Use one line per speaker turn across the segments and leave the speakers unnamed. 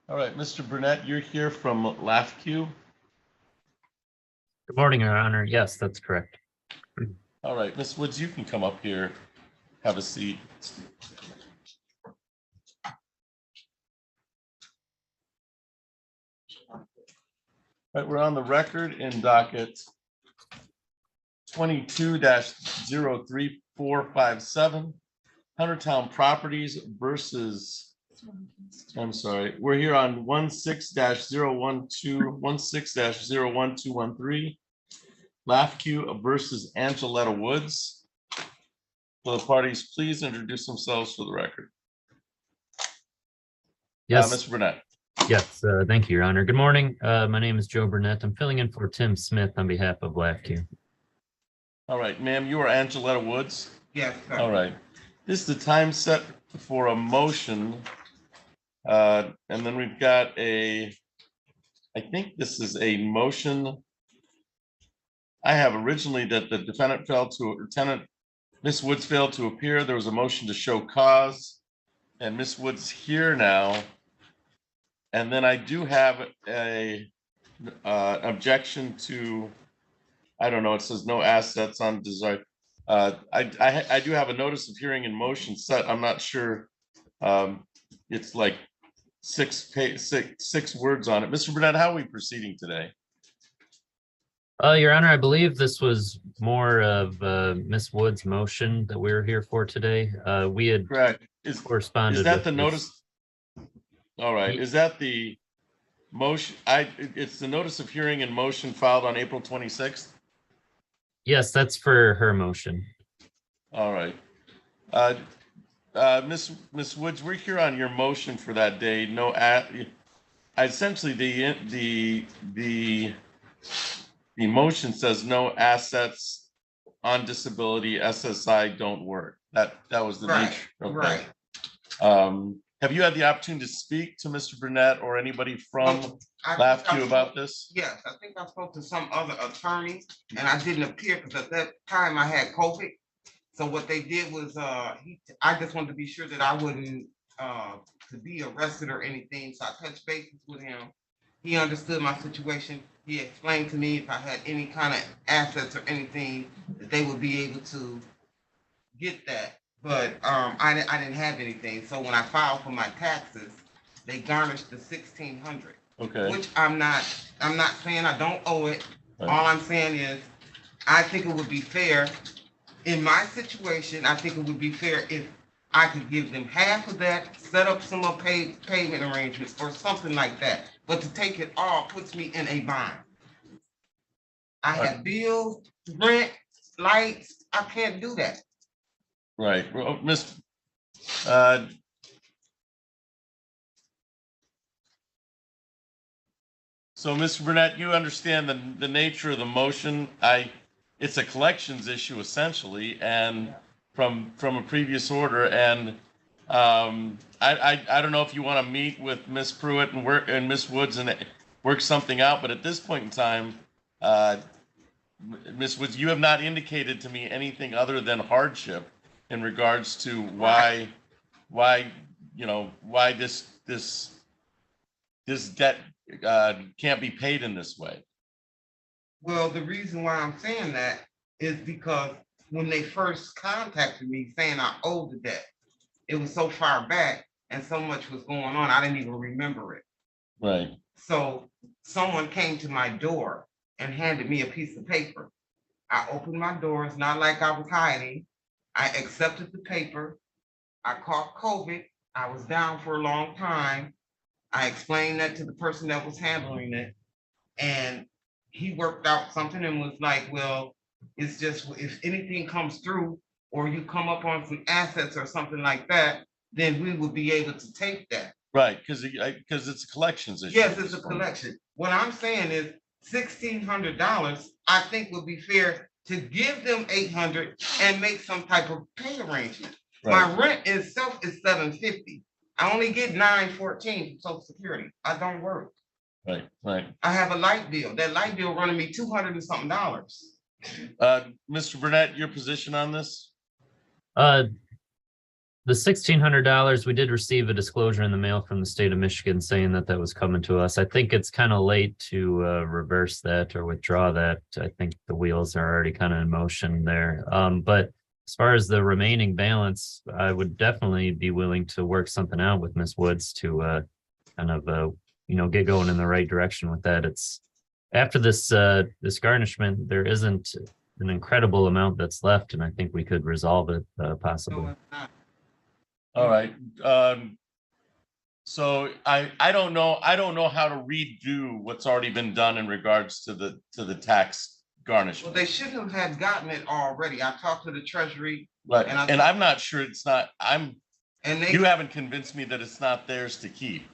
All right, Mr. Burnett, you're here from LAFQ.
Good morning, Your Honor. Yes, that's correct.
All right, Ms. Woods, you can come up here, have a seat. All right, we're on the record in docket 22-03457, Huntertown Properties versus, I'm sorry, we're here on 16-01213, LAFQ versus Angeletta Woods. Will the parties please introduce themselves for the record?
Yes,
Mr. Burnett.
yes. Thank you, Your Honor. Good morning. My name is Joe Burnett. I'm filling in for Tim Smith on behalf of LAFQ.
All right, ma'am, you are Angeletta Woods?
Yes, sir.
All right. This is the time set for a motion. And then we've got I think this is a motion. I have originally that the defendant Miss Woods failed to appear. There was a motion to show cause, and Miss Woods here now. And then I do have a objection to, I don't know, it says no assets on design. I do have a notice of hearing in motion set. I'm not sure. It's like six words on it. Mr. Burnett, how are we proceeding today?
Your Honor, I believe this was more of Miss Wood's motion that we were here for today. We had
Correct.
corresponded.
Is that
with
the notice? All right. Is that the motion? It's the notice of hearing in motion filed on April 26th.
Yes, that's for her motion.
All right. Miss Woods, we're here on your motion for that day. No, essentially the motion says no assets on disability, SSI don't work. That was the
Right,
nature of
right.
that. Have you had the opportunity to speak to Mr. Burnett or anybody from LAFQ about this?
Yes, I think I spoke to some other attorney and I didn't appear because at that time I had COVID. So what they did was, I just wanted to be sure that I wouldn't to be arrested or anything. So I touched bases with him. He understood my situation. He explained to me if I had any kind of assets or anything that they would be able to get that. But I didn't have anything. So when I filed for my taxes, they garnished the $1,600.
Okay.
Which I'm not saying I don't owe it.
Right.
All I'm saying is I think it would be fair in my situation. I think it would be fair if I could give them half of that, set up some more payment arrangements or something like that. But to take it all puts me in a bind. I have bills, rent, lights. I can't do that.
Right. Well, so, Mr. Burnett, you understand the nature of the motion. It's a collections issue essentially, and from a previous order. And I don't know if you want to meet with Miss Pruitt and Miss Woods and work something out. But at this point in time, Miss Woods, you have not indicated to me anything other than hardship in regards to why this debt can't be paid in this way.
Well, the reason why I'm saying that is because when they first contacted me saying I owed the debt, it was so far back and so much was going on, I didn't even remember it.
Right.
So someone came to my door and handed me a piece of paper. I opened my door. It's not like I was hiding. I accepted the paper. I caught COVID. I was down for a long time. I explained that to the person that was handling it. And he worked out something and was like, well, it's just if anything comes through or you come up on some assets or something like that, then we will be able to take that.
Right, because it's a collections issue.
Yes, it's a collection. What I'm saying is $1,600, I think would be fair to give them $800 and make some type of pay arrangement.
Right.
My rent itself is $750. I only get $914 from Social Security. I don't work.
Right, right.
I have a light bill. That light bill running me $200 and something.
Mr. Burnett, your position on this?
The $1,600, we did receive a disclosure in the mail from the state of Michigan saying that that was coming to us. I think it's kind of late to reverse that or withdraw that. I think the wheels are already kind of in motion there. But as far as the remaining balance, I would definitely be willing to work something out with Ms. Woods to kind of, get going in the right direction with that. It's after this garnishment, there isn't an incredible amount that's left, and I think we could resolve it possibly.
No, it's not.
All right. So I don't know how to redo what's already been done in regards to the tax
Well,
garnishment.
they shouldn't have gotten it already. I talked to the treasury
Right.
and
And I'm not sure it's not,
and
you haven't convinced me that it's not theirs to keep.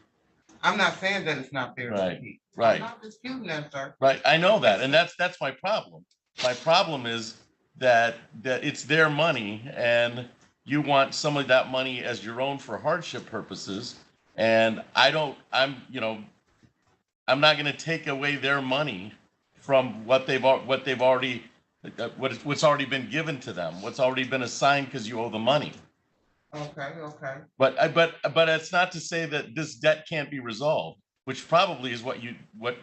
I'm not saying that it's not there.
Right, right.
I'm not disputing that, sir.
Right. I know that. And that's my problem. My problem is that it's their money and you want some of that money as your own for hardship purposes. And I'm not going to take away their money from what's already been given to them, what's already been assigned because you owe the money.
Okay.
But it's not to say that this debt can't be resolved, which probably is what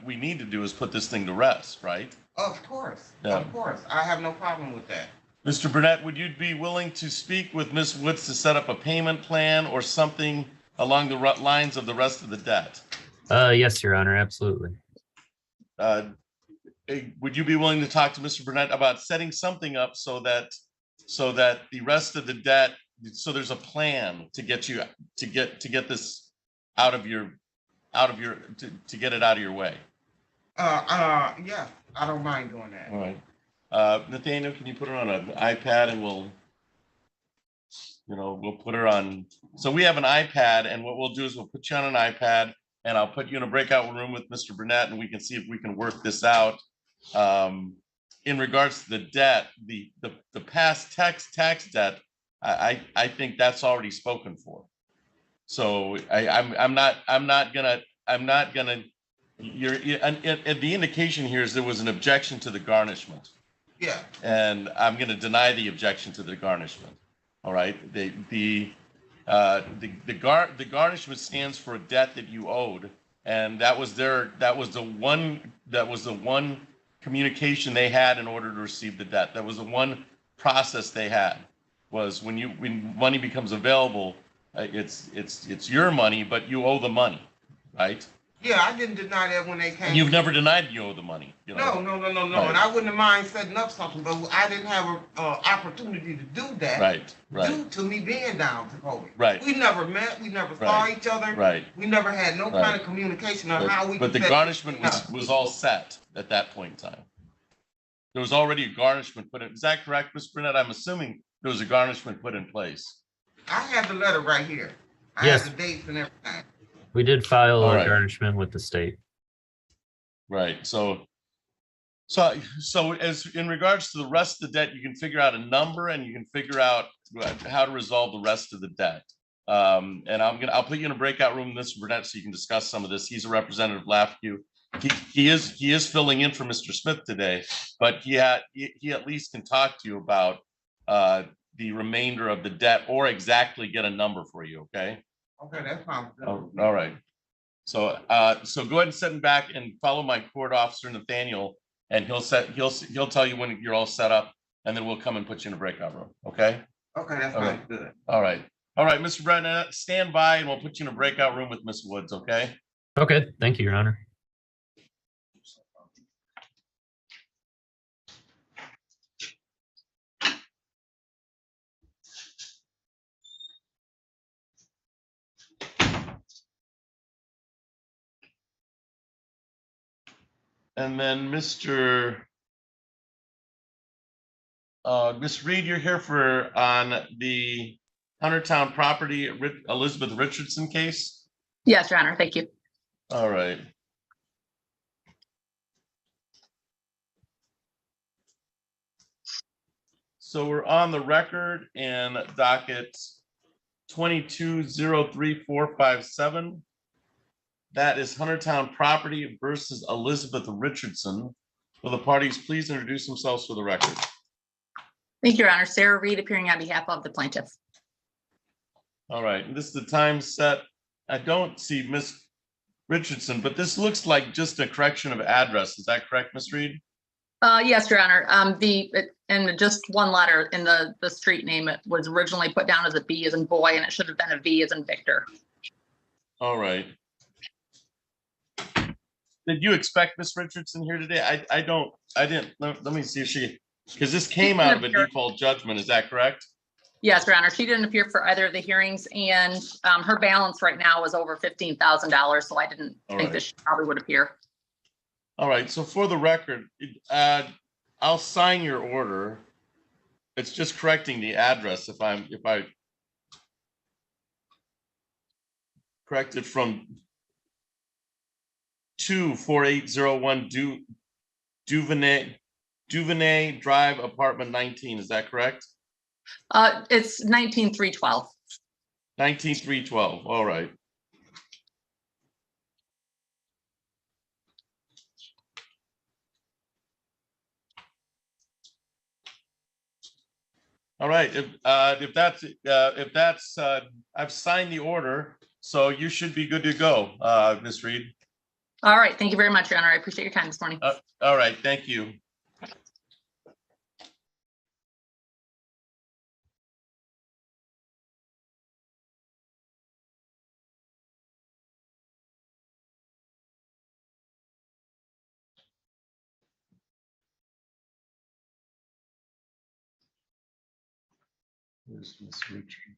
we need to do is put this thing to rest, right?
Of course,
Yeah.
of course. I have no problem with that.
Mr. Burnett, would you be willing to speak with Ms. Woods to set up a payment plan or something along the lines of the rest of the debt?
Yes, Your Honor, absolutely.
Would you be willing to talk to Mr. Burnett about setting something up so that the rest of the debt, so there's a plan to get this out of your to get it out of your way?
Yeah, I don't mind doing that.
All right. Nathaniel, can you put her on an iPad and we'll put her on. So we have an iPad, and what we'll do is we'll put you on an iPad and I'll put you in a breakout room with Mr. Burnett and we can see if we can work this out. In regards to the debt, the past tax debt, I think that's already spoken for. So I'm not gonna, the indication here is there was an objection to the garnishment.
Yeah.
And I'm going to deny the objection to the garnishment. All right. The garnishment stands for a debt that you owed, and that was the one communication they had in order to receive the debt. That was the one process they had, was when money becomes available, it's your money, but you owe the money, right?
Yeah, I didn't deny that when they came.
And you've never denied you owe the money.
No.
Right.
And I wouldn't mind setting up something, but I didn't have an opportunity to do that.
Right.
Due to me being down to COVID.
Right.
We never met. We never saw each other.
Right.
We never had no kind of communication on how we.
But the garnishment was all set at that point in time. There was already a garnishment put in. Is that correct, Ms. Burnett? I'm assuming there was a garnishment put in place.
I have the letter right here. I
Yes.
have the dates and everything.
We did file
All
a
right.
garnishment with the state.
Right. So as in regards to the rest of the debt, you can figure out a number and you can figure out how to resolve the rest of the debt. And I'll put you in a breakout room, Mr. Burnett, so you can discuss some of this. He's a representative of LAFCU. He is filling in for Mr. Smith today, but he at least can talk to you about the remainder of the debt or exactly get a number for you. Okay.
Okay, that sounds good.
Oh, all right. So go ahead and sit back and follow my court officer, Nathaniel, and he'll tell you when you're all set up, and then we'll come and put you in a breakout room. Okay.
Okay, that sounds good.
All right. Mr. Brennan, stand by and we'll put you in a breakout room with Ms. Woods. Okay.
Okay, thank you, Your Honor.
And then Ms. Reed, you're here on the Huntertown property, Elizabeth Richardson case?
Yes, Your Honor, thank you.
All right. So we're on the record in docket 22-03457. That is Huntertown property versus Elizabeth Richardson. Will the parties please introduce themselves for the record?
Thank you, Your Honor. Sarah Reed appearing on behalf of the plaintiff.
All right, and this is the time set. I don't see Miss Richardson, but this looks like just a correction of address. Is that correct, Miss Reed?
Yes, Your Honor. And just one letter in the street name, it was originally put down as a B as in boy, and it should have been a V as in Victor.
All right. Did you expect Miss Richardson here today? I didn't. Let me see if she, because this came out of a default judgment. Is that correct?
Yes, Your Honor. She didn't appear for either of the hearings, and her balance right now is over $15,000. So I didn't think that she probably would appear.
All right. So for the record, I'll sign your order. It's just correcting the address. If I correct it from 24801 Duvernay Drive, apartment 19. Is that correct?
It's 19312.
19312. All right. All right. If that's I've signed the order, so you should be good to go, Ms. Reed.
All right. Thank you very much, Your Honor. I appreciate your time this morning.
All right. Thank you. Where's Ms. Richard?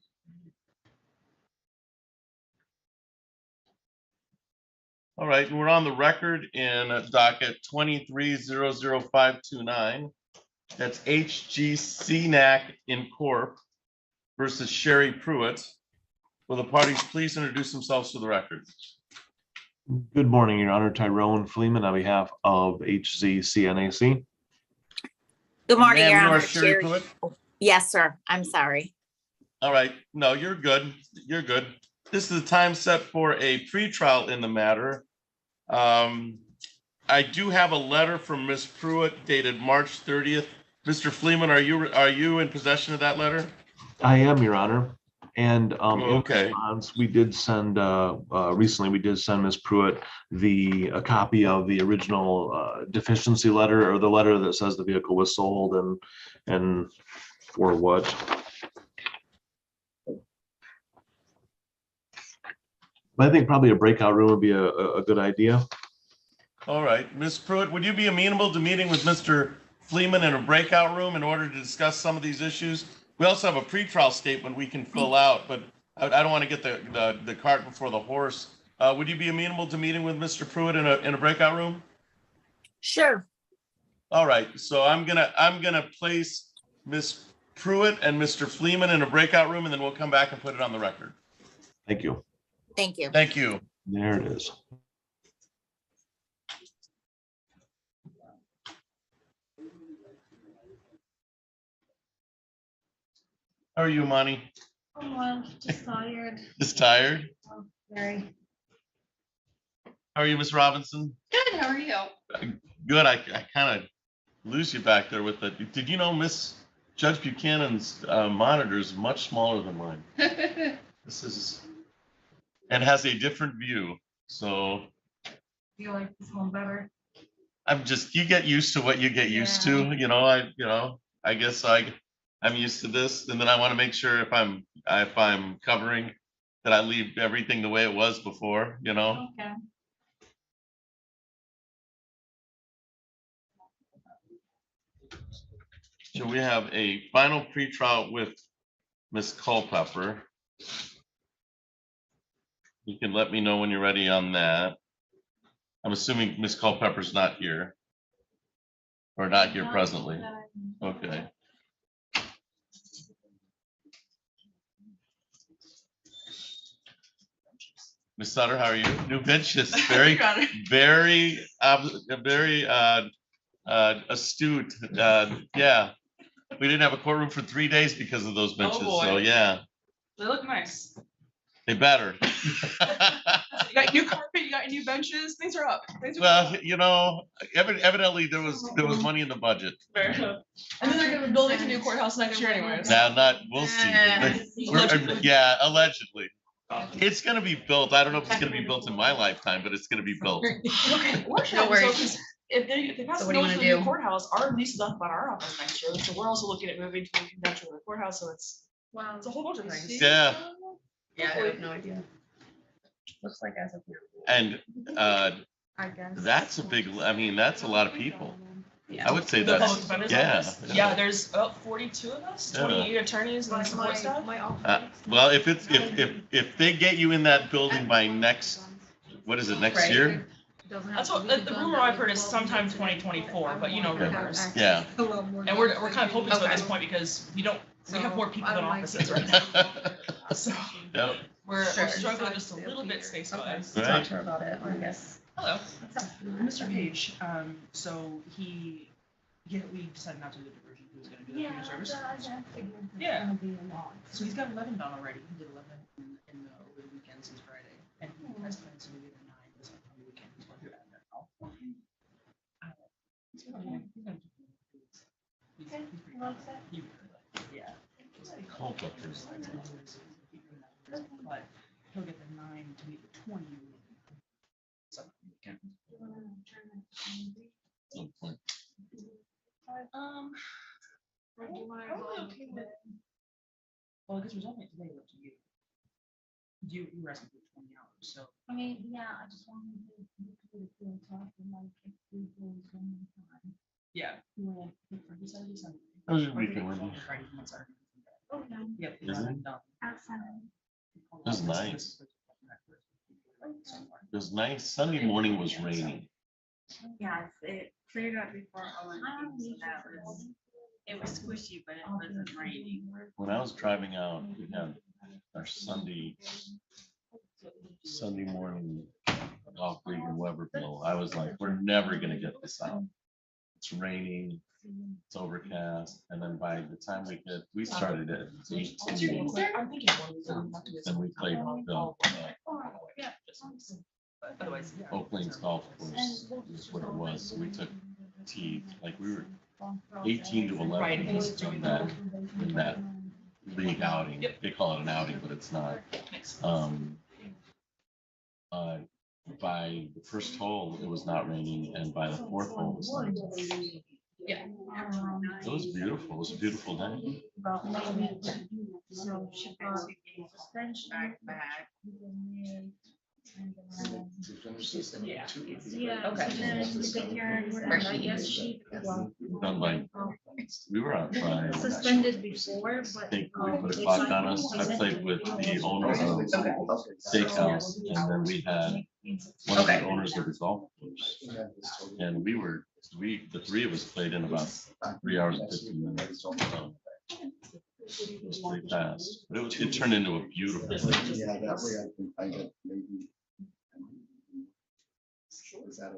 All right, and we're on the record in docket 23-00529. That's HGCNAC Incorp. versus Sherry Pruitt. Will the parties please introduce themselves to the record?
Good morning, Your Honor. Tyrone Fleeman on behalf of HZCNAC.
Good morning,
Ma'am,
Your
you
Honor.
are Sherry Pruitt?
Yes, sir. I'm sorry.
All right, no, you're good. You're good. This is the time set for a pretrial in the matter. I do have a letter from Ms. Pruitt dated March 30th. Mr. Fleeman, are you in possession of that letter?
I am, Your Honor. And
Okay.
in response, we did send recently we did send Ms. Pruitt a copy of the original deficiency letter, or the letter that says the vehicle was sold and for what. But I think probably a breakout room would be a good idea.
All right, Ms. Pruitt, would you be amenable to meeting with Mr. Fleeman in a breakout room in order to discuss some of these issues? We also have a pretrial statement we can fill out, but I don't want to get the cart before the horse. Would you be amenable to meeting with Mr. Pruitt in a breakout room?
Sure.
All right, so I'm gonna place Ms. Pruitt and Mr. Fleeman in a breakout room, and then we'll come back and put it on the record.
Thank you.
Thank you.
Thank you.
There it is.
How are you, Monty?
Oh, well, just tired.
Just tired?
Oh, very.
How are you, Ms. Robinson?
Good, how are you?
Good. I kind of lose you back there with the. Did you know Miss Judge Buchanan's monitor is much smaller than mine? This is and has a different view. So
You like this one better?
you get used to what you get used to. I guess I'm used to this, and then I want to make sure if I'm covering that I leave everything the way it was before.
Okay.
So we have a final pretrial with Ms. Culpepper. You can let me know when you're ready on that. I'm assuming Ms. Culpepper's not here. Or not here presently. Okay. Ms. Sutter, how are you? New benches, very astute. Yeah, we didn't have a courtroom for 3 days because of those benches.
boy.
So yeah,
They look nice.
They better.
You got new carpet, you got new benches, things are up. Things are
Well,
up.
you know, evidently there was money in the budget.
Fair enough. And then they're gonna be building a new courthouse next year anyways.
Now, we'll see.
Allegedly.
Yeah, allegedly. It's gonna be built. I don't know if it's gonna be built in my lifetime, but it's gonna be built.
Okay, we're
No
trying, so,
worries.
'cause if they pass
So
the
what do you
bill for
wanna
the new
do?
courthouse, our lease is up on our office next year, so we're also looking at moving to the convention of the courthouse, so it's a whole bunch of things.
Yeah,
Yeah, I have no idea. Looks like as of now.
and
I guess.
that's a big, I mean, that's a lot of people. I would say
The
that's,
public defender's
yeah.
office? Yeah, there's about 42 of us,
Yeah.
28 attorneys and support staff.
Well, if they get you in that building by next, what is it, next
Right.
year?
That's what, the rumor I've heard is sometime 2024, but you know rumors.
Yeah.
And we're kind of hoping so at this point because we have more people than offices right now. So
Yep.
we're
Sure.
struggling just a little bit space wise.
Right.
Talk to her about it, I guess.
Hello. Mr. Page, so we decided not to do the diversion, he was gonna do the community service. Yeah. So he's got 11 done already, he did 11 over the weekend since Friday, and he has plans to do the other 9 this upcoming weekend, he's going through that now. He's gonna do it. He's pretty good. He really likes it, yeah.
Cold up here.
But he'll get the 9 to meet the 20.
Some point.
Probably okay with. Well, I guess resulting today up to you. You were asking for 20 hours, so.
I mean, yeah, I just wanted to talk and like if we go one time.
Yeah.
How was your weekend, Wendy?
Okay.
Yep.
Is it?
Outside.
It was nice. It was nice. Sunday morning was raining.
Yes, it cleared up before Olympics, so that was, it was squishy, but it wasn't raining.
When I was driving out, we had our Sunday morning golf league and Weber bill. I was like, we're never gonna get this out. It's raining, it's overcast, and then by the time we started at 18.
I'm thinking one.
Then we played the
Yeah. But otherwise, yeah.
Oakland's golf course is what it was. So we took tee, like we were 18 to 11
Right,
in
he's doing
that league outing.
Yep.
They call it an outing, but it's not.
Makes sense.
By the first hole, it was not raining, and by the fourth hole, it was nice.
Yeah.
It was beautiful. It was a beautiful day.
So she brought suspension.
Back.
Yeah.
Yeah,
Okay.
so then the Karen, whatever, I guess she
Done by, we were out by, I
suspended before, but.
think we put a clock on us. I played with the owner of Steakhouse, and then we had one of the owners of the golf course. And the three of us played in about 3 hours and 15 minutes. So it was pretty fast, but it turned into a beautiful day.
Yeah, that way I can find it maybe. Is that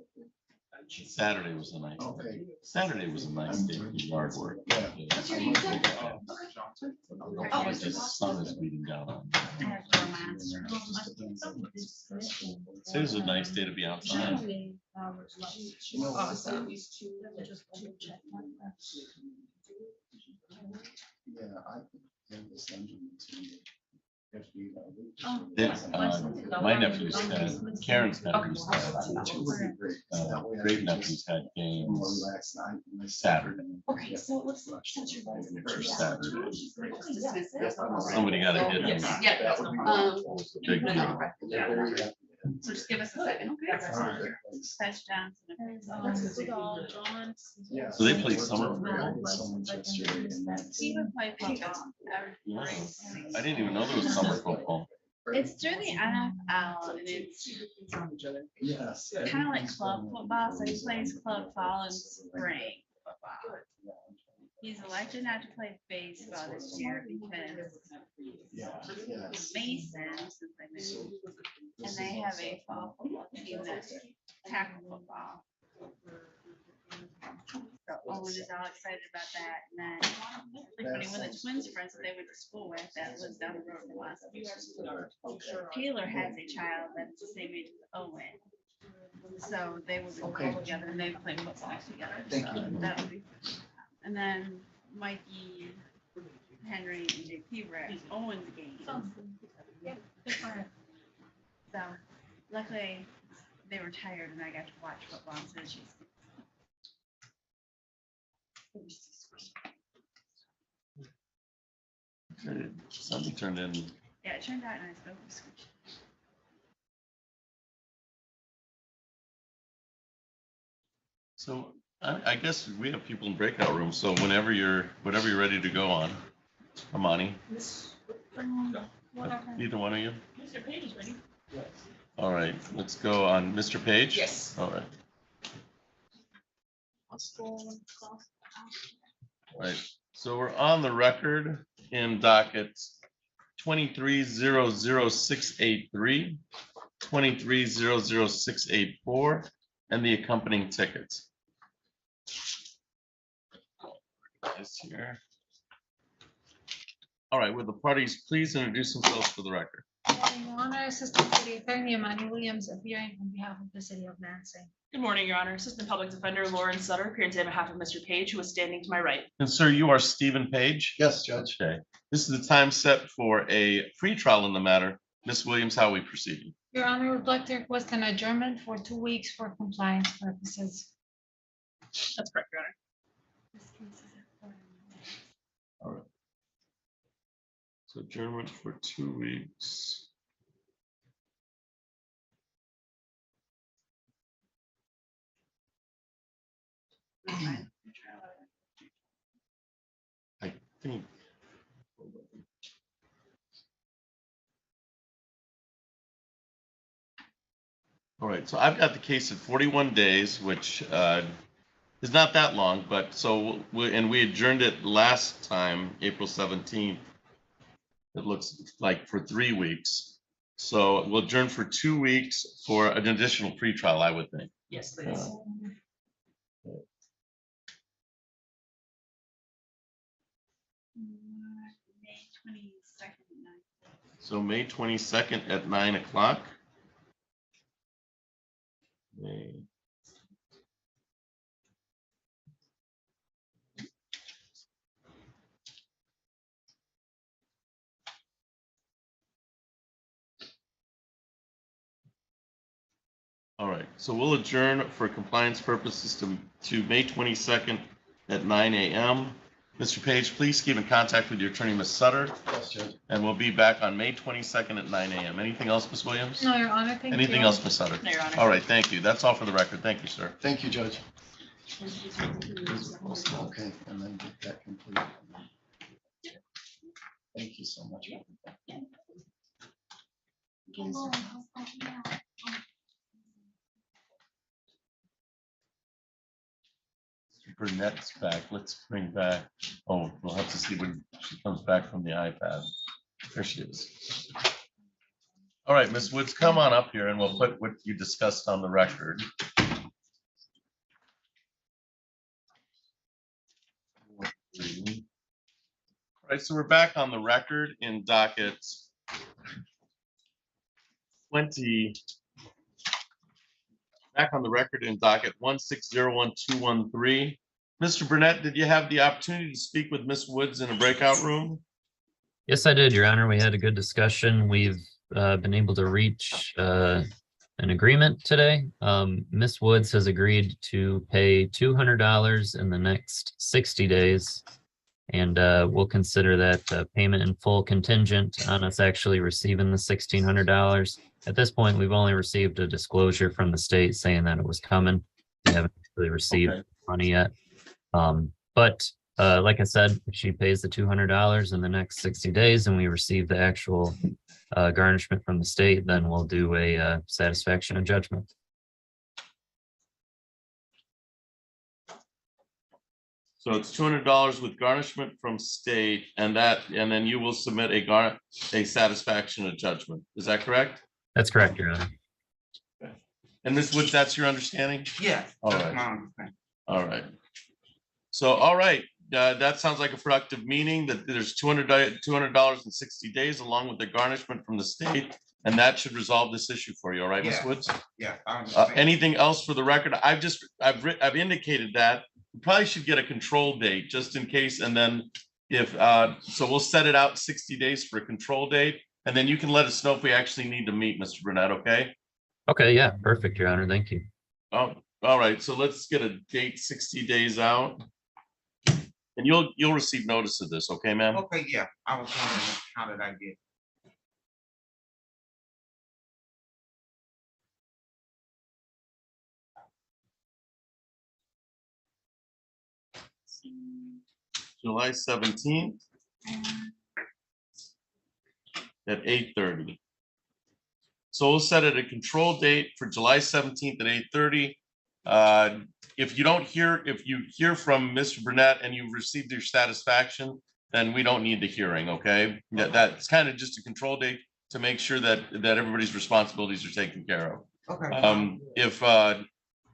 Saturday was a nice day.
okay?
Saturday was a nice day for yard work.
Yeah.
The sun is beating down on me. Today's a nice day to be outside.
Awesome.
Yeah, I think this engine to.
My nephews had, Karen's nephews had, great nephews had games Saturday.
Okay, so it looks like since you're guys.
Or Saturday. Somebody got a hit.
Yes,
on
yeah.
it. Big deal.
So just give us a second, okay? Touchdowns.
So they play summer.
He would play football.
Yeah. I didn't even know there was summer football.
It's through the NFL and it's
Yes.
kind of like club football, so he plays club fall and spring football. He's elected not to play baseball this year because Masons, since they moved, and they have a fall football team that's tackle football. So Owen is all excited about that. And then it's really funny, one of the twins friends that they went to school with that lives down the road from us. Taylor has a child that's the same age as Owen. So they would be
Okay.
together and they play football together.
Thank
So
you.
that would be fun. And then Mikey, Henry, and JP were at Owen's game. So luckily they were tired and I got to watch football instead of she's.
Something turned in.
Yeah, it turned out nice, but it was squishy.
So I guess we have people in breakout rooms, so whenever you're ready to go on, Amani, either one of you.
Mr. Page is ready.
All right, let's go on Mr. Page.
Yes.
All right, right. So we're on the record in docket 23-00683, 23-00684, and the accompanying tickets. This here. All right, would the parties please introduce themselves for the record?
Your Honor, Assistant City Attorney Imani Williams appearing on behalf of the City of Lansing.
Good morning, Your Honor. Assistant Public Defender Lauren Sutter appearing today on behalf of Mr. Page, who is standing to my right.
And sir, you are Stephen Page?
Yes, Judge.
Okay, this is the time set for a pretrial in the matter. Ms. Williams, how are we proceeding?
Your Honor, would like to request an adjournment for 2 weeks for compliance purposes.
That's correct, Your Honor.
All right. So adjournment for 2 weeks. I think. All right, so I've got the case at 41 days, which is not that long, but so we adjourned it last time, April 17th. It looks like for 3 weeks. So we'll adjourn for 2 weeks for an additional pretrial, I would think.
Yes, please.
May 22nd.
So May 22nd at 9 o'clock. May. All right, so we'll adjourn for compliance purposes to May 22nd at 9 a.m. Mr. Page, please keep in contact with your attorney, Ms. Sutter,
Yes, Judge.
and we'll be back on May 22nd at 9 a.m. Anything else, Ms. Williams?
No, Your Honor, thank you.
Anything else, Ms. Sutter?
No, Your Honor.
All right, thank you. That's all for the record. Thank you, sir.
Thank you, Judge. Okay, and then get that completed. Thank you so much.
Burnett's back. Let's bring back, oh, we'll have to see when she comes back from the iPad. There she is. All right, Ms. Woods, come on up here and we'll put what you discussed on the record. All right, so we're back on the record in docket 20. Back on the record in docket 1601213. Mr. Burnett, did you have the opportunity to speak with Ms. Woods in a breakout room?
Yes, I did, Your Honor. We had a good discussion. We've been able to reach an agreement today. Ms. Woods has agreed to pay $200 in the next 60 days. And we'll consider that payment in full contingent on us actually receiving the $1,600. At this point, we've only received a disclosure from the state saying that it was coming. We haven't actually received money yet. But like I said, if she pays the $200 in the next 60 days and we receive the actual garnishment from the state, then we'll do a satisfaction of judgment.
So it's $200 with garnishment from state, and then you will submit a satisfaction of judgment. Is that correct?
That's correct, Your Honor.
And Ms. Woods, that's your understanding?
Yes.
All
that's
right.
my understanding.
All right. So, all right, that sounds like a productive meeting, that there's $200 in 60 days along with the garnishment from the state. And that should resolve this issue for you, all right, Ms.
Yeah.
Woods?
Yeah. I understand.
Anything else for the record? I've indicated that. We probably should get a control date just in case, and then if, so we'll set it out 60 days for a control date, and then you can let us know if we actually need to meet, Mr. Burnett, okay?
Okay, yeah, perfect, Your Honor. Thank you.
Oh, all right, so let's get a date 60 days out. And you'll receive notice of this, okay, ma'am?
Okay, yeah, I was wondering how did I get?
July 17th at 8:30. So we'll set it a control date for July 17th at 8:30. If you hear from Mr. Burnett and you've received your satisfaction, then we don't need the hearing, okay? That's kind of just a control date to make sure that everybody's responsibilities are taken care of.
Okay.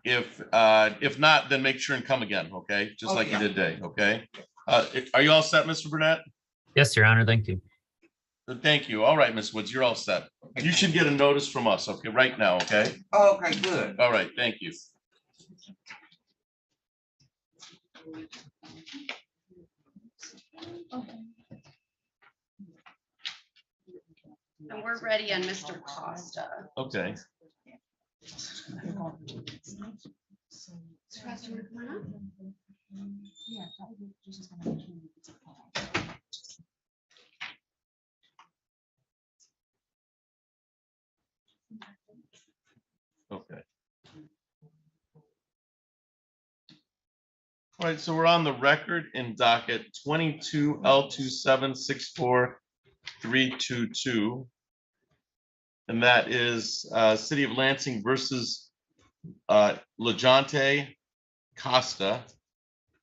If not, then make sure and come again, okay? Just like you did today, okay? Are you all set, Mr. Burnett?
Yes, Your Honor. Thank you.
Thank you. All right, Ms. Woods, you're all set. You should get a notice from us, okay, right now, okay?
Oh, okay, good.
All right, thank you.
And we're ready on Mr. Costa.
Okay. Okay. All right, so we're on the record in docket 22 L2764322. And that is City of Lansing versus LaJonte Costa.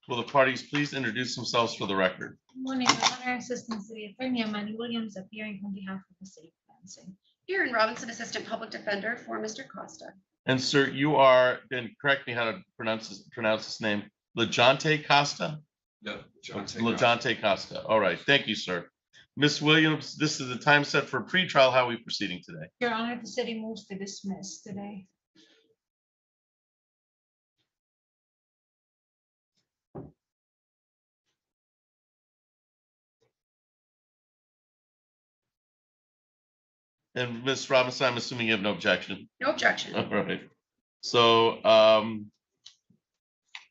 Will the parties please introduce themselves for the record?
Good morning, Your Honor. Assistant City Attorney Amanda Williams appearing on behalf of the City of Lansing.
Aaron Robinson, Assistant Public Defender for Mr. Costa.
And sir, you are, then correct me how to pronounce this name, LaJonte Costa?
No,
LaJonte Costa. All right, thank you, sir. Ms. Williams, this is the time set for pretrial. How are we proceeding today?
Your Honor, the city moves to dismiss today.
And Ms. Robinson, I'm assuming you have no objection.
No objection.
All right. So,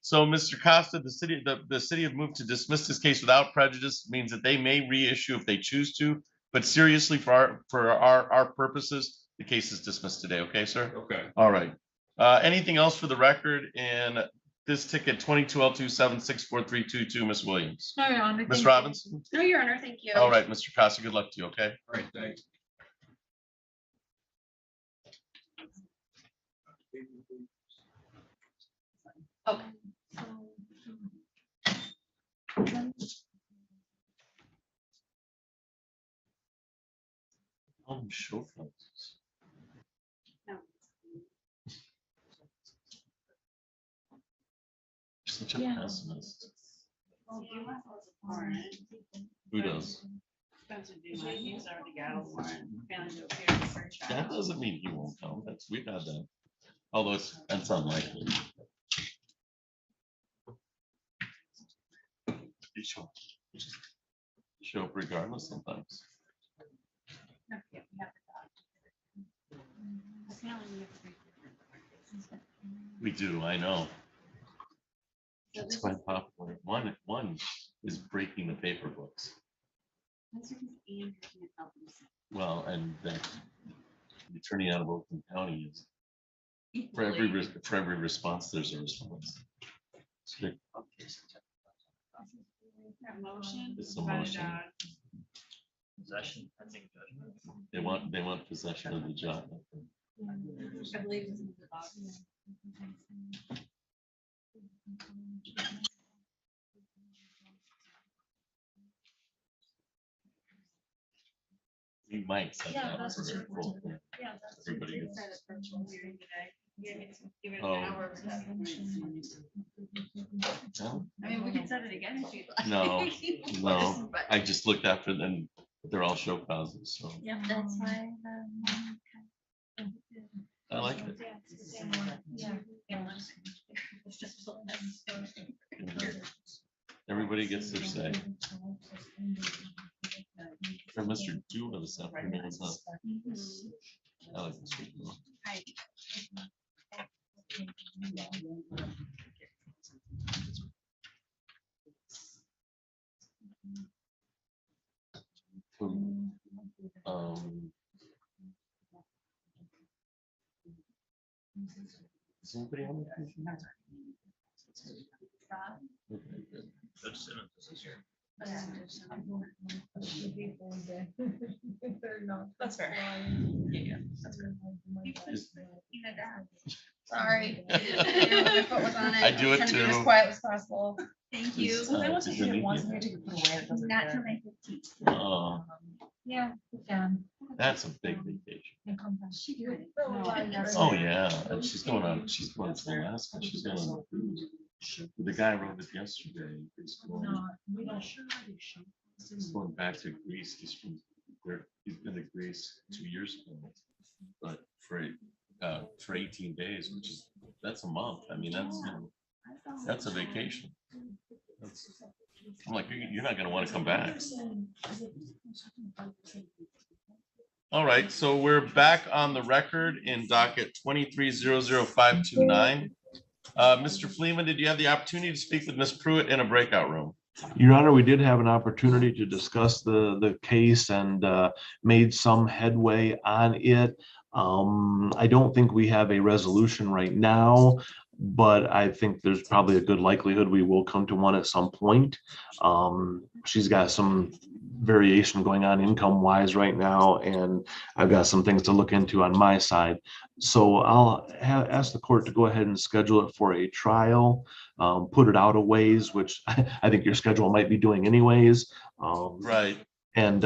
so Mr. Costa, the city have moved to dismiss this case without prejudice, means that they may reissue if they choose to, but seriously, for our purposes, the case is dismissed today. Okay, sir?
Okay.
All right. Anything else for the record in this ticket 22L2764322, Ms. Williams?
No, Your Honor.
Ms. Robinson?
No, Your Honor, thank you.
All right, Mr. Costa, good luck to you, okay?
All right, thanks.
Okay.
Show folks.
No.
You're such a pessimist. Who does?
Spencer Dumont, he's already got a warrant, failing to appear for a
That
trial.
doesn't mean he won't come. We've had that. Although that's unlikely. They show up regardless sometimes.
No, yeah, we have the dog. Apparently we have three different.
We do, I know.
So
It's
this
quite
is-
popular. One is breaking the paper books.
this is Ian can't help himself.
Well, and that the attorney out of Oakland County is for every response, there's a response. It's good.
That motion.
It's a
by the
motion.
dog.
Possession pending judgment.
They want possession of the job.
I believe this is the dog.
We might set
Yeah,
that
that's
for
what
a full-
Yeah, that's.
everybody
We
gets.
set a virtual hearing today. Give it an
Oh.
hour. or so.
No,
I mean, we can set it again if you'd like.
No, no,
But-
I just looked after them. They're all show causes, so
Yeah, that's why.
I like it. Everybody gets their say. For Mr. Dua this afternoon, huh? I like this one. Um, is anybody on the commission? Okay, good.
That's fair. Yeah, that's fair.
Is-
Sorry.
I do it
Trying to be as
too.
quiet as possible. Thank you.
Is, uh,
Once
is
you
it
hit it once,
Nikki?
you have to put away. It doesn't
Not
matter.
till May 15th.
Oh,
Yeah, we can.
that's a big vacation.
And come back.
She could.
Oh, yeah, and she's going to Alaska. She's going on a cruise. The guy wrote it yesterday. He's going,
No, we don't.
he's going back to Greece. He's been to Greece 2 years ago. But for 18 days, that's a month. I mean, that's a vacation. I'm like, you're not gonna want to come back. All right, so we're back on the record in docket 23-00529. Mr. Fleeman, did you have the opportunity to speak with Ms. Pruitt in a breakout room?
Your Honor, we did have an opportunity to discuss the case and made some headway on it. I don't think we have a resolution right now, but I think there's probably a good likelihood we will come to one at some point. She's got some variation going on income wise right now, and I've got some things to look into on my side. So I'll ask the court to go ahead and schedule it for a trial, put it out a ways, which I think your schedule might be doing anyways.
Right.
And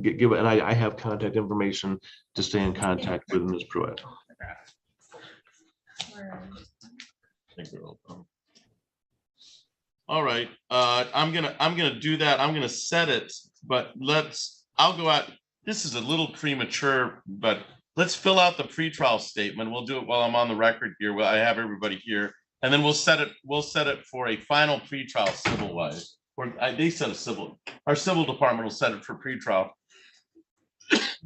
give it, and I have contact information to stay in contact with Ms. Pruitt.
I think they're open. All right, I'm gonna do that. I'm gonna set it, but I'll go out. This is a little premature, but let's fill out the pretrial statement. We'll do it while I'm on the record here. I have everybody here, and then we'll set it for a final pretrial civil wise. Or they said a civil. Our civil department will set it for pretrial.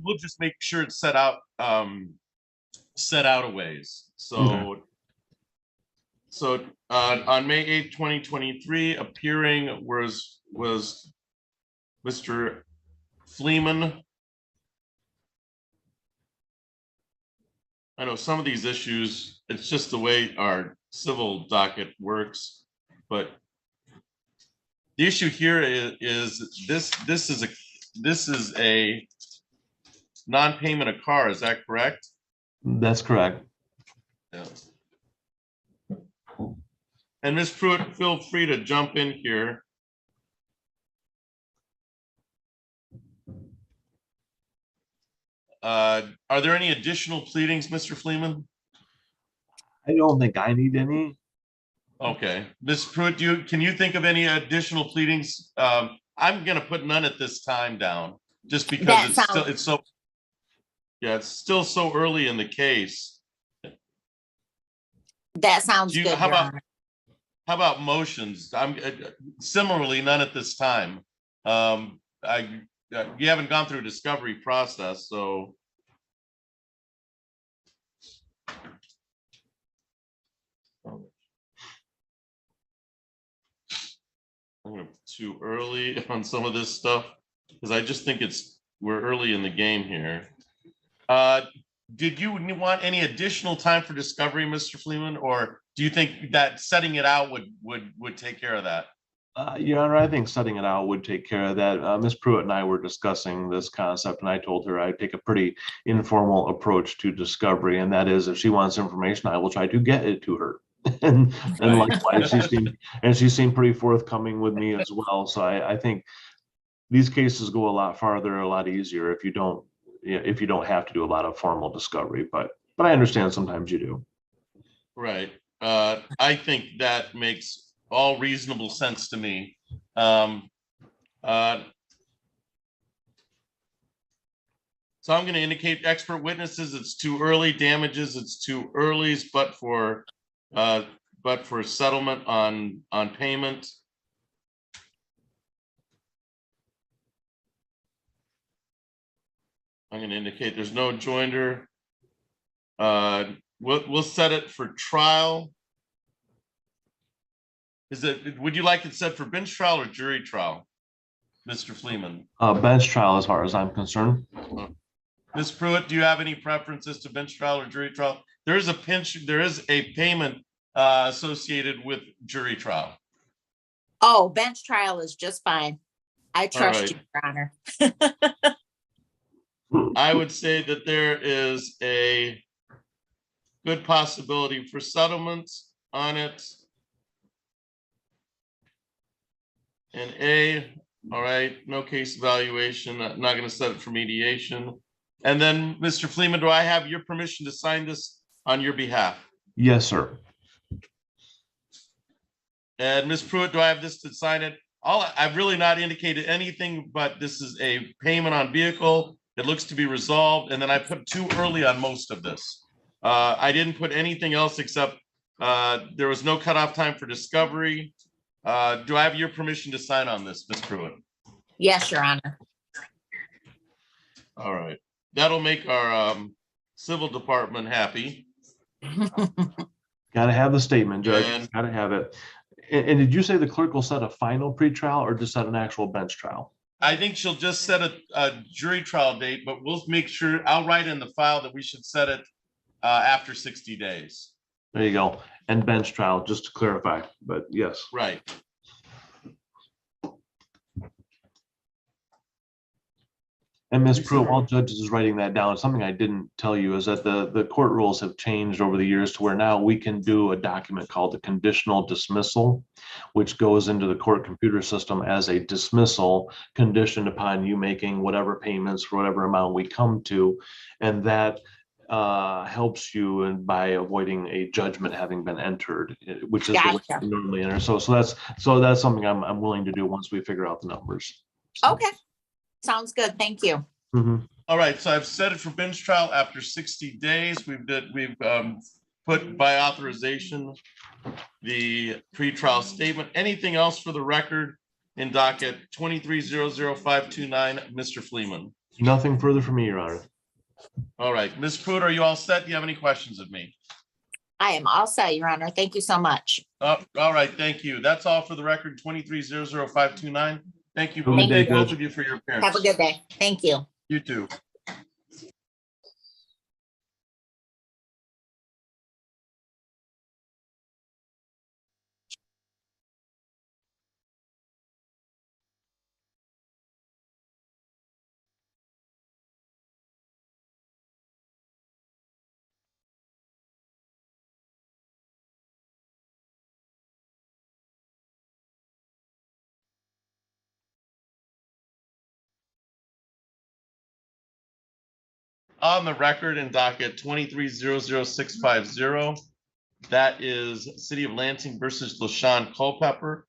We'll just make sure it's set out a ways. So.
Okay.
So on May 8th, 2023, appearing was Mr. Fleeman. I know some of these issues, it's just the way our civil docket works, but the issue here is this is a non-payment of car. Is that correct?
That's correct.
Yeah. And Ms. Pruitt, feel free to jump in here. Are there any additional pleadings, Mr. Fleeman?
I don't think I need any.
Okay, Ms. Pruitt, can you think of any additional pleadings? I'm gonna put none at this time down, just because it's still so early in the case.
That sounds
Do you-
good,
how
Your
about-
Honor.
How about motions? I'm similarly none at this time. You haven't gone through a discovery process, so. I'm gonna too early on some of this stuff because I just think we're early in the game here. Did you want any additional time for discovery, Mr. Fleeman, or do you think that setting it out would take care of that?
Your Honor, I think setting it out would take care of that. Ms. Pruitt and I were discussing this concept, and I told her I'd take a pretty informal approach to discovery, and that is if she wants information, I will try to get it to her. and likewise, she seemed pretty forthcoming with me as well. So I think these cases go a lot farther, a lot easier if you don't have to do a lot of formal discovery. But I understand sometimes you do.
Right. I think that makes all reasonable sense to me. So I'm going to indicate expert witnesses, it's too early, damages, it's too early, but for settlement on payment. I'm going to indicate there's no joinder. We'll set it for trial. Would you like it set for bench trial or jury trial, Mr. Fleeman?
Bench trial as far as I'm concerned.
Ms. Pruitt, do you have any preferences to bench trial or jury trial? There is a payment associated with jury trial.
Oh, bench trial is just fine. I trust
right.
you, Your Honor.
I would say that there is a good possibility for settlement on it. And all right, no case evaluation, not going to set it for mediation. And then, Mr. Fleeman, do I have your permission to sign this on your behalf?
Yes, sir.
And Ms. Pruitt, do I have this to sign it? I've really not indicated anything, but this is a payment on vehicle. It looks to be resolved. And then I put too early on most of this. I didn't put anything else except there was no cutoff time for discovery. Do I have your permission to sign on this, Ms. Pruitt?
Yes, Your Honor.
All right. That'll make our civil department happy.
Got to have the statement, Judge.
And-
Got to have it. And did you say the clerk will set a final pretrial or just set an actual bench trial?
I think she'll just set a jury trial date, but we'll make sure, I'll write in the file that we should set it after 60 days.
There you go. And bench trial, just to clarify, but yes.
Right.
And Ms. Pruitt, while judges is writing that down, something I didn't tell you is that the court rules have changed over the years to where now we can do a document called the conditional dismissal, which goes into the court computer system as a dismissal conditioned upon you making whatever payments for whatever amount we come to. And that helps you by avoiding a judgment having been entered, which is the way
Gotcha.
you normally enter. So that's something I'm willing to do once we figure out the numbers. So,
Okay. Sounds good. Thank you.
mhm.
All right, so I've set it for bench trial after 60 days. We've put by authorization the pretrial statement. Anything else for the record in docket 23-00529, Mr. Fleeman?
Nothing further from me, Your Honor.
All right, Ms. Pruitt, are you all set? Do you have any questions of me?
I am all set, Your Honor. Thank you so much.
All right, thank you. That's all for the record 23-00529. Thank you,
Have a good day,
both
Judge.
of you, for your appearance.
Have a good day. Thank you.
You too. On the record in docket 23-00650, that is City of Lansing versus LaShawn Culpepper.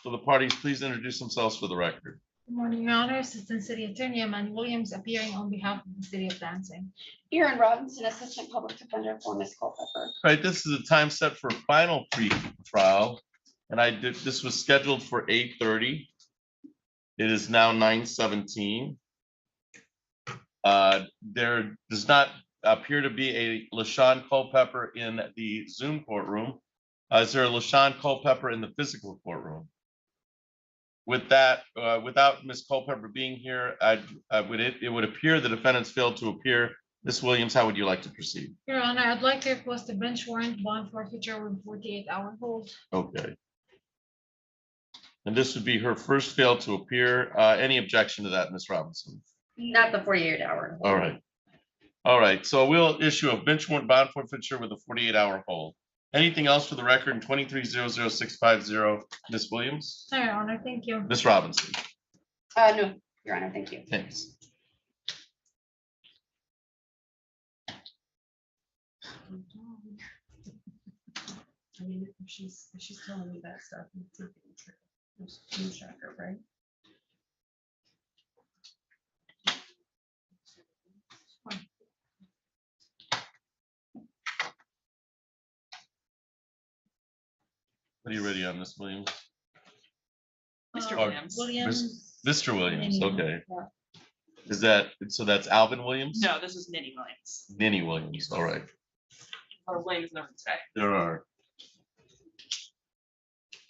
So the parties, please introduce themselves for the record.
Good morning, Your Honor. Assistant City Attorney Amanda Williams appearing on behalf of the City of Lansing.
Aaron Robinson, Assistant Public Defender for Ms. Culpepper.
Right, this is a time set for final pre-trial, and this was scheduled for 8:30. It is now 9:17. There does not appear to be a LaShawn Culpepper in the Zoom courtroom. Is there a LaShawn Culpepper in the physical courtroom? With that, without Ms. Culpepper being here, it would appear the defendants failed to appear. Ms. Williams, how would you like to proceed?
Your Honor, I'd like to request a bench warrant bond forfeiture with 48-hour hold.
Okay. And this would be her first fail to appear. Any objection to that, Ms. Robinson?
Not the 48-hour.
All right. All right, so we'll issue a bench warrant bond forfeiture with a 48-hour hold. Anything else for the record in 23-00650, Ms. Williams?
No, Your Honor, thank you.
Ms. Robinson?
No, Your Honor, thank you.
Thanks.
I mean, if she's telling me that stuff, it's a news tracker, right?
Are you ready on this, Williams?
Mr.
Oh,
Williams.
Mr. Williams,
Minnie.
okay. Is that, so that's Alvin Williams?
No, this is Minnie Williams.
Minnie Williams, all right.
Or Williams number today.
There are.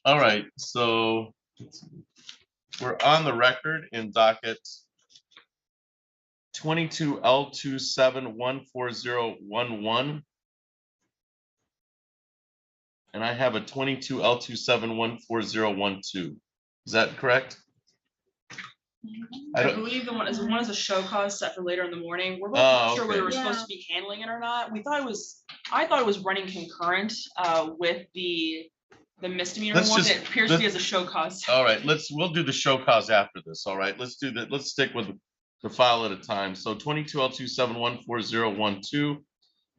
All right, so we're on the record in docket 22 L27140111. And I have a 22 L27140112. Is that correct?
I believe the one is a show cause set for later in the morning. We're both
Oh,
not sure
okay.
whether we're supposed to be handling it or not. I thought it was running concurrent with the misdemeanor
Let's
one.
just-
It appears to be as a show cause.
All right, we'll do the show cause after this. All right, let's do that. Let's stick with the file at a time. So 22 L27140112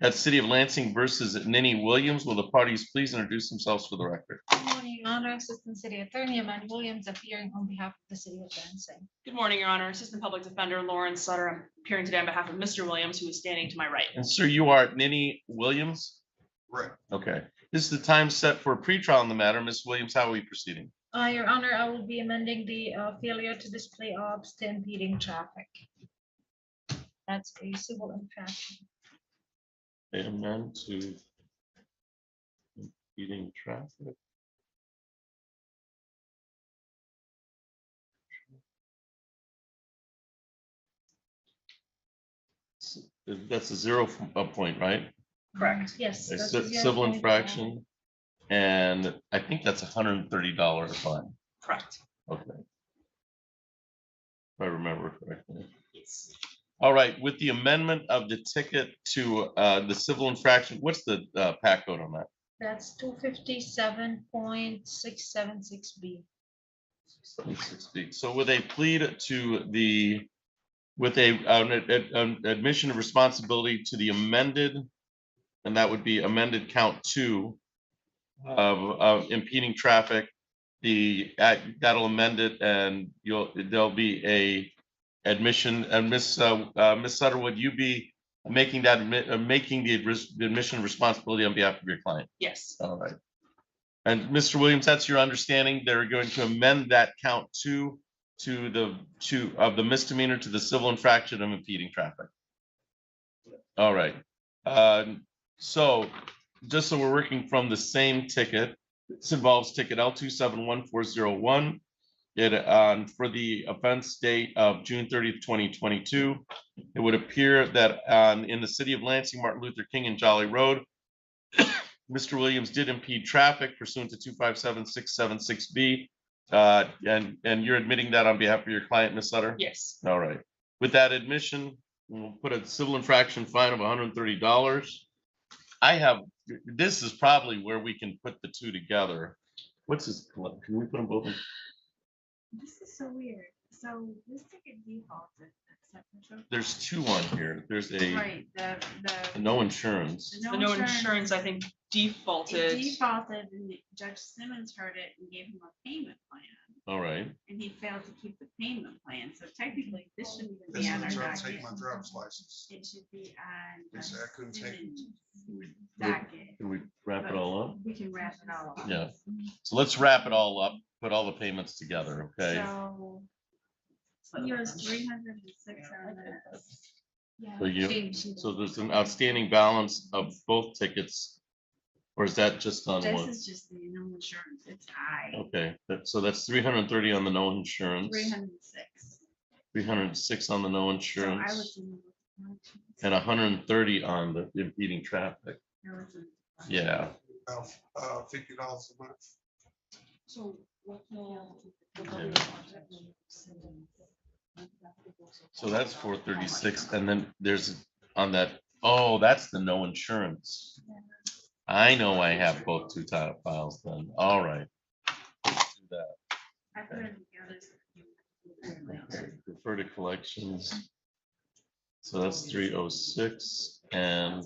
at City of Lansing versus Ninny Williams. Will the parties please introduce themselves for the record?
Good morning, Your Honor. Assistant City Attorney Amanda Williams appearing on behalf of the City of Lansing.
Good morning, Your Honor. Assistant Public Defender Lauren Sutter. I'm appearing today on behalf of Mr. Williams, who is standing to my right.
And sir, you are Ninny Williams?
Right.
Okay, this is the time set for a pretrial on the matter. Ms. Williams, how are we proceeding?
Your Honor, I will be amending the failure to display obs to impeding traffic. That's a civil infraction.
Amend to impeding traffic. That's a zero point, right?
Correct.
Yes.
A
that's a
civil
0.5.
infraction. And I think that's $130 fine.
Correct.
Okay. If I remember correctly.
Yes.
All right, with the amendment of the ticket to the civil infraction, what's the PAC code on that?
That's 257.676B.
60. So with a plead to the, with an admission of responsibility to the amended, and that would be amended count 2 of impeding traffic, that'll amend it, and there'll be a admission. And Miss Sutter, would you be making the admission of responsibility on behalf of your client?
Yes.
All right. And Mr. Williams, that's your understanding. They're going to amend that count 2 to the misdemeanor to the civil infraction of impeding traffic. All right. So just so we're working from the same ticket, this involves ticket L271401. It for the offense date of June 30th, 2022. It would appear that in the city of Lansing, Martin Luther King and Jolly Road, Mr. Williams did impede traffic pursuant to 257676B. And you're admitting that on behalf of your client, Ms. Sutter?
Yes.
All right. With that admission, we'll put a civil infraction fine of $130. This is probably where we can put the two together. What's this? Can we put them both in?
This is so weird. So this ticket defaulted. except for show-
There's 2 on here. There's a
Right, the
no insurance.
The no insurance, I think,
It
defaulted.
defaulted and Judge Simmons heard it and gave him a payment plan,
All right.
and he failed to keep the payment plan. So technically, this shouldn't even
This
be on our
is trying to take my
docket.
driver's license.
It should be on
They said I couldn't take it.
Simmons' docket.
Can we wrap it all up?
We can wrap it all up.
Yeah. So let's wrap it all up, put all the payments together, okay?
So he was 306 on this. Yeah.
So you,
She-
so there's an outstanding balance of both tickets, or is that just on
This
one?
is just the no insurance. It's high.
Okay, so that's 330 on the no insurance,
306.
306 on the no
So I
insurance,
was in.
and 130 on the impeding traffic. Yeah,
About $50 a month.
So what
so that's 436, and then there's on that, oh, that's the no insurance. I know I have both 2 files then, all right. Let's do that.
I put it together.
Okay, refer to collections. So that's 306 and,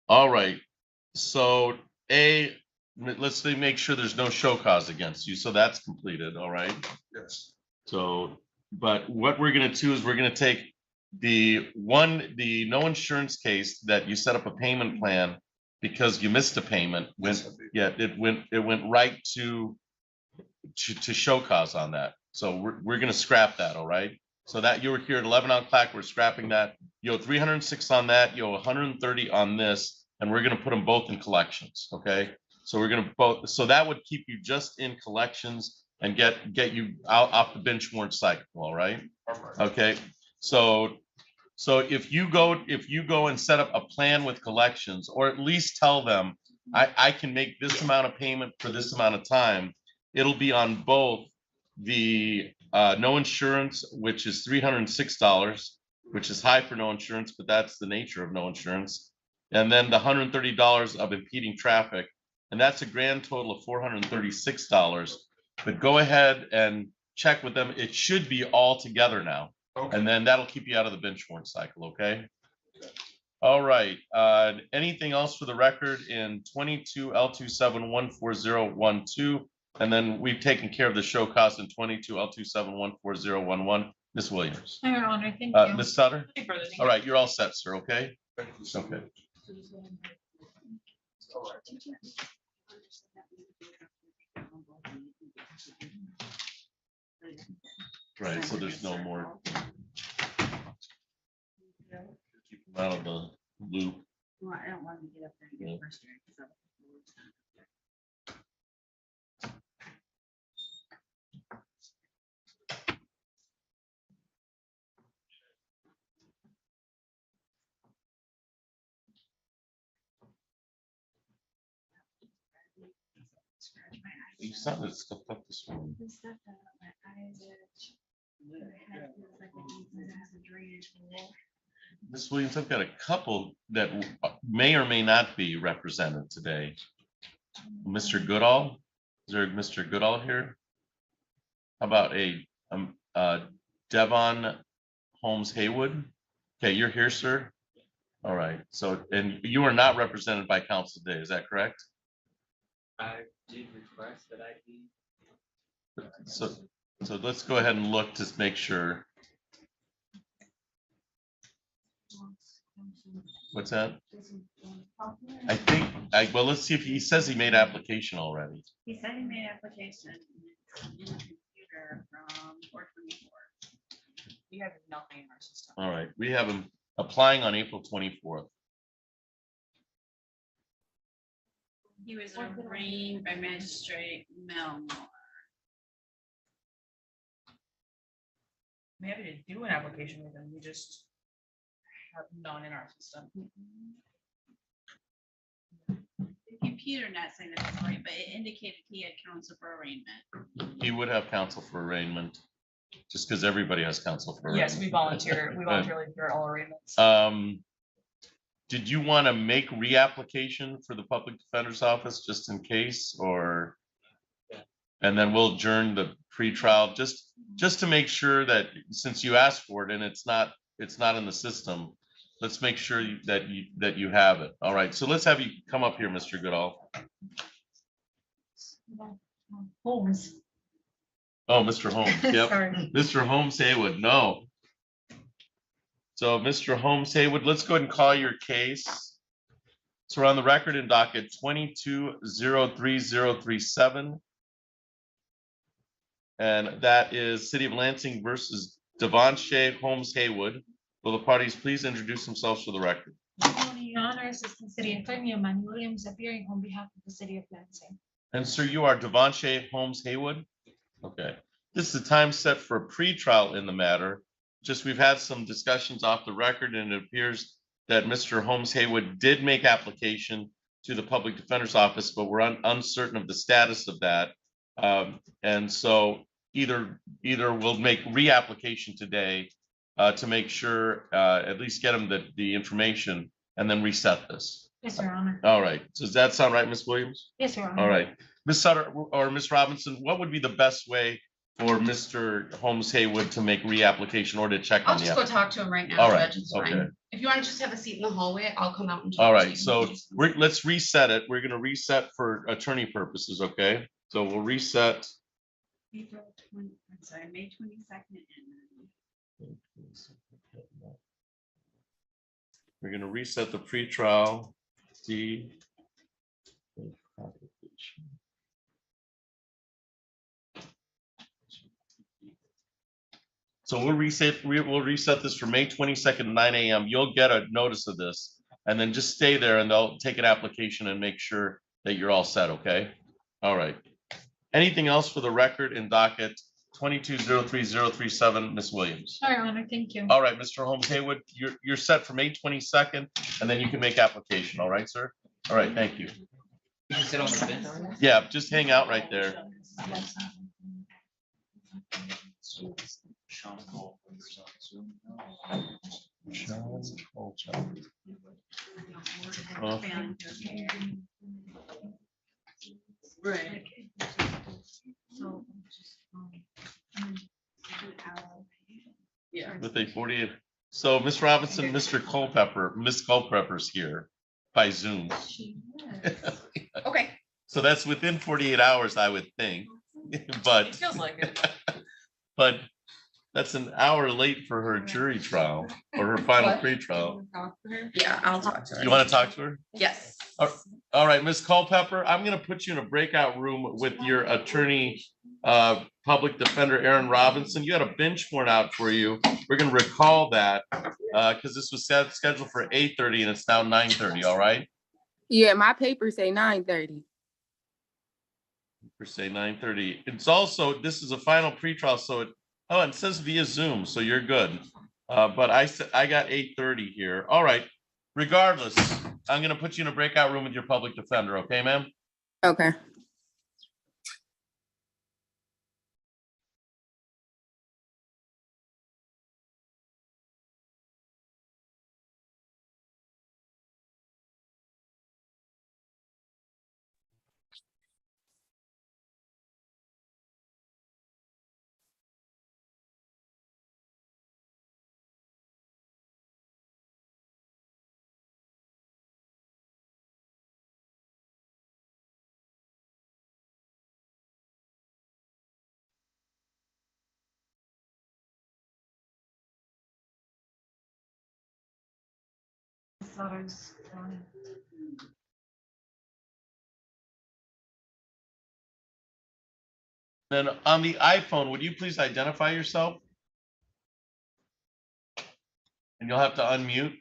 all right, so let's make sure there's no show cause against you. So that's completed, all right?
Yes.
So, but what we're gonna do is we're gonna take the no insurance case that you set up a payment plan because you missed a payment. It went right to show cause on that. So we're gonna scrap that, all right? So that you were here at 11 o'clock, we're scrapping that. You owe 306 on that, you owe 130 on this, and we're gonna put them both in collections, okay? So we're gonna so that would keep you just in collections and get you out off the bench warrant cycle, all right? Okay, so if you go and set up a plan with collections, or at least tell them, I can make this amount of payment for this amount of time, it'll be on both the no insurance, which is $306, which is high for no insurance, but that's the nature of no insurance. And then the $130 of impeding traffic, and that's a grand total of $436. But go ahead and check with them. It should be all together now.
Okay.
And then that'll keep you out of the bench warrant cycle, okay? All right, anything else for the record in 22 L27140112? And then we've taken care of the show cost in 22 L27140111. Ms. Williams.
Your Honor, thank you.
Ms. Sutter?
Nothing further, thank
All
you.
right, you're all set, sir, okay?
Thank you so
Okay.
much. All right.
Right, so there's no more. Keep them out of the loop.
Well, I don't want to get up there and
Yeah.
get frustrated. 'Cause I'm- Scratch my eyes.
You sounded stuff up this morning.
The stuff that my eyes itch. My head feels like it needs to have a drainage hole.
Ms. Williams, I've got a couple that may or may not be represented today. Mr. Goodall, is there a Mr. Goodall here? How about Devon Holmes Haywood? Okay, you're here, sir. All right, so, and you are not represented by council today, is that correct?
I did request that I be.
So let's go ahead and look to make sure. What's that? I think, well, let's see if he says he made application already.
He said he made application in the computer from 4/24.
We have nothing in our system.
All right, we have him applying on April 24th.
He was arraigned by Magistrate Melmore.
I'm happy to do an application with them. We just have none in our system.
The computer not saying that it's right, but it indicated he had counsel for arraignment.
He would have counsel for arraignment, just because everybody has counsel for arraignment.
Yes, we volunteer. We voluntarily do all arraignments.
Did you want to make reapplication for the public defender's office just in case, or? And then we'll adjourn the pretrial just to make sure that since you asked for it and it's not in the system, let's make sure that you have it. All right, so let's have you come up here, Mr. Goodall.
Holmes.
Oh, Mr. Holmes, yep.
Sorry.
Mr. Holmes Haywood, no. So Mr. Holmes Haywood, let's go ahead and call your case. So we're on the record in docket 22-03037. And that is City of Lansing versus Devonshea Holmes Haywood. Will the parties please introduce themselves for the record?
Good morning, Your Honor. Assistant City Attorney Emmanuel Williams appearing on behalf of the City of Lansing.
And sir, you are Devonshea Holmes Haywood? Okay. This is the time set for a pretrial in the matter. Just we've had some discussions off the record and it appears that Mr. Holmes Haywood did make application to the Public Defender's Office, but we're uncertain of the status of that. And so either we'll make reapplication today to make sure, at least get them the information and then reset this.
Yes, Your Honor.
All right. So does that sound right, Ms. Williams?
Yes, Your Honor.
All right. Ms. Sutter or Ms. Robinson, what would be the best way for Mr. Holmes Haywood to make reapplication or to check
I'll
on the
just go
app?
talk to him right now.
All right,
Judge, it's fine.
okay.
If you want to just have a seat in the hallway, I'll come out and.
All
talk to
right,
you.
so let's reset it. We're gonna reset for attorney purposes, okay? So we'll reset.
April 20, I'm sorry, May 22nd and
We're gonna reset the pretrial D. So we'll reset this for May 22nd, 9 AM. You'll get a notice of this. And then just stay there and they'll take an application and make sure that you're all set, okay? All right. Anything else for the record in docket 2203037, Ms. Williams?
Your Honor, thank you.
All right, Mr. Holmes Haywood, you're set for May 22nd, and then you can make application, all right, sir? All right, thank you.
You can sit on the bench.
Yeah, just hang out right there.
Sean Cole.
Oh.
Right. So. Yeah.
With a 48. So Ms. Robinson, Mr. Culpepper, Ms. Culpepper's here by Zoom.
Okay.
So that's within 48 hours, I would think, but.
It feels like it.
But that's an hour late for her jury trial or her final pre-trial.
Yeah, I'll talk to her.
You want to talk to her?
Yes.
All right, Ms. Culpepper, I'm going to put you in a breakout room with your attorney, public defender, Aaron Robinson. You had a bench worn out for you. We're going to recall that because this was scheduled for 8:30 and it's now 9:30. All right.
Yeah, my papers say 9:30.
Per se 9:30. It's also, this is a final pretrial, so it says via Zoom, so you're good. But I got 8:30 here. All right. Regardless, I'm gonna put you in a breakout room with your public defender, okay, ma'am?
Okay.
Then on the iPhone, would you please identify yourself? And you'll have to unmute.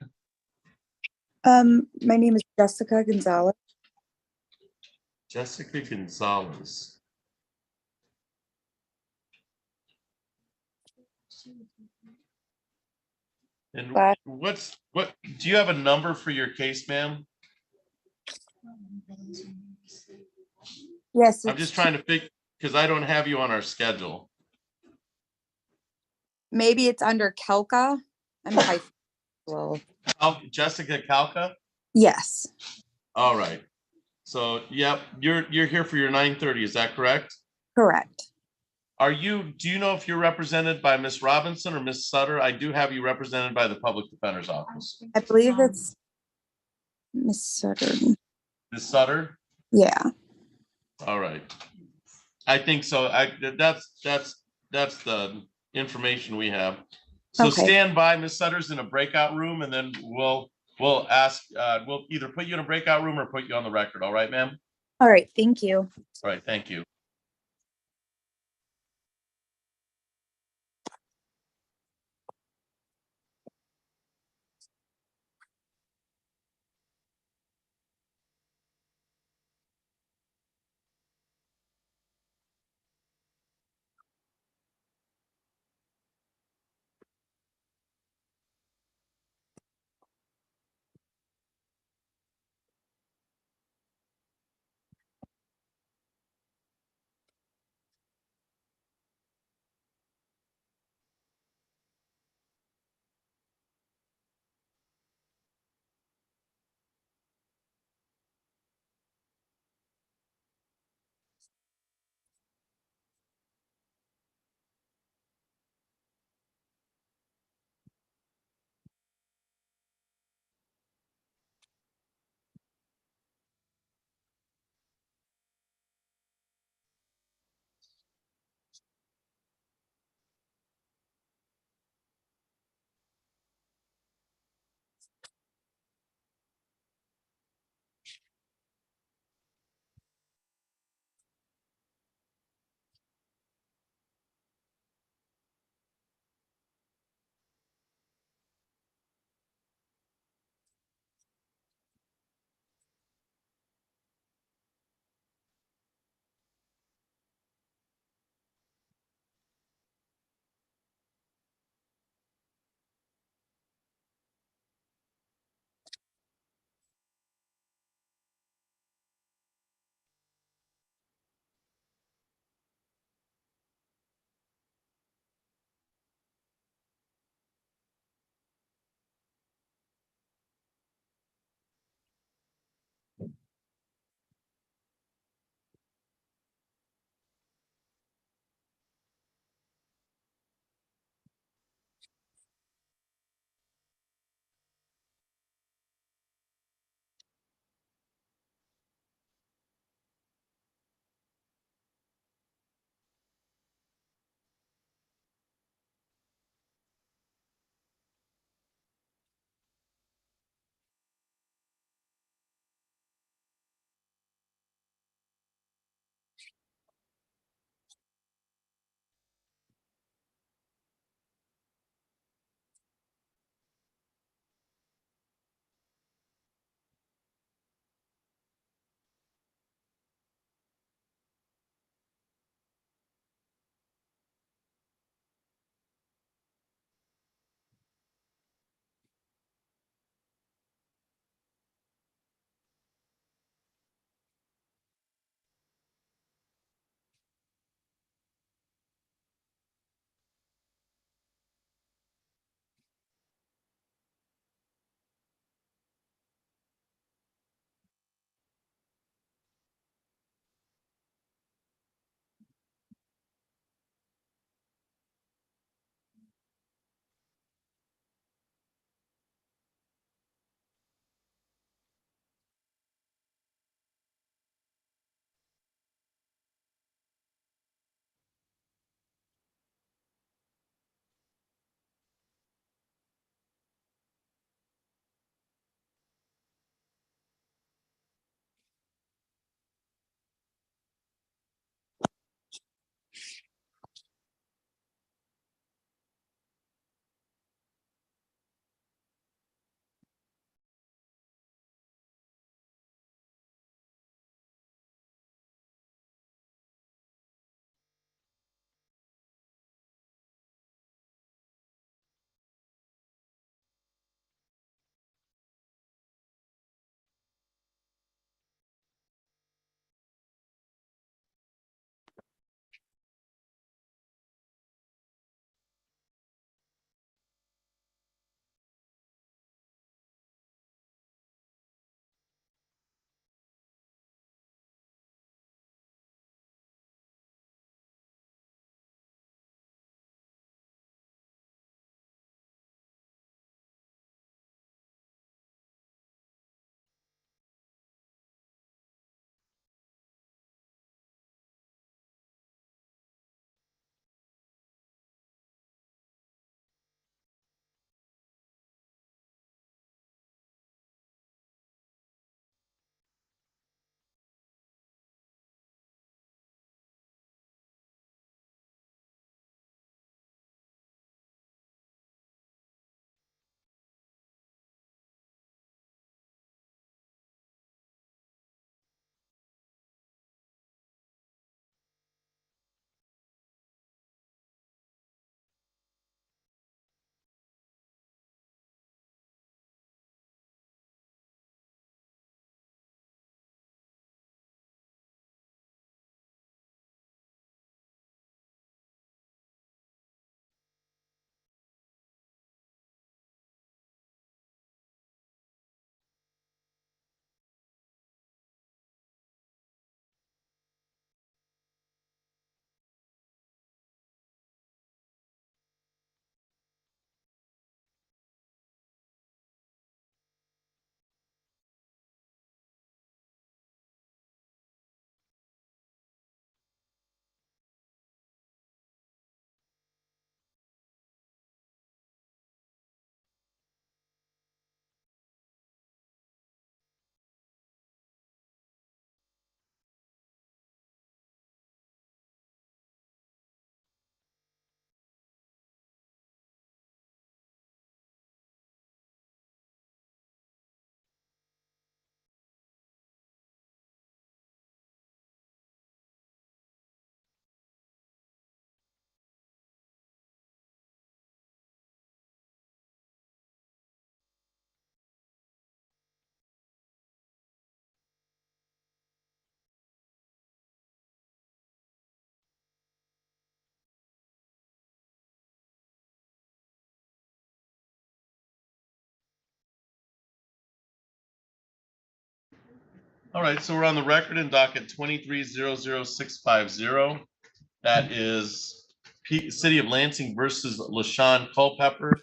My name is Jessica Gonzalez.
Jessica Gonzalez. And what do you have a number for your case, ma'am?
Yes.
I'm just trying to figure, because I don't have you on our schedule.
Maybe it's under Kelka. I'm high school.
Jessica Kalka?
Yes.
All right. So, yep, you're here for your 9:30, is that correct?
Correct.
Do you know if you're represented by Miss Robinson or Miss Sutter? I do have you represented by the Public Defender's Office.
I believe it's Miss Sutter.
Miss Sutter?
Yeah.
All right. I think so. That's the information we have. So
Okay.
stand by. Miss Sutter's in a breakout room, and then we'll ask. We'll either put you in a breakout room or put you on the record. All right, ma'am.
All right. Thank you.
All right. Thank you. All right, so we're on the record in docket 23-00650. That is City of Lansing versus LaShawn Culpepper.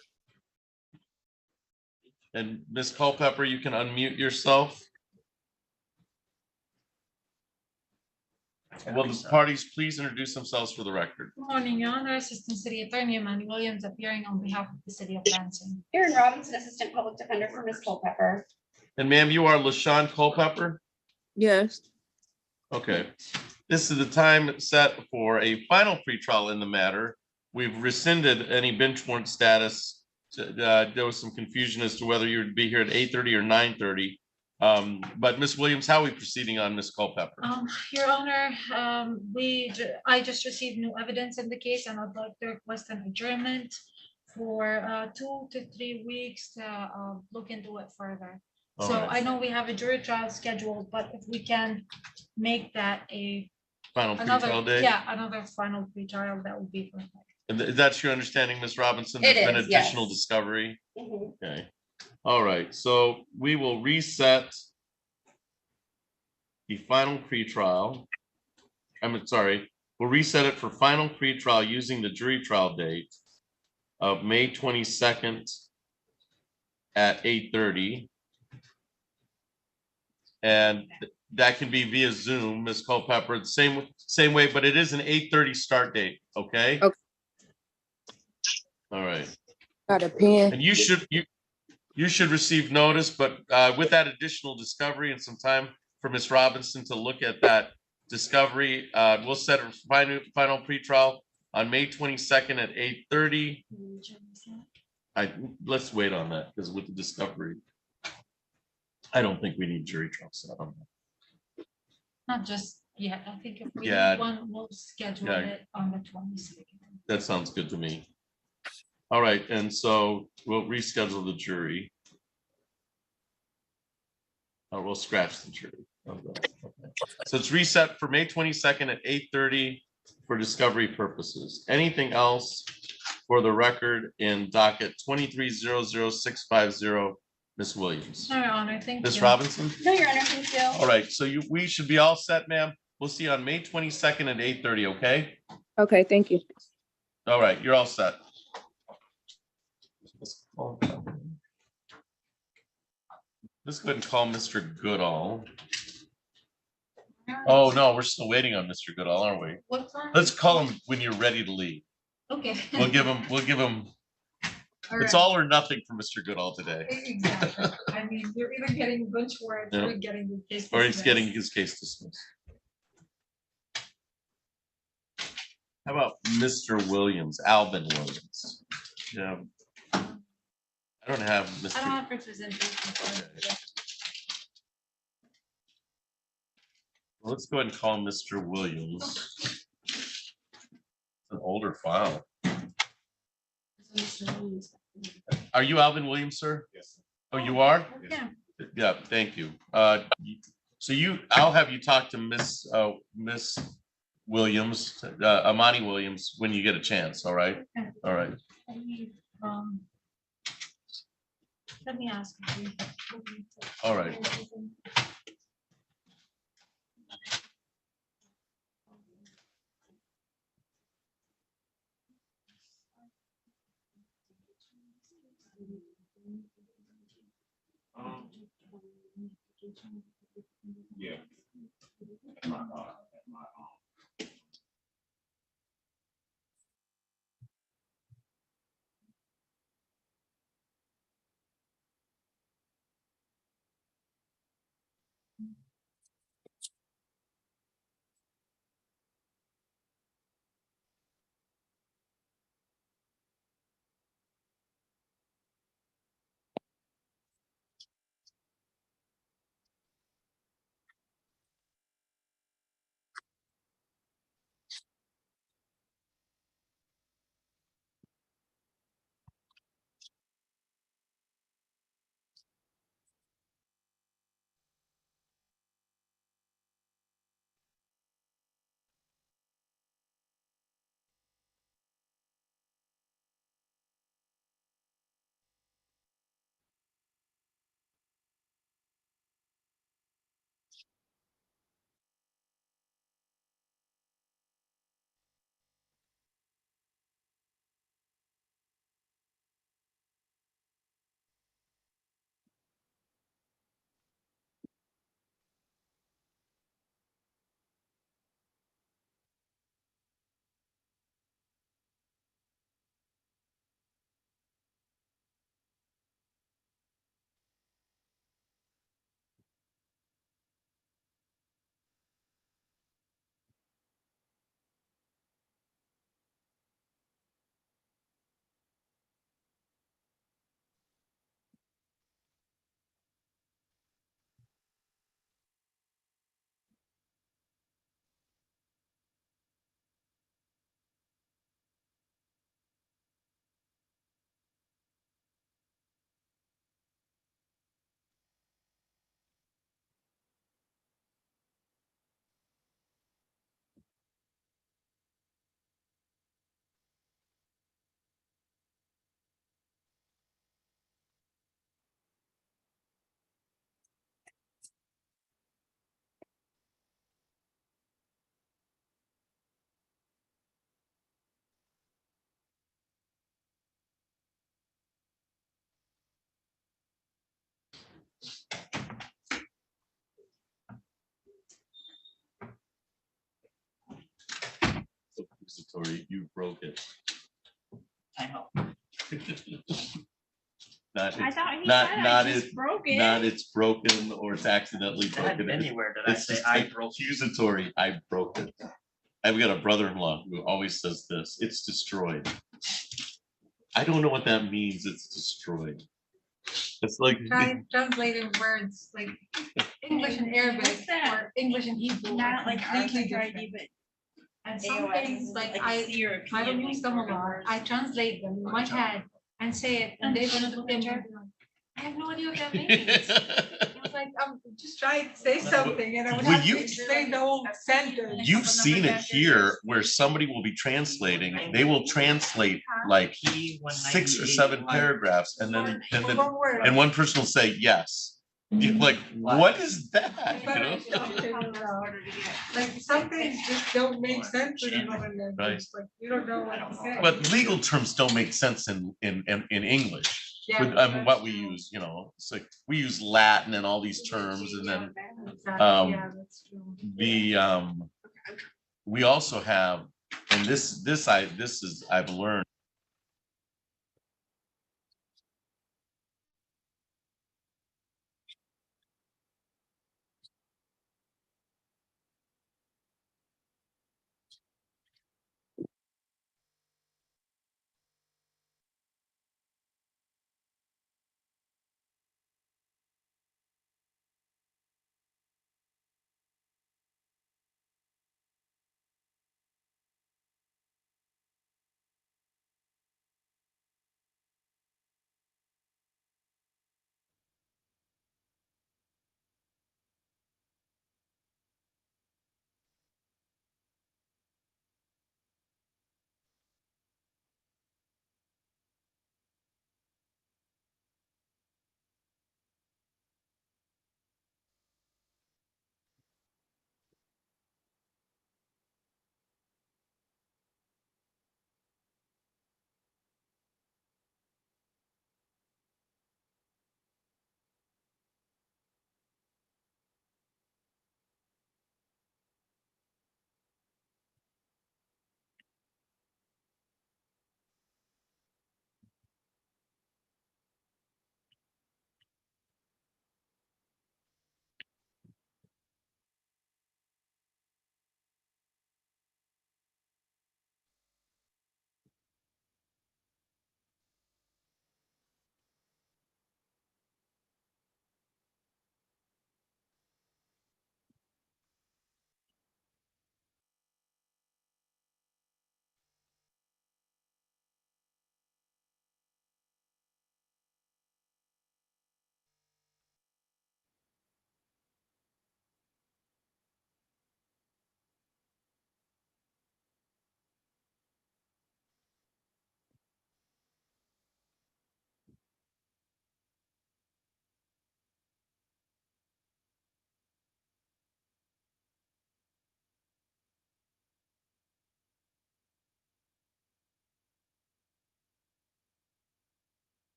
And Ms. Culpepper, you can unmute yourself. Will the parties please introduce themselves for the record?
Good morning, Your Honor. Assistant City Attorney Manny Williams appearing on behalf of the City of Lansing.
Aaron Robinson, Assistant Public Defender for Ms. Culpepper.
And ma'am, you are LaShawn Culpepper?
Yes.
Okay. This is the time set for a final pretrial in the matter. We've rescinded any bench warrant status. There was some confusion as to whether you would be here at 8:30 or 9:30. But Ms. Williams, how are we proceeding on Ms. Culpepper?
Your Honor, I just received new evidence in the case and I'd like to request an adjournment for 2 to 3 weeks to look into it further.
All
So
right.
I know we have a jury trial scheduled, but if we can make that
Final pretrial day?
another final pretrial, that would be perfect.
And that's your understanding, Ms. Robinson?
It
There's been
is, yes.
additional discovery?
Mhm.
Okay. All right, so we will reset the final pretrial. We'll reset it for final pretrial using the jury trial date of May 22nd at 8:30. And that can be via Zoom, Ms. Culpepper, same way, but it is an 8:30 start date, okay?
Okay.
All right.
Got a pen.
And you should receive notice, but with that additional discovery and some time for Ms. Robinson to look at that discovery, we'll set a final pretrial on May 22nd at 8:30. Let's wait on that because with the discovery, I don't think we need jury trial set on that.
Not just yet. I think if we
Yeah.
need one, we'll schedule
Yeah.
it on the 22nd.
That sounds good to me. All right, and so we'll reschedule the jury. Or we'll scratch the jury. Okay. So it's reset for May 22nd at 8:30 for discovery purposes. Anything else for the record in docket 23-00650, Ms. Williams?
No, Your Honor, thank you.
Ms. Robinson?
No, Your Honor, thank you.
All right, so we should be all set, ma'am. We'll see you on May 22nd at 8:30, okay?
Okay, thank you.
All right, you're all set. Let's go ahead and call Mr. Goodall. Oh, no, we're still waiting on Mr. Goodall, aren't we?
What time?
Let's call him when you're ready to leave.
Okay.
We'll give him, it's
right.
all or nothing for Mr. Goodall today.
Exactly. I mean, you're either getting bench warrants
Yeah.
or getting the case.
Or he's
dismissed.
getting his case dismissed. How about Mr. Williams, Alvin Williams? Yeah. I don't have
I don't
Mr.
have representation for it.
Well, let's go ahead and call Mr. Williams. It's an older file. Are you Alvin Williams, sir? Yes. Oh, you are?
Yeah.
Yeah, thank you. So I'll have you talk to Miss Williams, Amani Williams, when you get a chance, all right?
Okay.
All right.
I need, let me ask you.
All right.
Yeah.
accusatory, you broke it.
I know.
Not,
I thought he
not,
said
not
I
it,
just broke it.
not it's broken or it's accidentally
Not
broken.
anywhere did I
It's
say
just
I broke.
accusatory, I broke it. I've got a brother-in-law who always says this, it's destroyed. I don't know what that means, it's destroyed. It's like,
Try translating words like English and Arabic
What's that?
or English and Hebrew. are
Not like
completely
article
different.
ID, but
And some
AOS
things
is
like
a
I
European
don't use them a
sort of
lot.
word.
I translate them in my head and say it, and they're gonna look at me and be like, I have no idea what that means. I was like, I'm just trying to say something and I would
Well,
have
you-
to explain the whole sentence.
you've seen it here where somebody will be translating, they will translate like 6 or 7 paragraphs and then,
One word.
and one person will say, yes. You're like, what is that? You know?
Like some things just don't make sense in another language.
Right.
Like you don't know what to say.
But legal terms don't make sense in English.
Yeah,
With what we use, you know, it's like we use Latin and all these terms, and then
exactly. Yeah, that's true.
the we also have, and this is I've learned.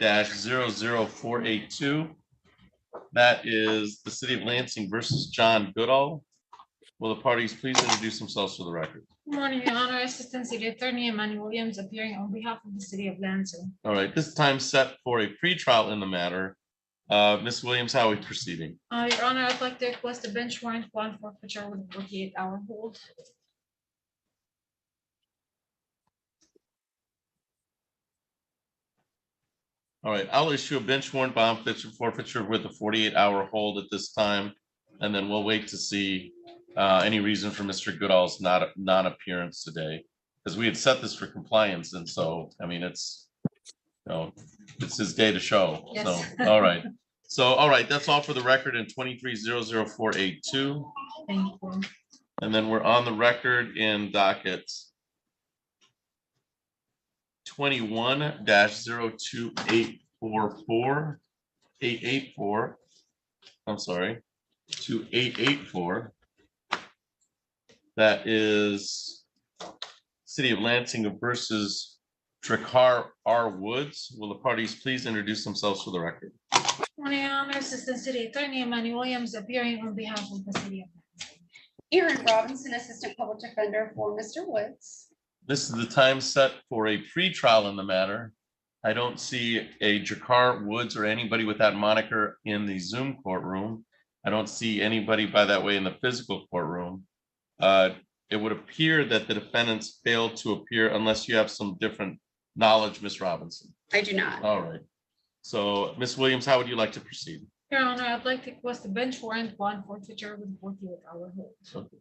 22-00482. That is the City of Lansing versus John Goodall. Will the parties please introduce themselves for the record?
Good morning, Your Honor. Assistant City Attorney Emmanuel Williams appearing on behalf of the City of Lansing.
All right, this time set for a pretrial in the matter. Ms. Williams, how are we proceeding?
Your Honor, I'd like to request a bench warrant bond forfeiture with a 48-hour hold.
All right, I'll issue a bench warrant bond forfeiture with a 48-hour hold at this time. And then we'll wait to see any reason for Mr. Goodall's non-appearance today. Because we had set this for compliance. And so, I mean, it's, you know, it's his day to show.
Yes.
So, all right. So, all right, that's all for the record in 23-00482.
Thank you.
And then we're on the record in docket 21-02844. I'm sorry, 2884. That is City of Lansing versus Drakkar R. Woods. Will the parties please introduce themselves for the record?
Morning, Your Honor. Assistant City Attorney Emmanuel Williams appearing on behalf of the City of Lansing.
Erin Robinson, Assistant Public Defender for Mr. Woods.
This is the time set for a pretrial in the matter. I don't see a Drakkar Woods or anybody with that moniker in the Zoom courtroom. I don't see anybody by that way in the physical courtroom. It would appear that the defendants failed to appear unless you have some different knowledge, Ms. Robinson.
I do not.
All right. So, Ms. Williams, how would you like to proceed?
Your Honor, I'd like to request a bench warrant bond forfeiture with a 48-hour hold.
Okay.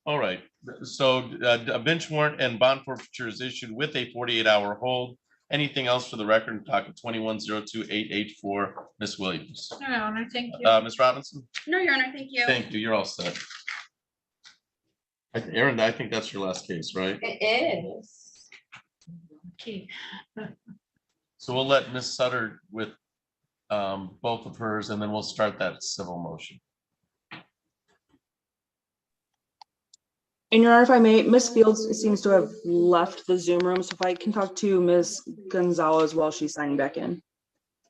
All right, so a bench warrant and bond forfeiture is issued with a 48-hour hold. Anything else for the record? Docket 21-02884, Ms. Williams.
Your Honor, thank you.
Ms. Robinson?
No, Your Honor, thank you.
Thank you, you're all set. Aaron, I think that's your last case, right?
It is.
Okay.
So we'll let Ms. Sutter with both of hers, and then we'll start that civil motion.
And Your Honor, if I may, Miss Fields seems to have left the Zoom room, so if I can talk to Ms. Gonzalez while she's signing back in.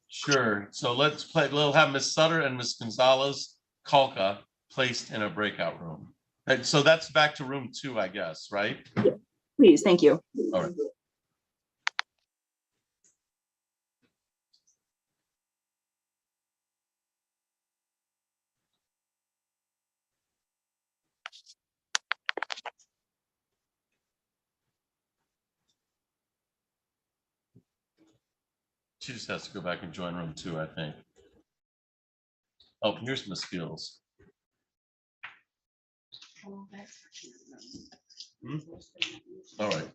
Sure, so we'll have Ms. Sutter and Ms. Gonzalez Kalka placed in a breakout room. And so that's back to room 2, I guess, right?
Please, thank you.
All right. She just has to go back and join room 2, I think. Oh, here's Ms. Fields. All right.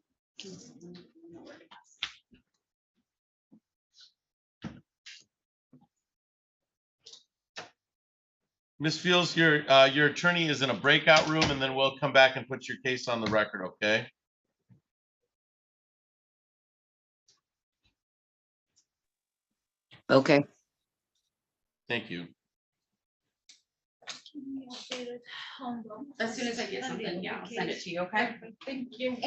Ms. Fields, your attorney is in a breakout room, and then we'll come back and put your case on the record, okay?
Okay.
Thank you.
As soon as I get something, yeah, I'll send it to you, okay?
Thank you.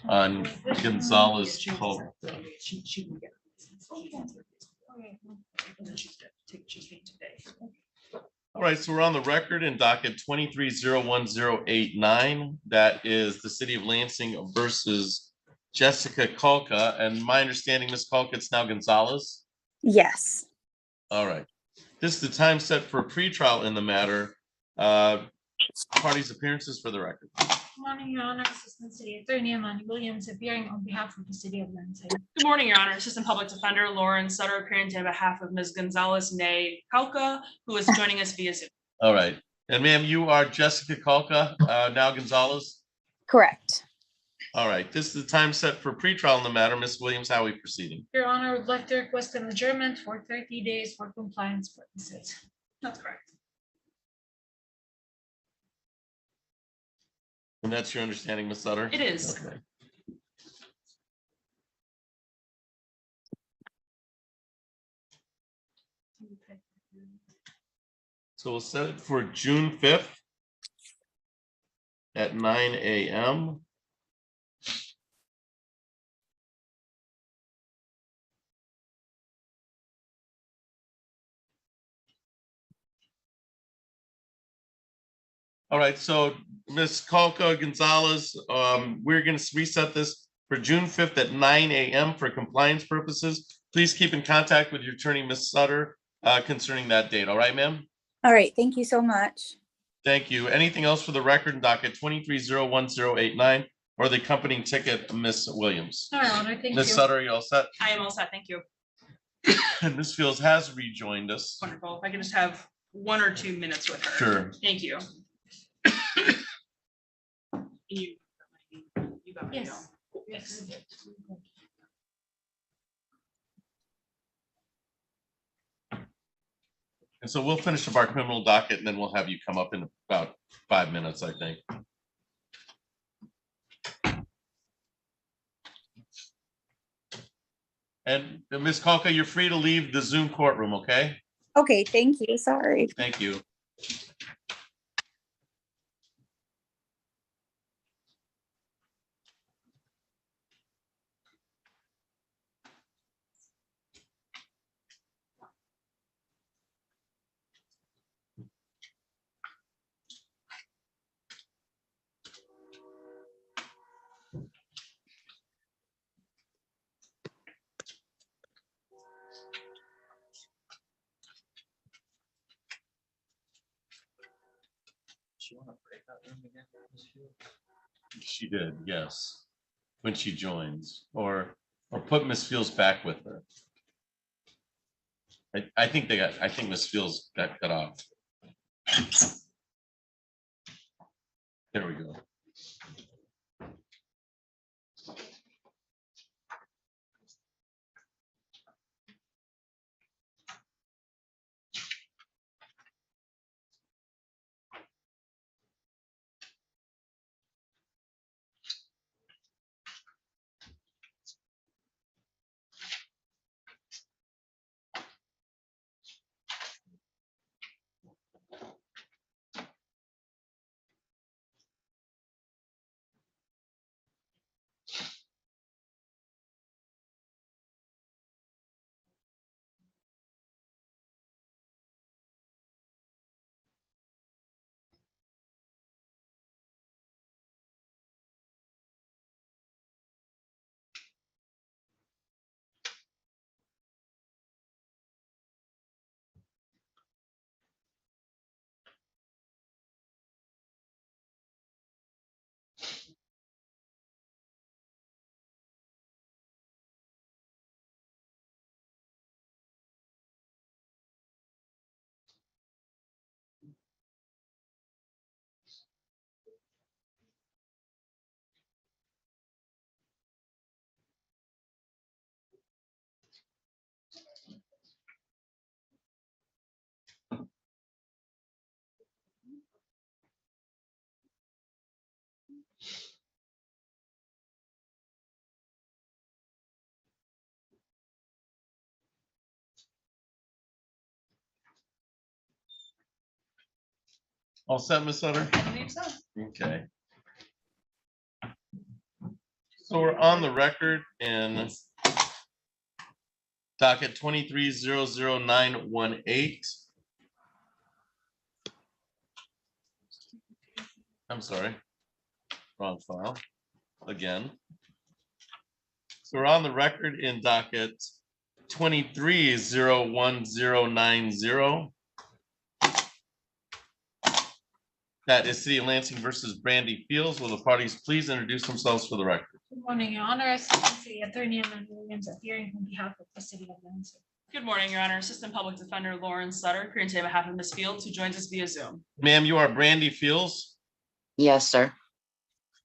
On Gonzalez Cult.
She can get it. And then she's paid today.
All right, so we're on the record in docket 23-01089. That is the city of Lansing versus Jessica Colca. And my understanding, Ms. Colca, it's now Gonzalez.
Yes.
All right. This is the time set for a pretrial in the matter. Parties' appearances for the record.
Good morning, Your Honor. Assistant City Attorney Amanda Williams appearing on behalf of the city of Lansing.
Good morning, Your Honor. Assistant Public Defender Lauren Sutter appearing on behalf of Ms. Gonzalez Nay Calca, who is joining us via Zoom.
All right. And ma'am, you are Jessica Colca, now Gonzalez?
Correct.
All right. This is the time set for pretrial in the matter. Ms. Williams, how are we proceeding?
Your Honor, would like to request an adjournment for 30 days for compliance purposes.
That's correct.
And that's your understanding, Ms. Sutter?
It is.
Okay. So we'll set it for June 5th at 9 a.m. All right, so Ms. Colca Gonzalez, we're going to reset this for June 5th at 9 a.m. for compliance purposes. Please keep in contact with your attorney, Ms. Sutter, concerning that date. All right, ma'am?
All right. Thank you so much.
Thank you. Anything else for the record in docket 23-01089 or the accompanying ticket, Ms. Williams?
No, Your Honor, thank you.
Ms. Sutter, you all set?
I am all set. Thank you.
And Ms. Fields has rejoined us.
Wonderful. If I can just have 1 or 2 minutes with her.
Sure.
Thank you. You got my email.
Yes.
And so we'll finish up our criminal docket and then we'll have you come up in about 5 minutes, I think. And Ms. Colca, you're free to leave the Zoom courtroom, okay?
Okay. Thank you. Sorry.
Thank you.
Do you want to break that room again, Ms. Fields?
She did, yes, when she joins, or put Miss Fields back with her. I think Miss Fields got cut off. There we go. All set, Ms. Sutter?
I believe so.
Okay. So we're on the record in docket 23-00918. I'm sorry, wrong file again. So we're on the record in docket 23-01090. That is City of Lansing versus Brandy Fields. Will the parties please introduce themselves for the record?
Good morning, Your Honor. Assistant City Attorney Amanda Williams appearing on behalf of the City of Lansing.
Good morning, Your Honor. Assistant Public Defender Lauren Sutter, appearing today on behalf of Ms. Fields, who joins us via Zoom.
Ma'am, you are Brandy Fields?
Yes, sir.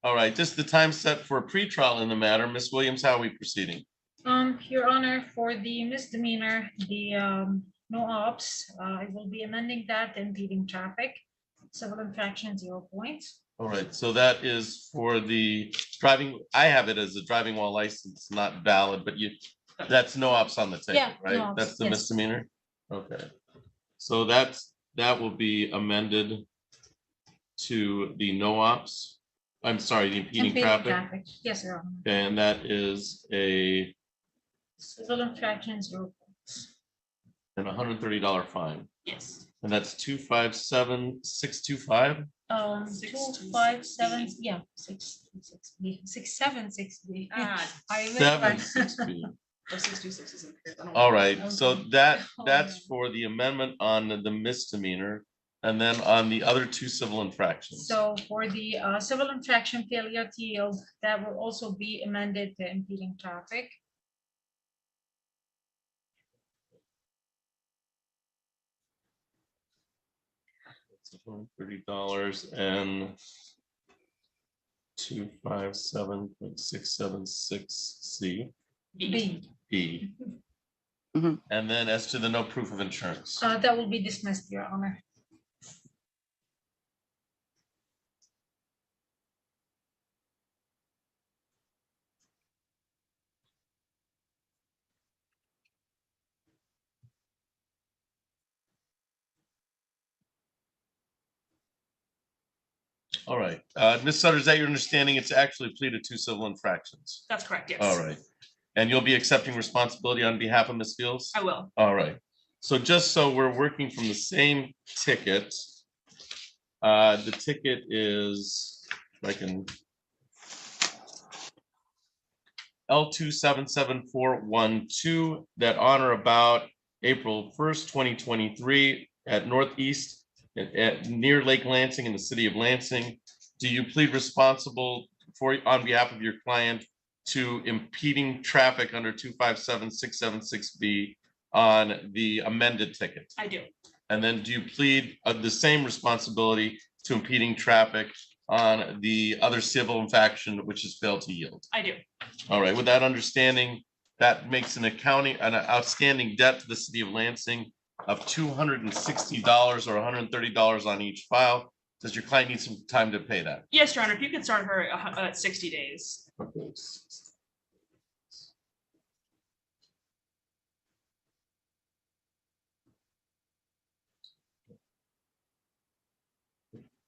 All right, this is the time set for a pretrial in the matter. Ms. Williams, how are we proceeding?
Your Honor, for the misdemeanor, the no ops, I will be amending that to impeding traffic, civil infraction 0 points.
All right, so that is for the driving, I have it as a driving while license, not valid, but that's no ops on the ticket,
Yeah,
right?
no ops,
That's the
yes.
misdemeanor? Okay. So that will be amended to the no ops. I'm sorry, the impeding traffic.
Yes, Your Honor.
And that is a
Civil infraction 0 points.
an $130 fine.
Yes.
And that's 257625.
257, yeah, 6B, 676B.
Ah,
I will-
76B.
or 626 is okay. I don't
All
know.
right, so
Okay.
that's for the amendment on the misdemeanor, and then on the other two civil infractions.
So for the civil infraction failure to yield, that will also be amended to impeding traffic.
$30 and 257.676C
B.
B.
Mhm.
And then as to the no proof of insurance.
That will be dismissed, Your Honor.
All right, Ms. Sutter, is that your understanding? It's actually pleaded two civil infractions.
That's correct, yes.
All right, and you'll be accepting responsibility on behalf of Ms. Fields?
I will.
All right, so just so we're working from the same ticket, the ticket is, if I can, L27741 that on or about April 1st, 2023 at Northeast at near Lake Lansing in the city of Lansing. Do you plead responsible on behalf of your client to impeding traffic under 257676B on the amended ticket?
I do.
And then do you plead the same responsibility to impeding traffic on the other civil infraction which has failed to yield?
I do.
All right, with that understanding, that makes an outstanding debt to the city of Lansing of $260 or $130 on each file. Does your client need some time to pay that?
Yes, Your Honor, if you could start her at 60 days.
Okay.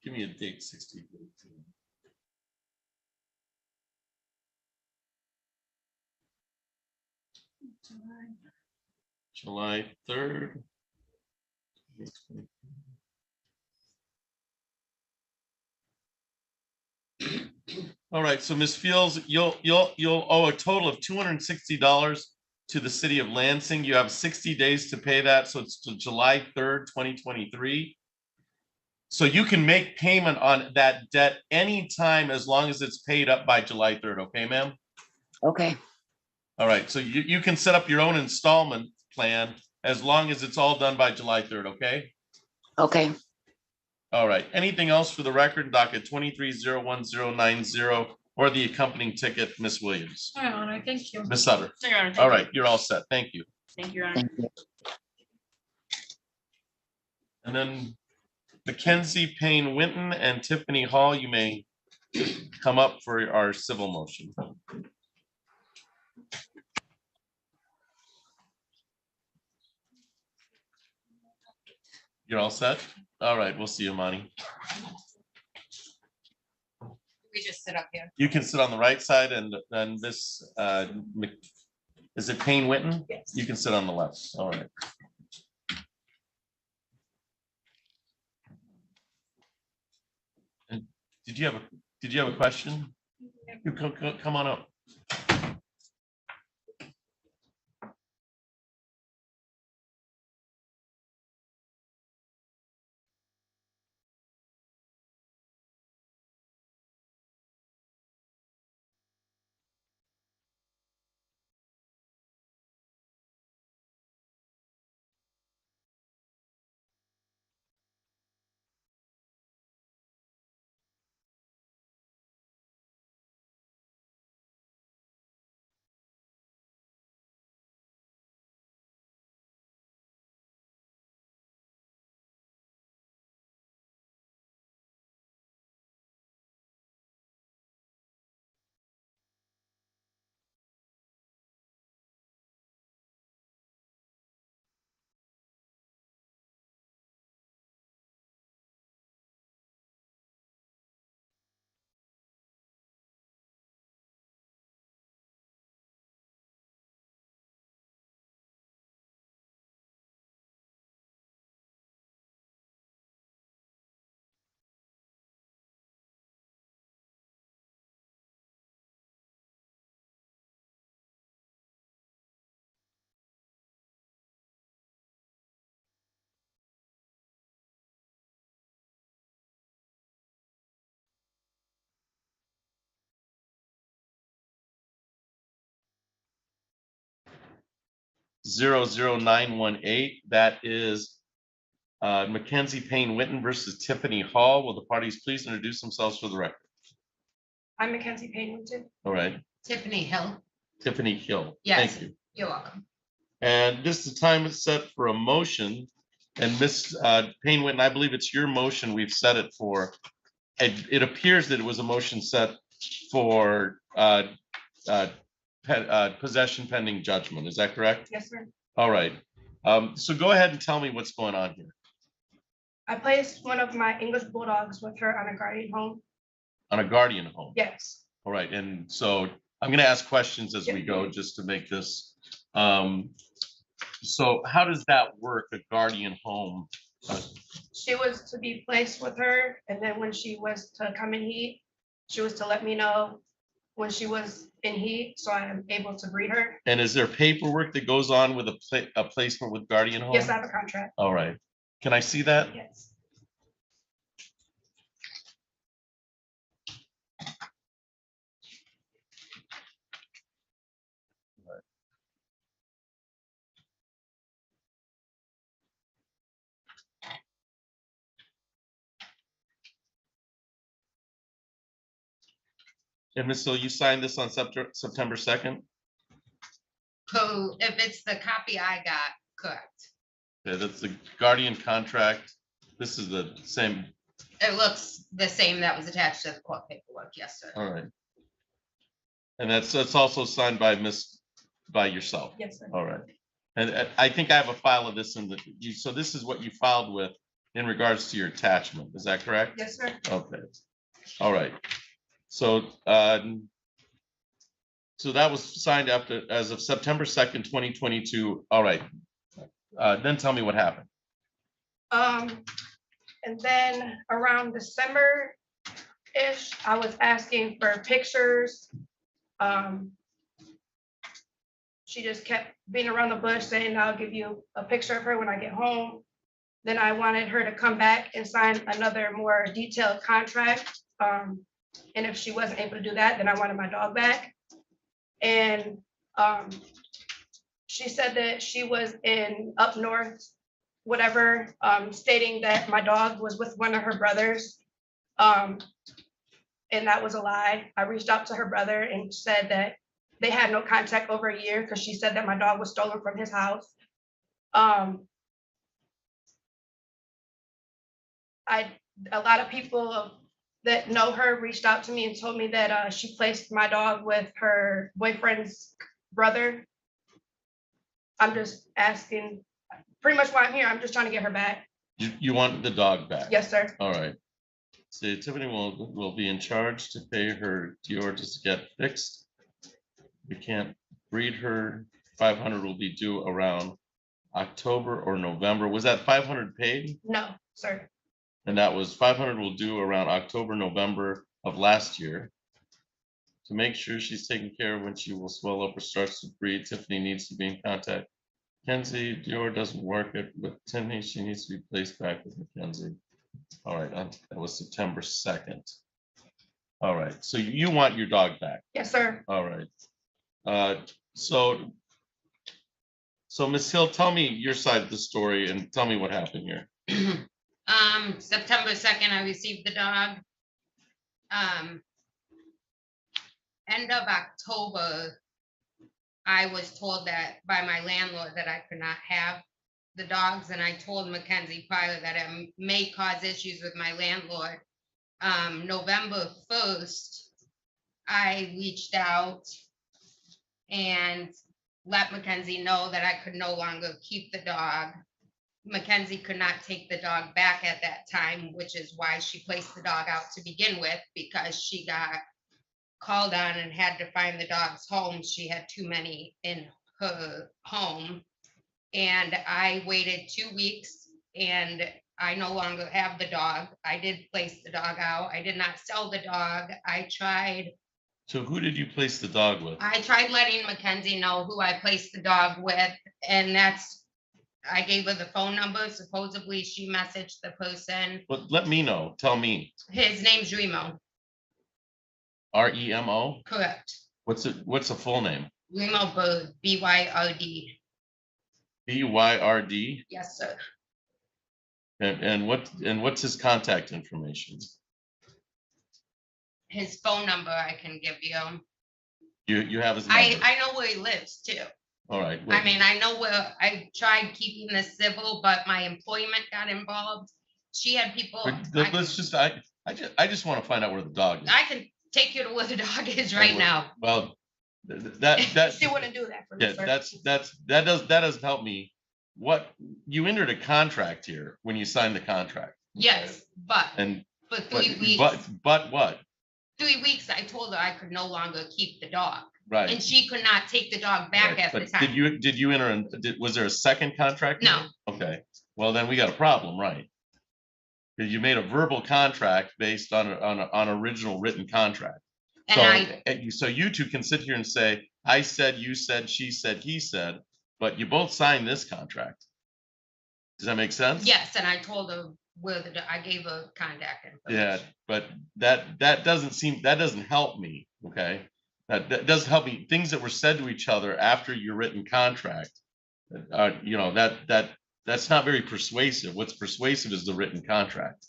Give me a date, 60. July 3rd. All right, so Ms. Fields, you'll owe a total of $260 to the city of Lansing. You have 60 days to pay that, so it's to July 3rd, 2023. So you can make payment on that debt anytime as long as it's paid up by July 3rd, okay, ma'am?
Okay.
All right, so you can set up your own installment plan as long as it's all done by July 3rd, okay?
Okay.
All right, anything else for the record, docket 23-01090 or the accompanying ticket, Ms. Williams?
Your Honor, thank you.
Ms. Sutter?
Your Honor, thank
All
you.
right, you're all set, thank you.
Thank you, Your Honor.
Thank you.
And then Mackenzie Payne Winton and Tiffany Hall, you may come up for our civil motion. You're all set? All right, we'll see you, Monty.
We just sit up here.
You can sit on the right side and this, is it Payne Witten?
Yes.
You can sit on the left. All right. And did you have a question? You come on up. Zero 918. That is Mackenzie Payne Witten versus Tiffany Hall. Will the parties please introduce themselves for the record?
I'm Mackenzie Payne.
All right,
Tiffany Hill.
Tiffany Hill.
Yes.
Thank you.
You're welcome.
And this is the time is set for a motion. And Miss Payne Witten, I believe it's your motion we've set it for. It appears that it was a motion set for possession pending judgment. Is that correct?
Yes, sir.
All right. So go ahead and tell me what's going on here.
I placed one of my English bulldogs with her on a guardian home.
On a guardian home.
Yes.
All right. And so I'm going to ask questions as we go just to make this. So how does that work? A guardian home?
She was to be placed with her, and then when she was to come in heat, she was to let me know when she was in heat, so I am able to breed her.
And is there paperwork that goes on with a placement with guardian home?
Yes, I have a contract.
All right. Can I see that?
Yes.
And Ms. Hill, you signed this on September 2nd?
So if it's the copy I got, correct.
Okay, that's the guardian contract. This is the same.
It looks the same that was attached to the court paperwork, yes, sir.
All right. And that's also signed by yourself.
Yes, sir.
All right. And I think I have a file of this so this is what you filed with in regards to your attachment. Is that correct?
Yes, sir.
Okay. All right. So so that was signed as of September 2nd, 2022. All right. Then tell me what happened.
And then around December-ish, I was asking for pictures. She just kept being around the bush saying, I'll give you a picture of her when I get home. Then I wanted her to come back and sign another more detailed contract. And if she wasn't able to do that, then I wanted my dog back. And she said that she was in up north, whatever, stating that my dog was with one of her brothers. And that was a lie. I reached out to her brother and said that they had no contact over a year because she said that my dog was stolen from his house. A lot of people that know her reached out to me and told me that she placed my dog with her boyfriend's brother. I'm just asking, pretty much why I'm here, I'm just trying to get her back.
You want the dog back?
Yes, sir.
All right. So Tiffany will be in charge to pay her Dior to get fixed. We can't breed her. 500 will be due around October or November. Was that 500 paid?
No, sir.
And that was 500 will due around October, November of last year. To make sure she's taken care of when she will swell up or starts to breed, Tiffany needs to be in contact. Mackenzie, Dior doesn't work it with Tiffany. She needs to be placed back with Mackenzie. All right, that was September 2nd. All right, so you want your dog back?
Yes, sir.
All right. So Ms. Hill, tell me your side of the story and tell me what happened here.
September 2nd, I received the dog. End of October, I was told that by my landlord that I could not have the dogs, and I told Mackenzie prior that it may cause issues with my landlord. November 1st, I reached out and let Mackenzie know that I could no longer keep the dog. Mackenzie could not take the dog back at that time, which is why she placed the dog out to begin with, because she got called on and had to find the dog's home. She had too many in her home. And I waited 2 weeks and I no longer have the dog. I did place the dog out. I did not sell the dog. I tried.
So who did you place the dog with?
I tried letting Mackenzie know who I placed the dog with, and I gave her the phone number. Supposedly she messaged the person.
But let me know. Tell me.
His name's Remo.
Remo?
Correct.
What's a full name?
Remo Bird, BYRD.
BYRD?
Yes, sir.
And what's his contact information?
His phone number I can give you.
You have his number?
I know where he lives too.
All right.
I mean, I know where I tried keeping this civil, but my employment got involved. She had people.
Let's just, I just want to find out where the dog is.
I can take you to where the dog is right now.
Well, that
She wouldn't do that for me,
yeah,
sir.
that doesn't help me. What you entered a contract here when you signed the contract.
Yes, but
And
for 3 weeks.
But what?
3 weeks, I told her I could no longer keep the dog.
Right.
And she could not take the dog back
Right,
at the
but
time.
did you enter? Was there a second contract?
No.
Okay. Well, then we got a problem, right? Because you made a verbal contract based on an original written contract. So you two can sit here and say, I said, you said, she said, he said, but you both signed this contract. Does that make sense?
Yes, and I told her I gave her contact information.
Yeah, but that doesn't help me, okay? That doesn't help me. Things that were said to each other after your written contract, that's not very persuasive. What's persuasive is the written contract.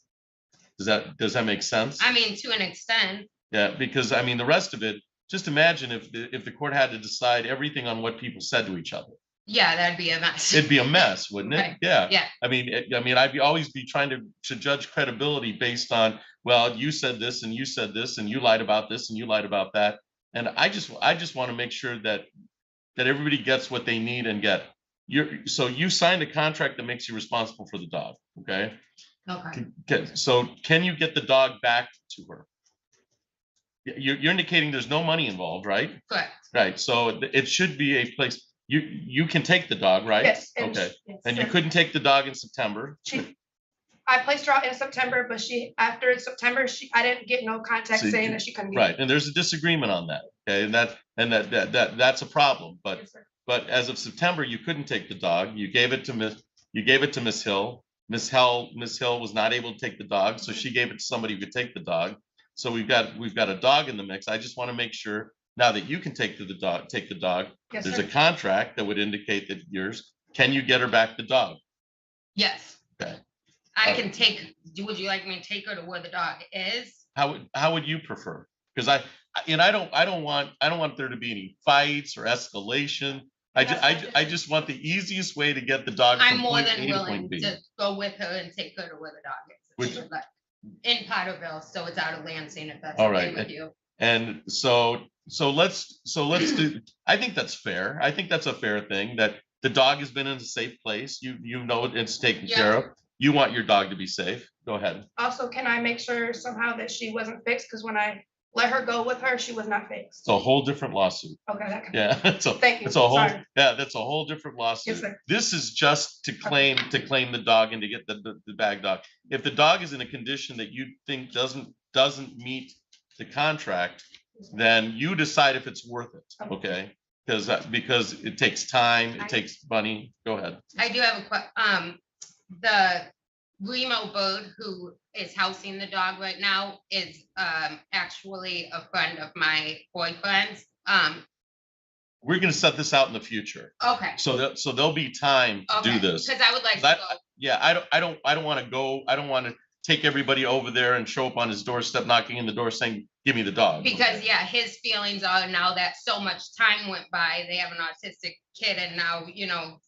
Does that make sense?
I mean, to an extent.
Yeah, because I mean, the rest of it, just imagine if the court had to decide everything on what people said to each other.
Yeah, that'd be a mess.
It'd be a mess, wouldn't it?
Right.
Yeah.
Yeah.
I mean, I'd always be trying to judge credibility based on, well, you said this and you said this and you lied about this and you lied about that. And I just want to make sure that everybody gets what they need and get. So you signed a contract that makes you responsible for the dog, okay?
Okay.
So can you get the dog back to her? You're indicating there's no money involved, right?
Correct.
Right. So it should be a place. You can take the dog, right?
Yes.
Okay.
Yes,
And you
sir.
couldn't take the dog in September.
I placed her out in September, but after September, I didn't get no contact
So
saying that she couldn't be.
Right. And there's a disagreement on that. Okay. And that's a problem. But as of September, you couldn't take the dog. You gave it to Miss Hill. Miss Hill was not able to take the dog, so she gave it to somebody who could take the dog. So we've got a dog in the mix. I just want to make sure now that you can take the dog.
Yes,
There's
sir.
a contract that would indicate that yours. Can you get her back the dog?
Yes.
Okay.
I can take. Would you like me to take her to where the dog is?
How would you prefer? Because I don't want there to be any fights or escalation. I just want the easiest way to get the dog.
I'm
from
more
point
than
A to
willing
point B.
to go with her and take her to where the dog is.
Which-
In Potterville, so it's out of Lansing, if that's
All
okay
right.
with you.
And so let's do, I think that's fair. I think that's a fair thing that the dog has been in a safe place. You know it's taken care of. you want your dog to be safe. Go ahead.
Also, can I make sure somehow that she wasn't fixed? Because when I let her go with her, she was not fixed.
It's a whole different lawsuit.
Okay, that can.
Yeah,
Thank you.
it's a whole,
Sorry.
yeah, that's a whole different
Yes,
lawsuit.
sir.
This is just to claim the dog and to get the bag dog. If the dog is in a condition that you think doesn't meet the contract, then you decide if it's worth it, okay? Because it takes time, it takes money. Go ahead.
I do have a the Remo bird who is housing the dog right now is actually a friend of my boyfriend's.
We're gonna set this out in the future.
Okay.
So there'll be time to do this.
Because I would like to
That-
go.
Yeah, I don't want to go. I don't want to take everybody over there and show up on his doorstep, knocking in the door saying, give me the dog.
Because yeah, his feelings are now that so much time went by, they have an autistic kid and now, you know,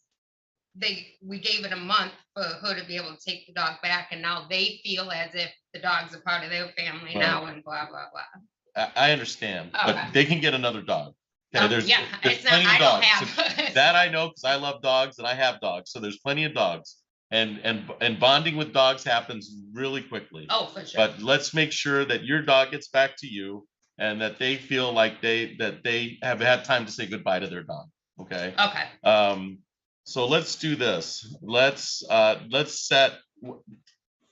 we gave it a month for her to be able to take the dog back and now they feel as if the dog's a part of their family now and blah, blah, blah.
I understand,
Okay.
but they can get another dog. Okay, there's
Yeah,
there's
it's not,
plenty of
I don't
dogs.
have.
That I know because I love dogs and I have dogs. So there's plenty of dogs. And bonding with dogs happens really quickly.
Oh, for sure.
But let's make sure that your dog gets back to you and that they feel like they have had time to say goodbye to their dog. Okay.
Okay.
So let's do this. Let's set,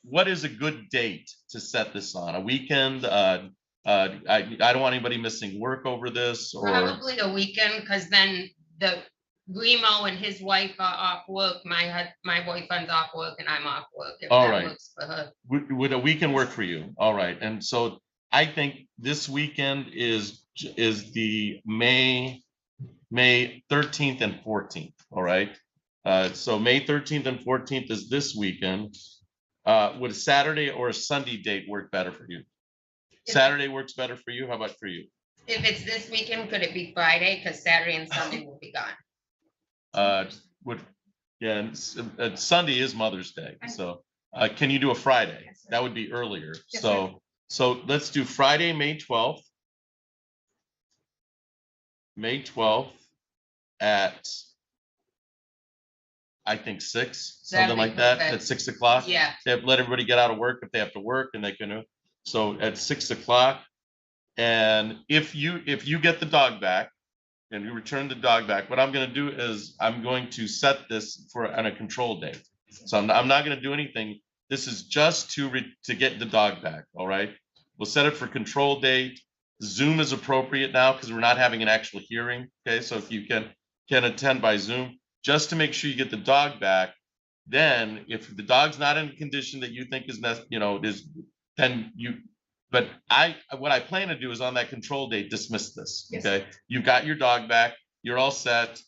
what is a good date to set this on? A weekend? I don't want anybody missing work over this or.
Probably a weekend, because then the Remo and his wife are off work. My boyfriend's off work and I'm off work. If
All
that
right.
works for her.
Would a weekend work for you? All right. And so I think this weekend is the May 13th and 14th. All right. So May 13th and 14th is this weekend. Would a Saturday or a Sunday date work better for you? Saturday works better for you. How about for you?
If it's this weekend, could it be Friday? Because Saturday and Sunday will be gone.
Sunday is Mother's Day. So can you do a Friday? That would be earlier.
Yes,
So let's do Friday, May 12th. May 12th at, I think 6, something
That'd be
like that,
perfect.
at 6 o'clock.
Yeah.
Let everybody get out of work if they have to work and they can, so at 6 o'clock. And if you get the dog back and you return the dog back, what I'm gonna do is I'm going to set this on a control date. So I'm not gonna do anything. This is just to get the dog back, all right? We'll set it for control date. Zoom is appropriate now because we're not having an actual hearing, okay? So if you can attend by Zoom, just to make sure you get the dog back. Then if the dog's not in a condition that you think is, then you, but what I plan to do is on that control date, dismiss this,
Yes.
okay? You've got your dog back, you're all set.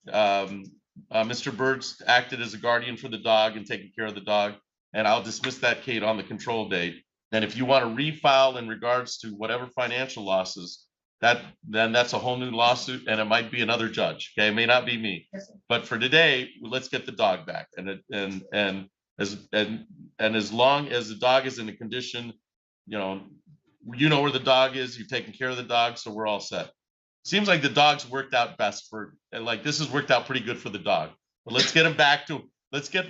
Mr. Bird's acted as a guardian for the dog and taking care of the dog, and I'll dismiss that Kate on the control date. And if you want to refile in regards to whatever financial losses, then that's a whole new lawsuit and it might be another judge, okay? It may not be me.
Yes, sir.
But for today, let's get the dog back. And as long as the dog is in a condition, you know where the dog is, you're taking care of the dog, so we're all set. Seems like the dog's worked out best this has worked out pretty good for the dog. But let's get him back to, let's get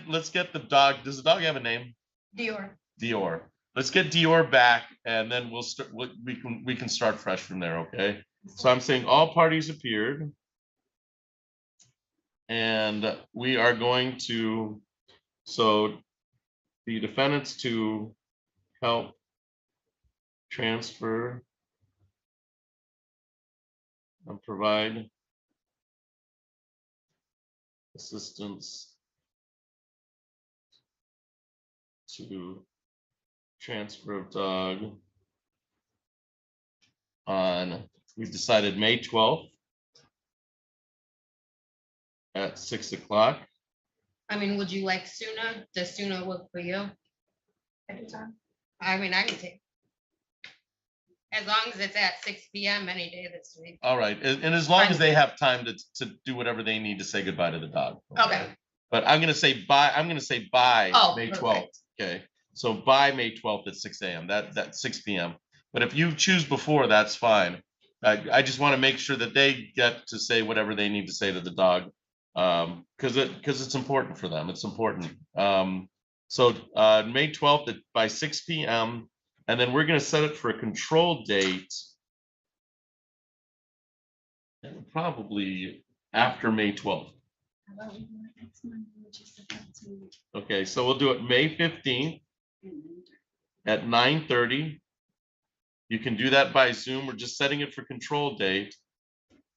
the dog. Does the dog have a name? Dior. Let's get Dior back and then we'll start, we can start fresh from there, okay? So I'm saying all parties appeared. And we are going to, so the defendants to help transfer and provide assistance to transfer of dog on, we've decided May 12th at 6 o'clock.
I mean, would you like sooner? Does sooner work for you?
Anytime.
I mean, I can take. As long as it's at 6 p.m. any day this week.
All right, and as long as they have time to do whatever they need to say goodbye to the dog.
Okay.
But I'm gonna say by
Oh,
May
perfect.
12th, okay? So by May 12th at 6 a.m., that's 6 p.m. But if you choose before, that's fine. I just want to make sure that they get to say whatever they need to say to the dog. Because it's important for them. It's important. So May 12th by 6 p.m. And then we're gonna set it for a control date. Probably after May 12th.
How about we do it next Monday, which is the 13th,
Okay, so we'll do it May 15th at 9:30. You can do that by Zoom. We're just setting it for control date.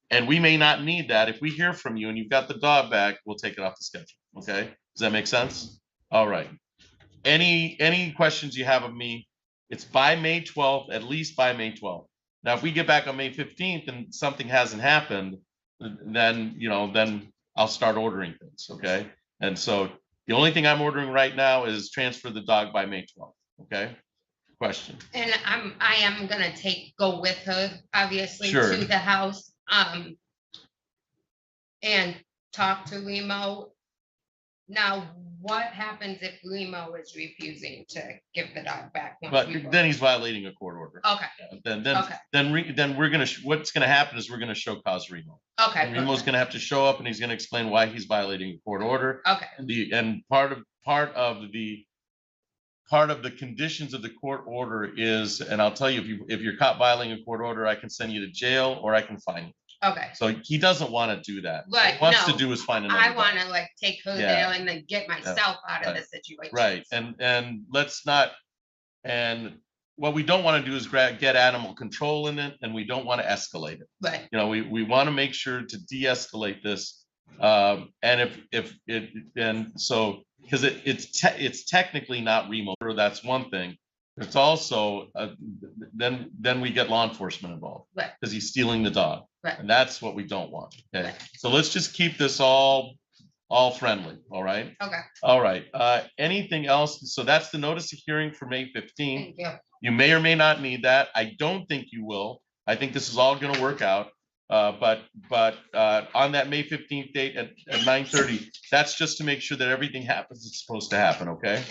And we may not need that. If we hear from you and you've got the dog back, we'll take it off the schedule. Okay? Does that make sense? All right. Any questions you have of me? It's by May 12th, at least by May 12th. Now, if we get back on May 15th and something hasn't happened, then, then I'll start ordering things, okay? And so the only thing I'm ordering right now is transfer the dog by May 12th, okay? Question.
And I am gonna go with her, obviously,
Sure.
to the house, and talk to Remo. Now, what happens if Remo is refusing to give the dog back? once we
But
vote?
then he's violating a court order.
Okay, Okay.
Then we're gonna, what's gonna happen is we're gonna show cause Remo.
okay,
And Remo's gonna have to show up and he's gonna explain why he's violating a court order.
okay,
And part of the conditions of the court order is, and I'll tell you, if you're caught violating a court order, I can send you to jail or I can fine you.
okay.
So he doesn't want to do that. What
Right,
he wants to
no,
do is find another.
I
dog.
wanna take her
Yeah.
there and then get myself out of
Right.
the situation.
Right, and let's not, and what we don't want to do is get animal control in it, and we don't want to escalate it.
Right,
We want to make sure to de-escalate this. And if it, and so, because it's technically not remote, that's one thing. It's also, then we get law enforcement involved.
Right.
Because he's stealing the dog.
Right.
And that's what we don't want. Okay,
Right.
so let's just keep this all friendly, all right?
okay,
All right, anything else? So that's the notice of hearing for May 15th.
thank you.
You may or may not need that. I don't think you will. I think this is all gonna work out. But on that May 15th date at 9:30, that's just to make sure that everything happens it's supposed to happen, okay?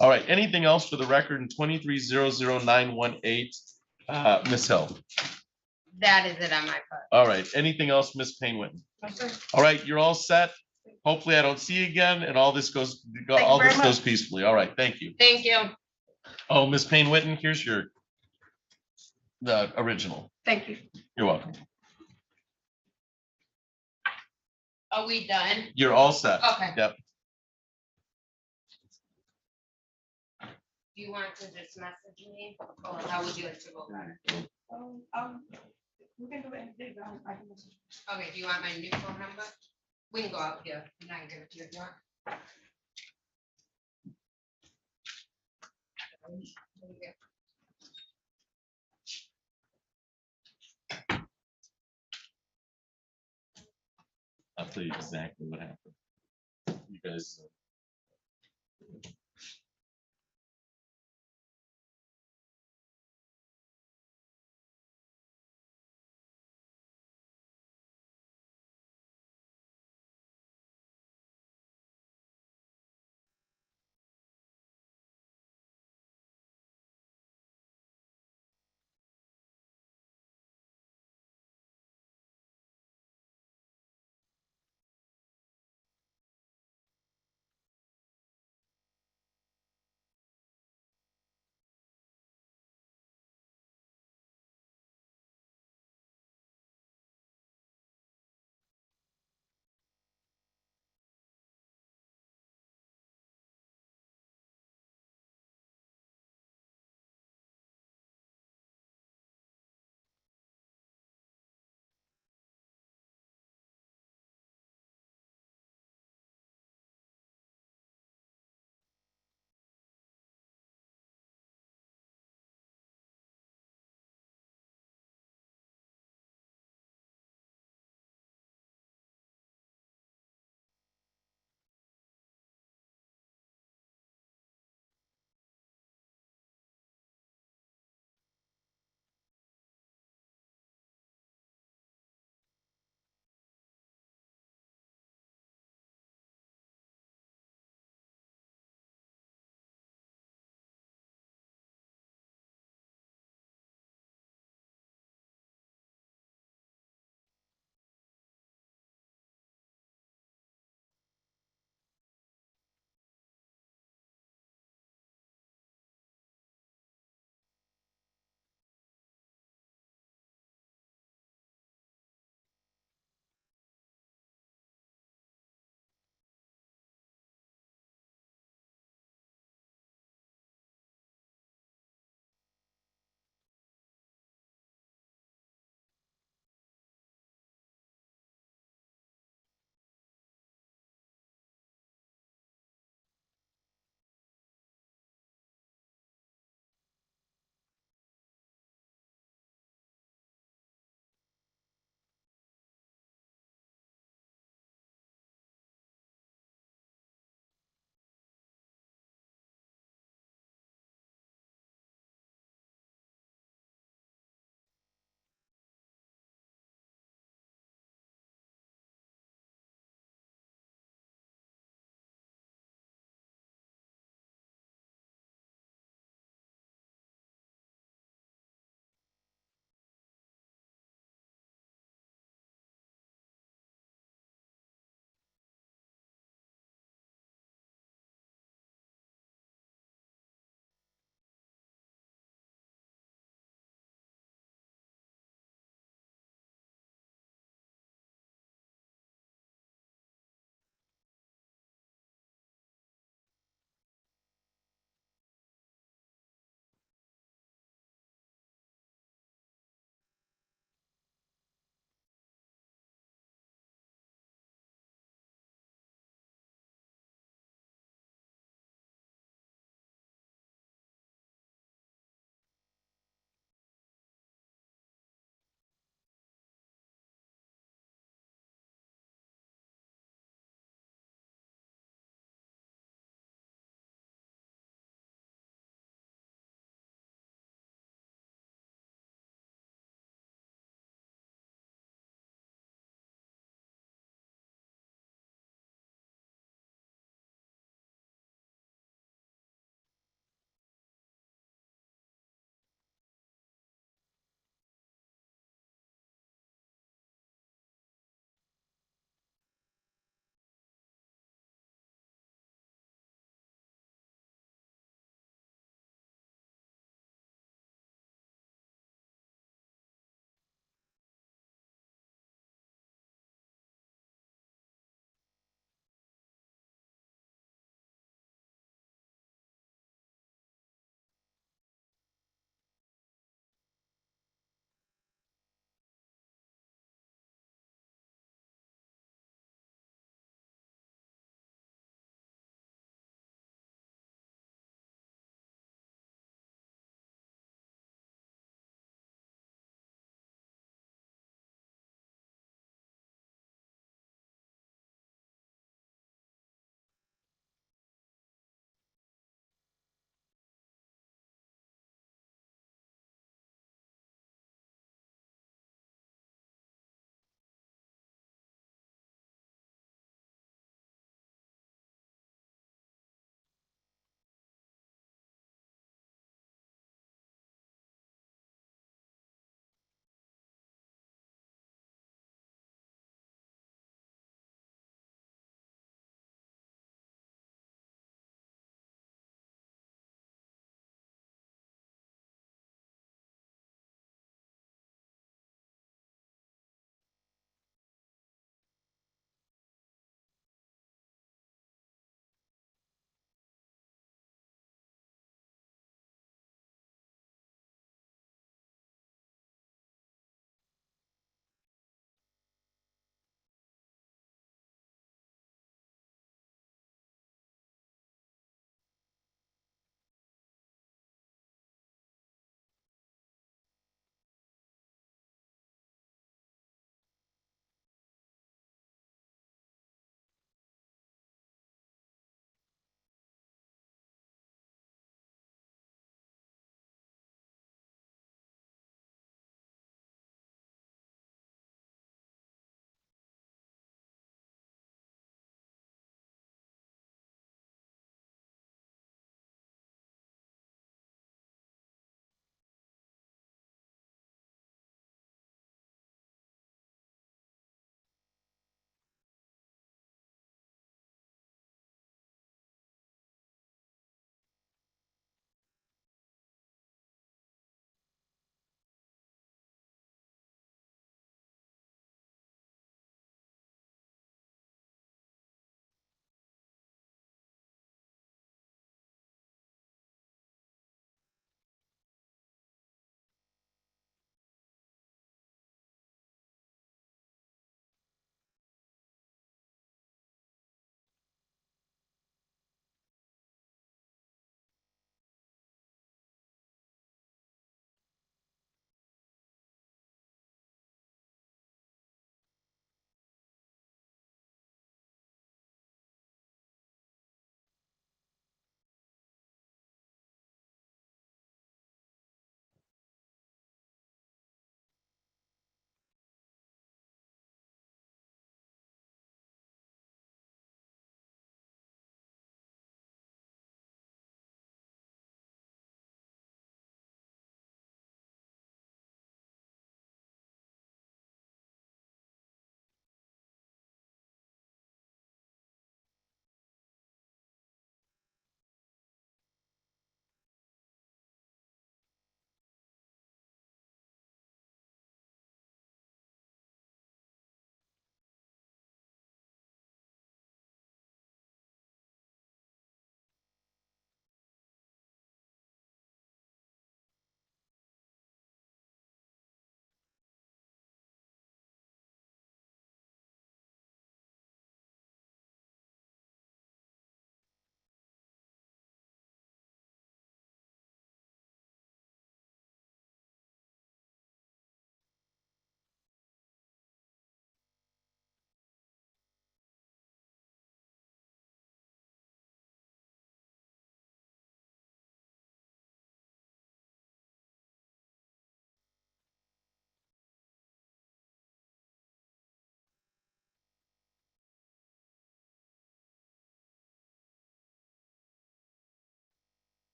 All right, anything else for the record in 23-00918, Ms. Hill?
That is it on my part.
All right, anything else, Ms. Payne Witten?
Okay.
All right, you're all set. Hopefully I don't see you again and all this goes peacefully. All right, thank you.
Thank you.
Oh, Ms. Payne Witten, here's the original.
Thank you.
You're welcome.
Are we done?
You're all set.
Okay.
Yep.
Do you want to just message me, or how would you like to go about it?
We can do it. I can message.
Okay, do you want my new phone number? We can go out here, and I can give it to you if you want. There you go.
I'll tell you exactly what happened. You guys.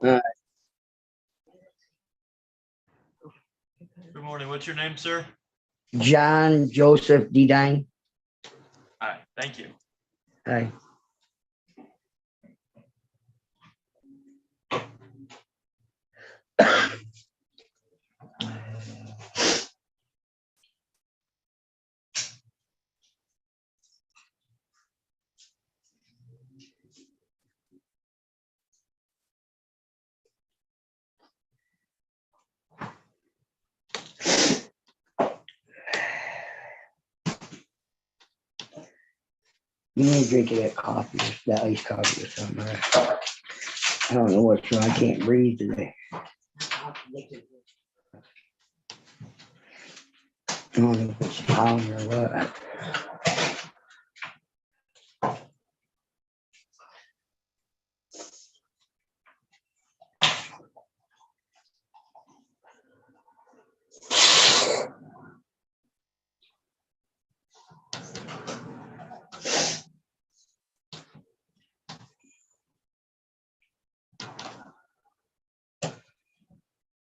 Good
morning. What's your name, sir?
John Joseph Dedine.
All right, thank you.
Hi. You need to drink of that coffee, that iced coffee or something. I don't know what's wrong. I can't breathe today. I don't know if it's pollen or what.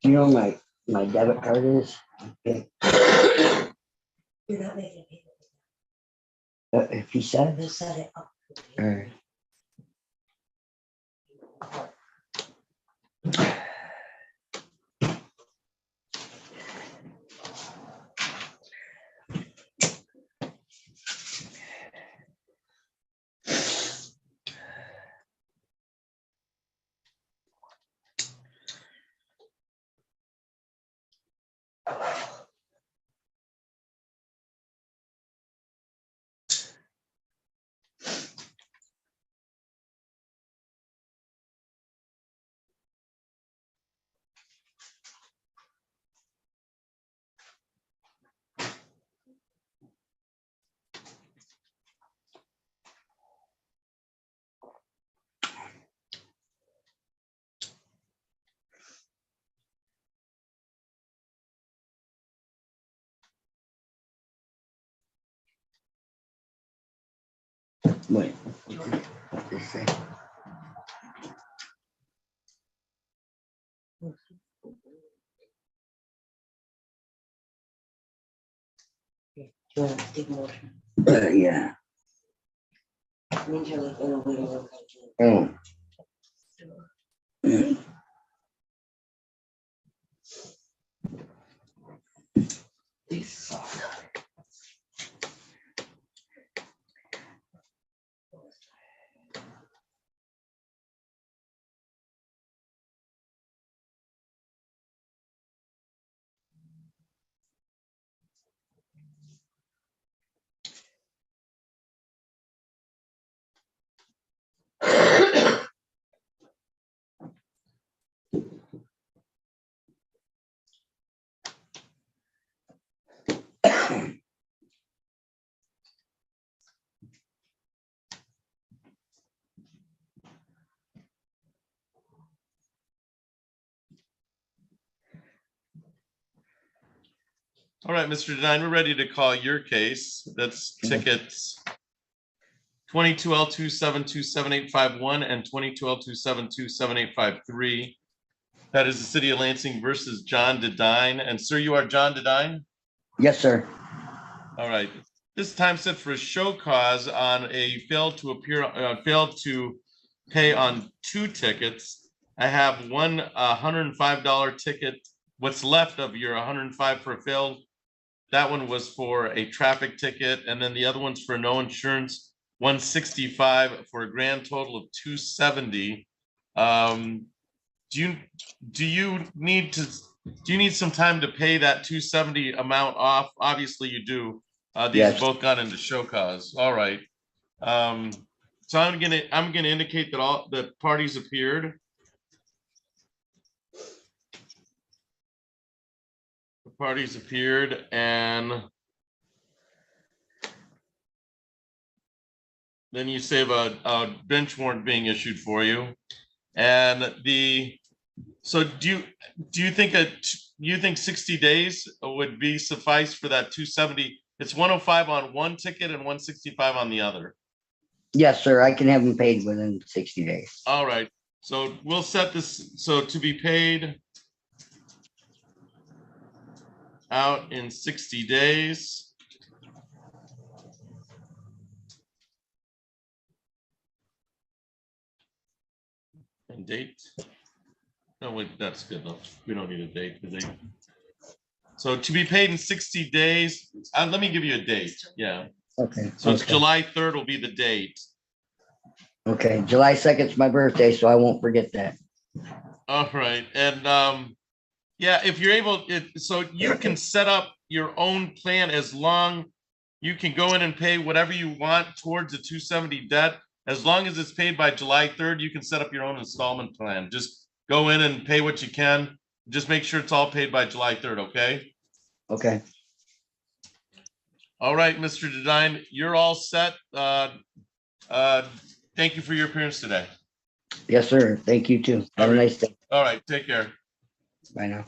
You know my debit card is? Okay. You're not making it. If he said. They set it up. All right. Wait, what's this say? Yeah. Oh. Mm.
All right, Mr. Denine, we're ready to call your case. That's tickets 22L2727851 and 22L2727853. That is the City of Lansing versus John Dedine. And sir, you are John Dedine?
Yes, sir.
All right. This time set for a show cause on a failed to pay on 2 tickets. I have one $105 ticket. What's left of your $105 for a failed? That one was for a traffic ticket, and then the other one's for no insurance, $165 for a grand total of $270. Do you need some time to pay that $270 amount off? Obviously you do. These
Yes.
have both gone into show cause. All right. So I'm gonna indicate that all the parties appeared. The parties appeared, and then you save a bench warrant being issued for you. And so do you think 60 days would be suffice for that 270? It's 105 on one ticket and 165 on the other.
Yes, sir. I can have them paid within 60 days.
All right. So we'll set this, so to be paid out in 60 days. And date. No, wait, that's good enough. We don't need a date. So to be paid in 60 days, let me give you a date. Yeah.
Okay.
So it's
okay.
July 3rd will be the date.
Okay, July 2nd's my birthday, so I won't forget that.
All right. And yeah, if you're able, so you can set up your own plan as long you can go in and pay whatever you want towards the 270 debt. As long as it's paid by July 3rd, you can set up your own installment plan. Just go in and pay what you can. Just make sure it's all paid by July 3rd, okay?
Okay.
All right, Mr. Dedine, you're all set. Thank you for your appearance today.
Yes, sir. Thank you too. Have a nice day.
All right, take care.
Bye now.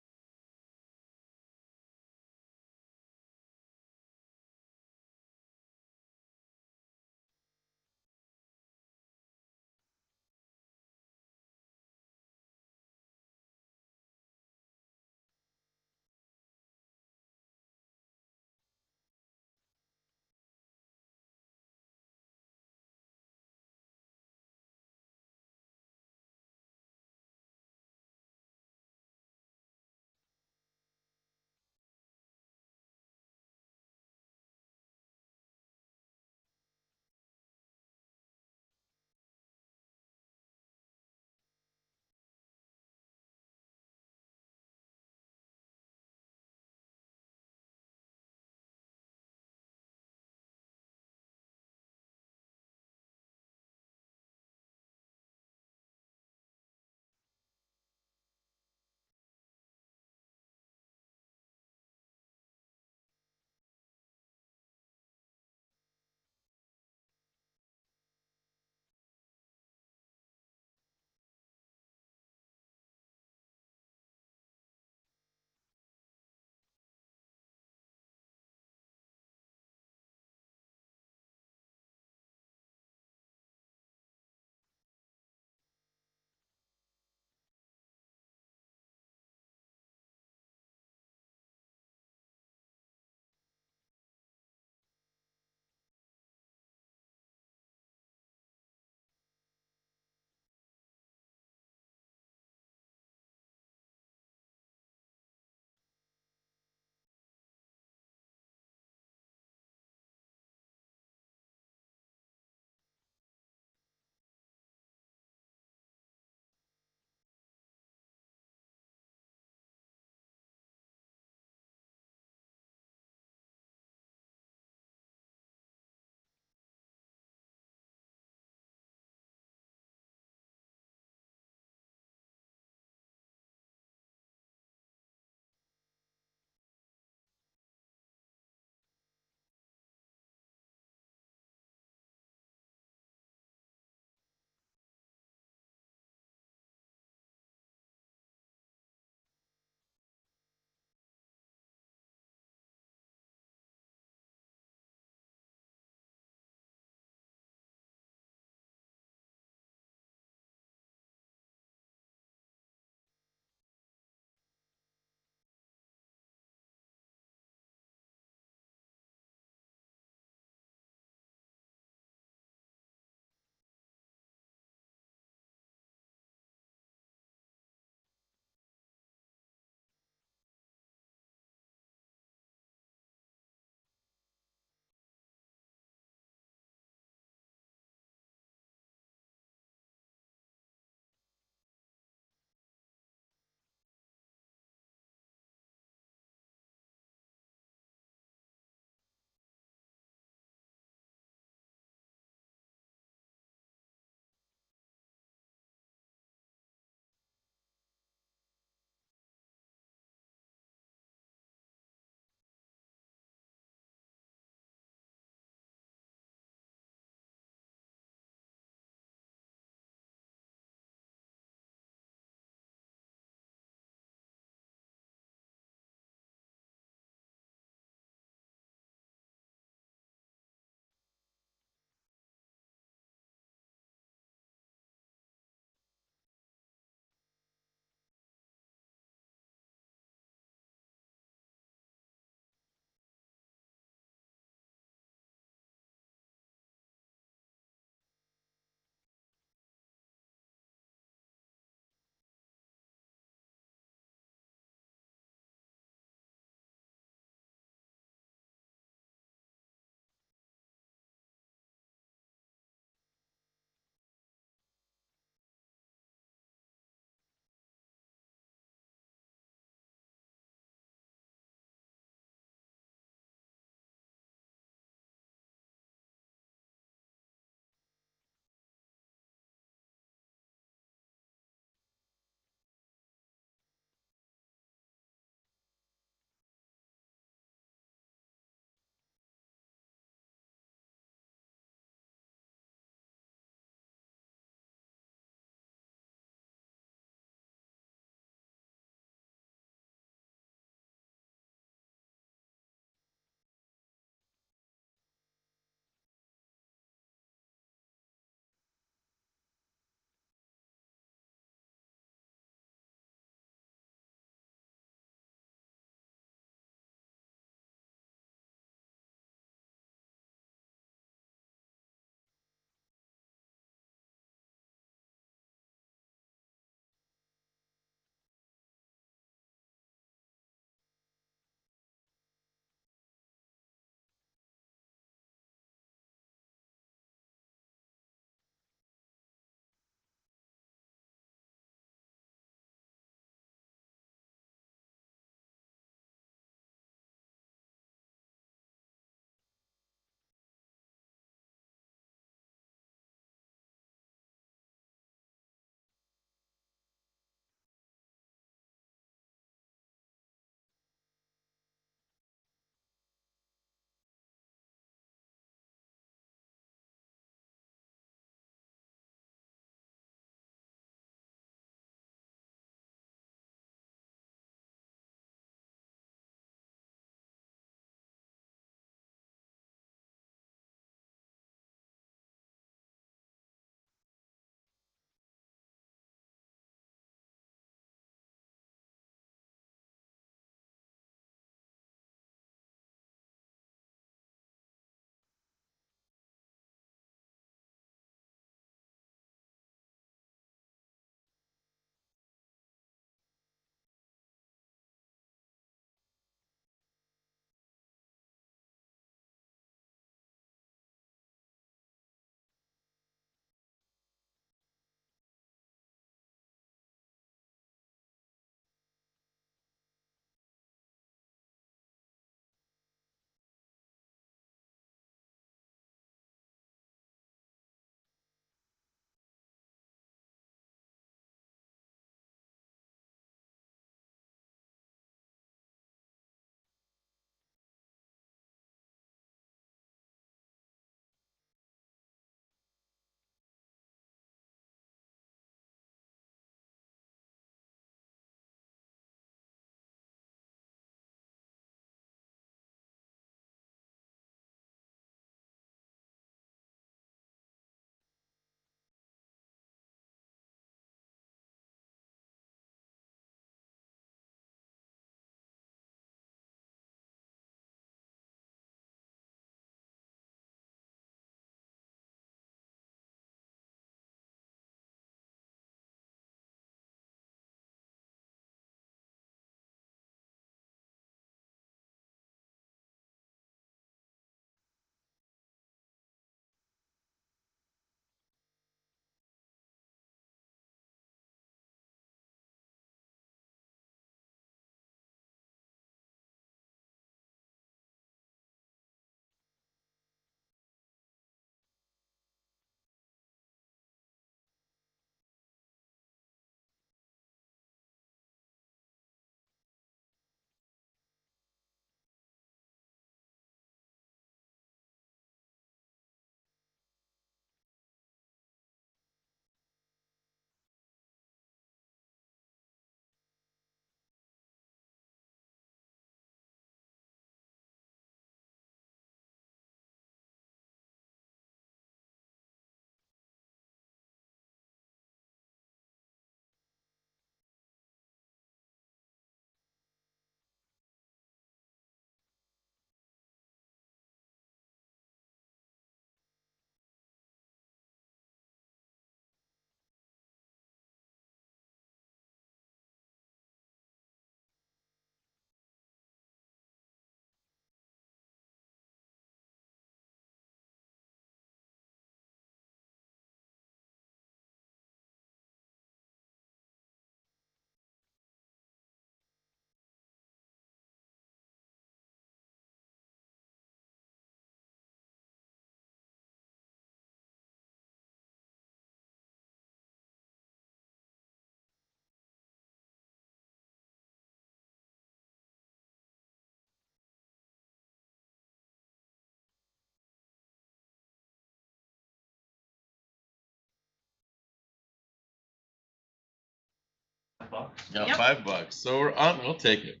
Got
Yep.
$5. So we're on, we'll take it.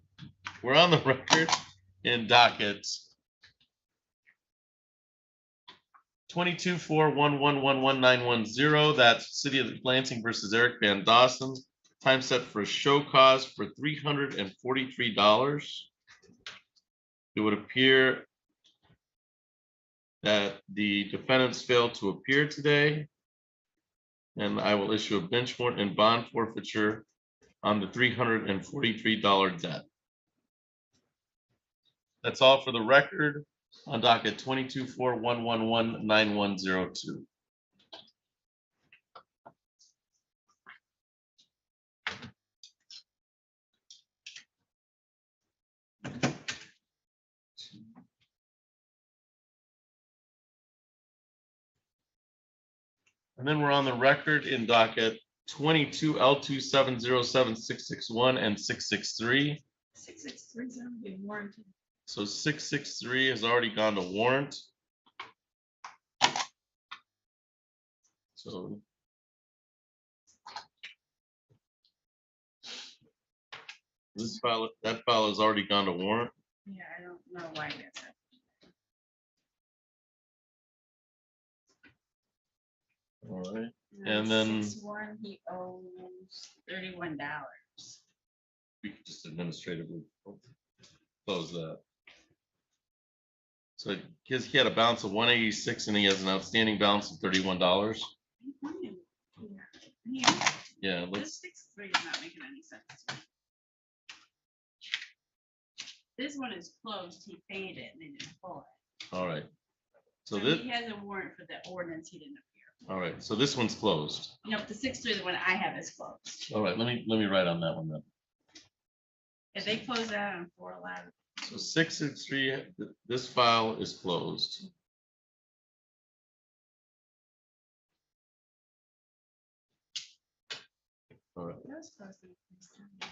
We're on the record in docket 22-4-1111-910. That's City of Lansing versus Eric Van Dawson. Time set for a show cause for $343. It would appear that the defendants failed to appear today. And I will issue a bench warrant and bond forfeiture on the $343 debt. That's all for the record on docket 22-4-1111-9102. And then we're on the record in docket 22L2707661 and 663.
663 is gonna be warranted.
So 663 has already gone to warrant. So this file, that file has already gone to warrant.
Yeah, I don't know why that's happening.
All right. And then
6-1, he owes $31.
we could just administratively close that. So he had a balance of 186 and he has an outstanding balance of $31. Yeah,
This
let's,
6-3 is not making any sense. to me. This one is closed, he paid it, and they didn't pull it.
all right. So
So
this,
he has a warrant for the ordinance, he didn't appear.
all right, so this one's closed.
Nope, the 6-3, the one I have is closed.
All right, let me write on that one then.
If they close that on 4/11,
So 663, this file is closed. All right,
that was closed. in the first time.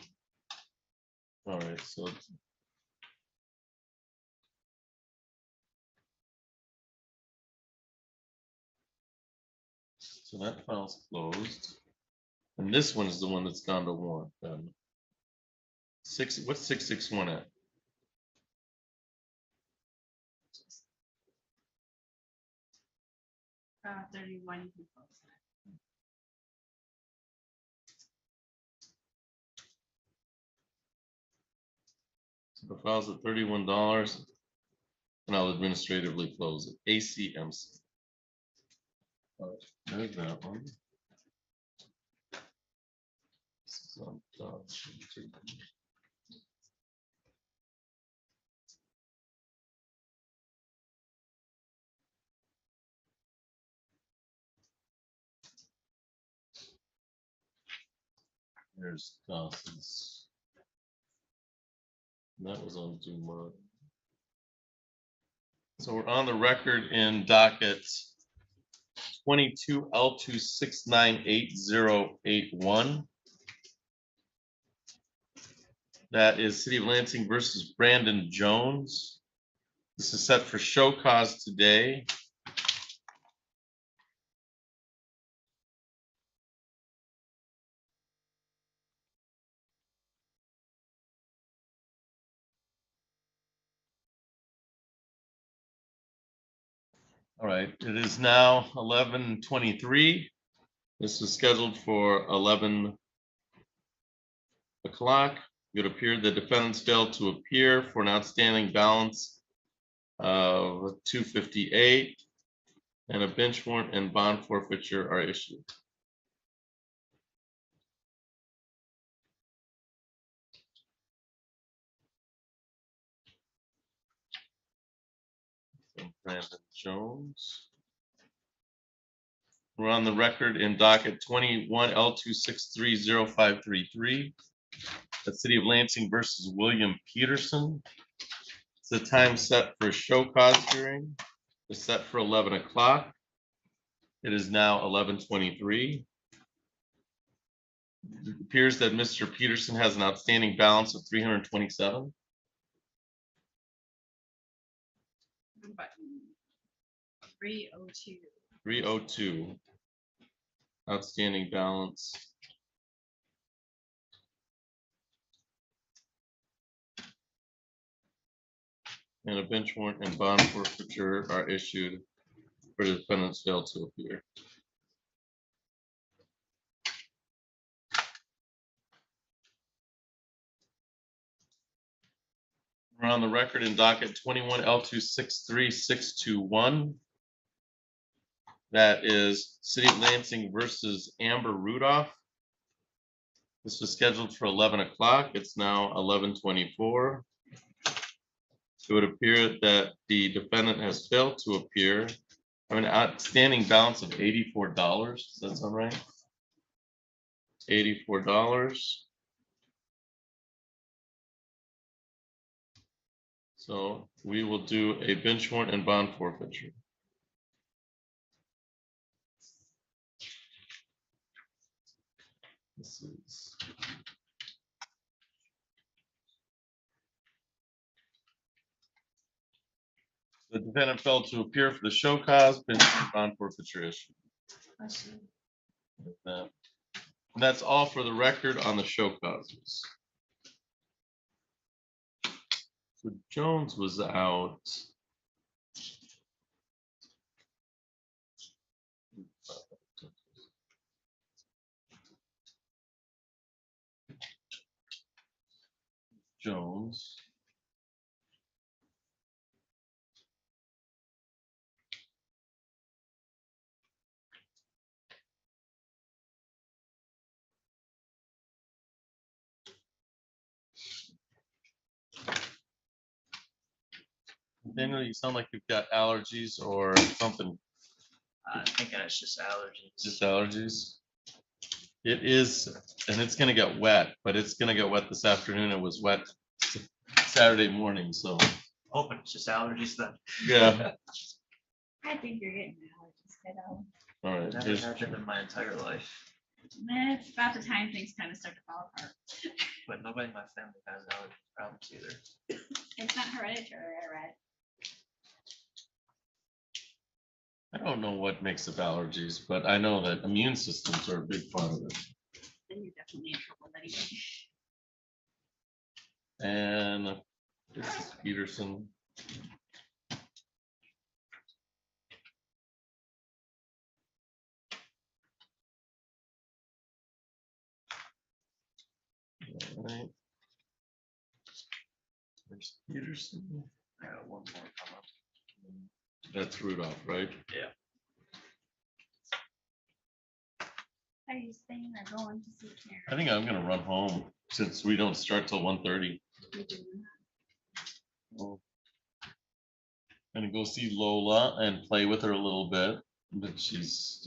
all right, so that file's closed. And this one is the one that's gone to warrant then. What's 661 at?
Uh, 31, you can close that.
So the file's at $31 and I'll administratively close it. ACMC. All right, there's that one. This is on Dodge. There's Dawson's. And that was on June. So we're on the record in docket 22L2698081. That is City of Lansing versus Brandon Jones. This is set for show cause today. All right, it is now 11:23. This was scheduled for 11 o'clock. It appeared the defendants failed to appear for an outstanding balance of $258, and a bench warrant and bond forfeiture are issued. Brandon Jones. We're on the record in docket 21L2630533. The City of Lansing versus William Peterson. It's the time set for a show cause hearing. It's set for 11 o'clock. It is now 11:23. It appears that Mr. Peterson has an outstanding balance of 327.
Button 302.
302. Outstanding balance. and a bench warrant and bond forfeiture are issued for the defendants failed to appear. We're on the record in docket 21 L263621. That is City of Lansing versus Amber Rudolph. This was scheduled for 11 o'clock. It's now 11:24. It would appear that the defendant has failed to appear. I have an outstanding balance of $84. Does that sound right? $84. So we will do a bench warrant and bond forfeiture. This is the defendant failed to appear for the show cause, bench and bond forfeiture issue.
I see.
And that's all for the record on the show causes. So Jones was out. Jones. Daniel, you sound like you've got allergies or something.
I'm thinking it's just allergies.
Just allergies. It is, and it's gonna get wet, but it's gonna get wet this afternoon. It was wet Saturday morning, so.
Hoping it's just allergies then.
Yeah.
I think you're getting allergies, kiddo.
All right.
Never had them in my entire life,
It's about the time things kind of start to fall apart.
but nobody in my family has allergy problems either.
It's not hereditary, I read.
I don't know what makes up allergies, but I know that immune systems are a big part of it.
Then you're definitely in trouble anyway.
And this is Peterson. All right. There's Peterson.
I got one more come up.
That's Rudolph, right?
Yeah.
Are you staying or going to see Karen?
I think I'm gonna run home since we don't start till 1:30.
We do.
Gonna go see Lola and play with her a little bit, but she's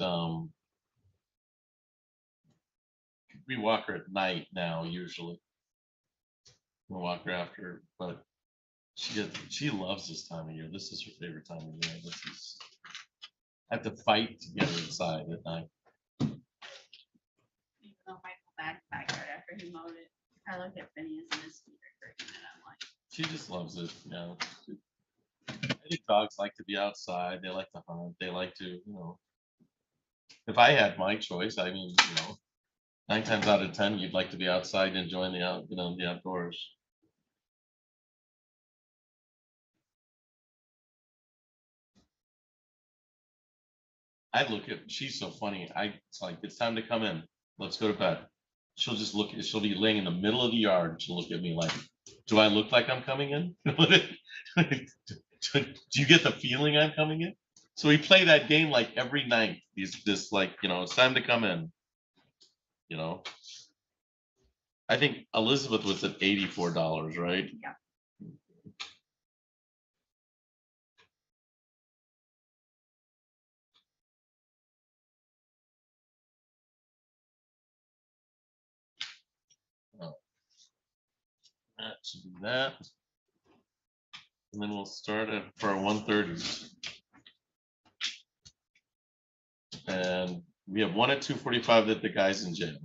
we walk her at night now usually. We'll walk her after, but she loves this time of year. This is her favorite time of year. This is I have to fight to get her inside at night.
Even though Michael backyard after he mowed it, I looked at Phineas and his feet are hurting, and I'm like,
She just loves it, you know. I think dogs like to be outside. They like to hunt. They like to, you know. If I had my choice, I mean, you know, 9 times out of 10, you'd like to be outside enjoying the the outdoors. I look at, she's so funny. It's like, it's time to come in. Let's go to bed. She'll just look, she'll be laying in the middle of the yard. And she'll look at me like, do I look like I'm coming in? Do you get the feeling I'm coming in? So we play that game like every night. This like, you know, it's time to come in. You know, I think Elizabeth was at $84, right?
yeah.
That should be that. And then we'll start at for our 1:30. And we have one at 2:45 that the guy's in jail.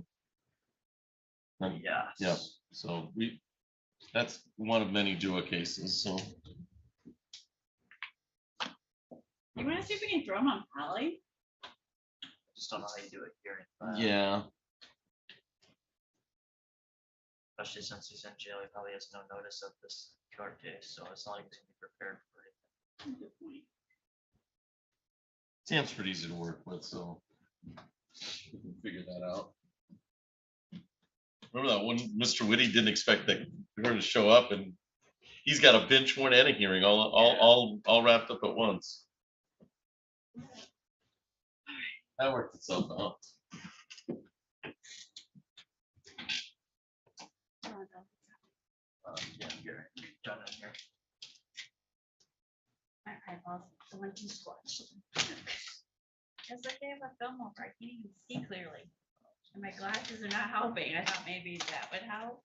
And,
Yeah.
yeah, so that's one of many DUA cases, so.
You want to see if we can throw him on Polly?
Just don't know how you do it here.
Yeah,
especially since he's in jail, he probably has no notice of this court case, so it's not like he's gonna be prepared for it.
Sam's pretty easy to work with, so we can figure that out. Remember that one, Mr. Whitty didn't expect that her to show up, and he's got a bench warrant and a hearing all wrapped up at once. That worked itself out.
Yeah, you're done in here.
My eyeballs, the one too squashed. It's like they have a film over, I can't even see clearly. And my glasses are not helping, I thought maybe that would help.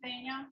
Daniel?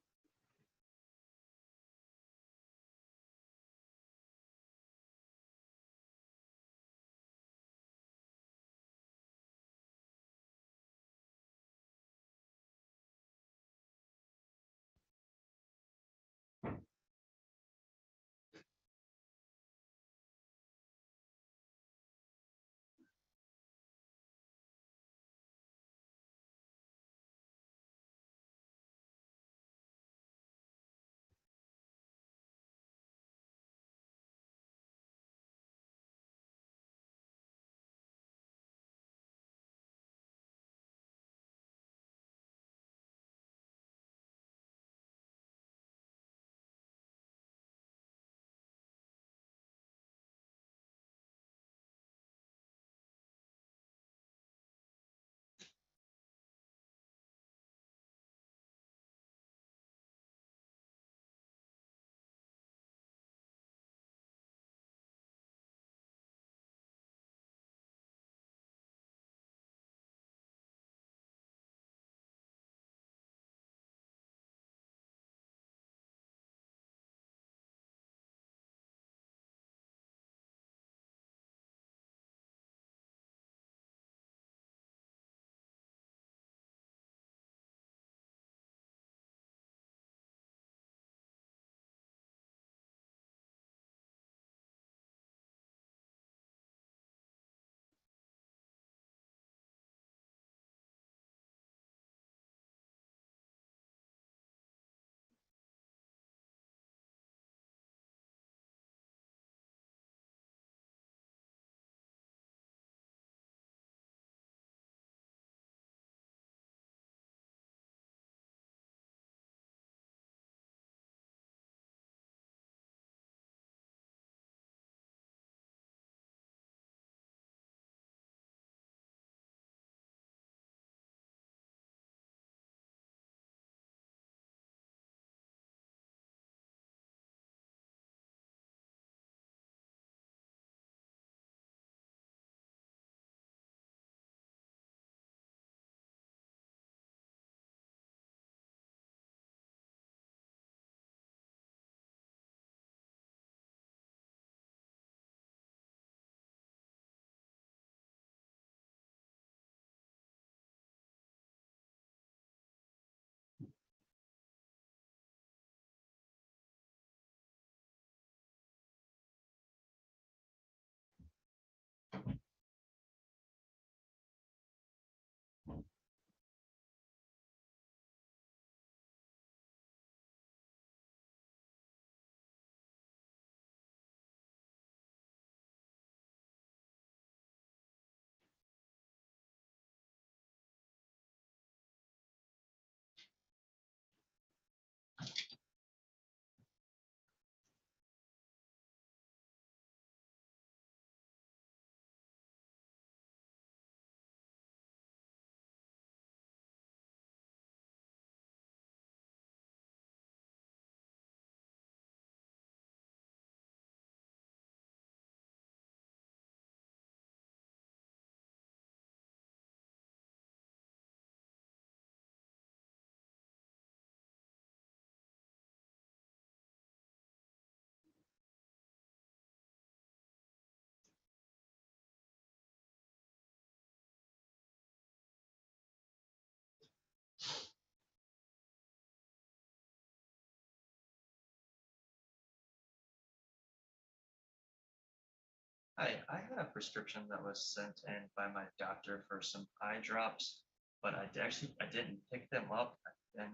Hi, I had a prescription that was sent in by my doctor for some eye drops, but I didn't pick them up and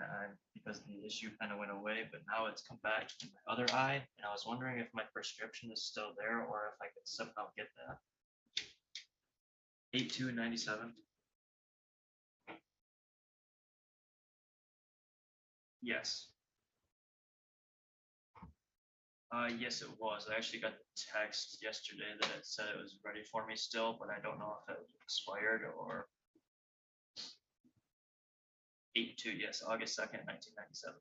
because the issue kind of went away, but now it's come back in my other eye, and I was wondering if my prescription is still there or if I could somehow get that. 8297. Yes. Yes, it was. I actually got the text yesterday that it said it was ready for me still, but I don't know if it expired or 82, yes, August 2nd, 1997.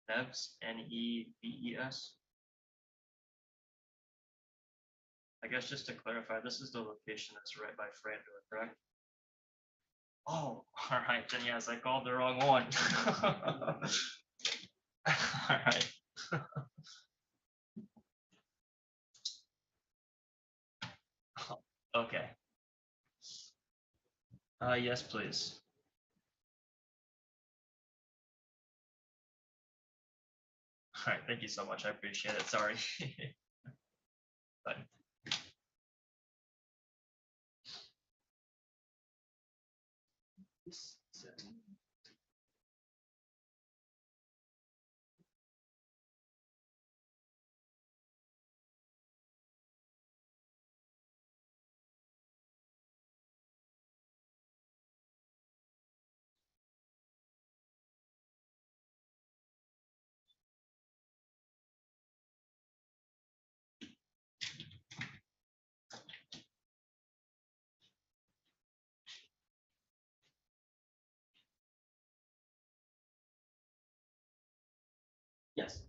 Neves, Neves. I guess just to clarify, this is the location that's right by Frandor, correct? Oh, all right, then yes, I called the wrong one. All right. Okay. Yes, please. All right, thank you so much. I appreciate it. Sorry. Bye. Yes.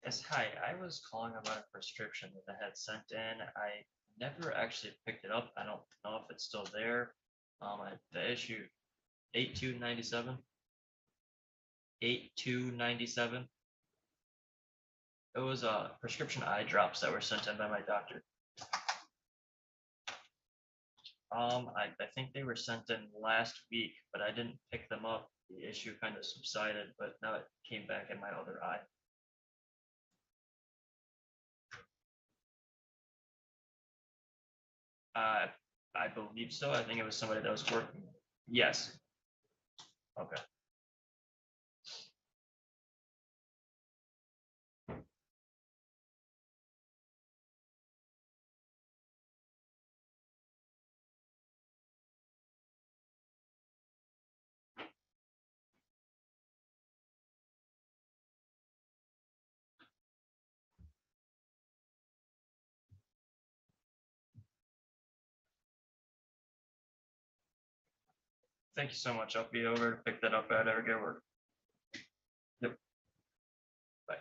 Yes, hi. I was calling about a prescription that I had sent in. I never actually picked it up. I don't know if it's still there. The issue 8297. 8297. It was prescription eye drops that were sent in by my doctor. I think they were sent in last week, but I didn't pick them up. The issue kind of subsided, but now it came back in my other eye. I believe so. I think it was somebody that was working. Yes. Okay. Thank you so much. I'll be over to pick that up at ever get work. Yep. Bye.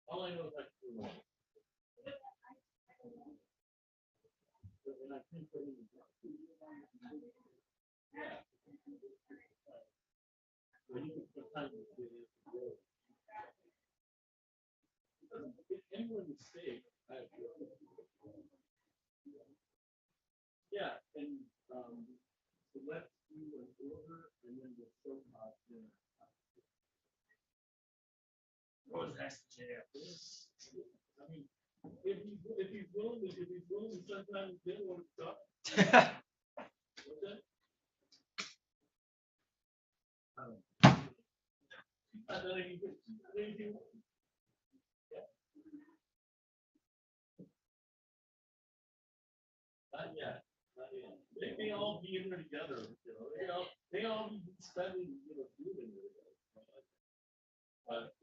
All I know is I can do one. And I think that yeah. When you can put time into it, if anyone mistake, yeah, and so let's do an order and then we'll show how dinner. What was that? I mean, if he's willing to sometimes get one stuff. Not yet, not yet. They may all be in there together, you know, they all be spending, food in there. But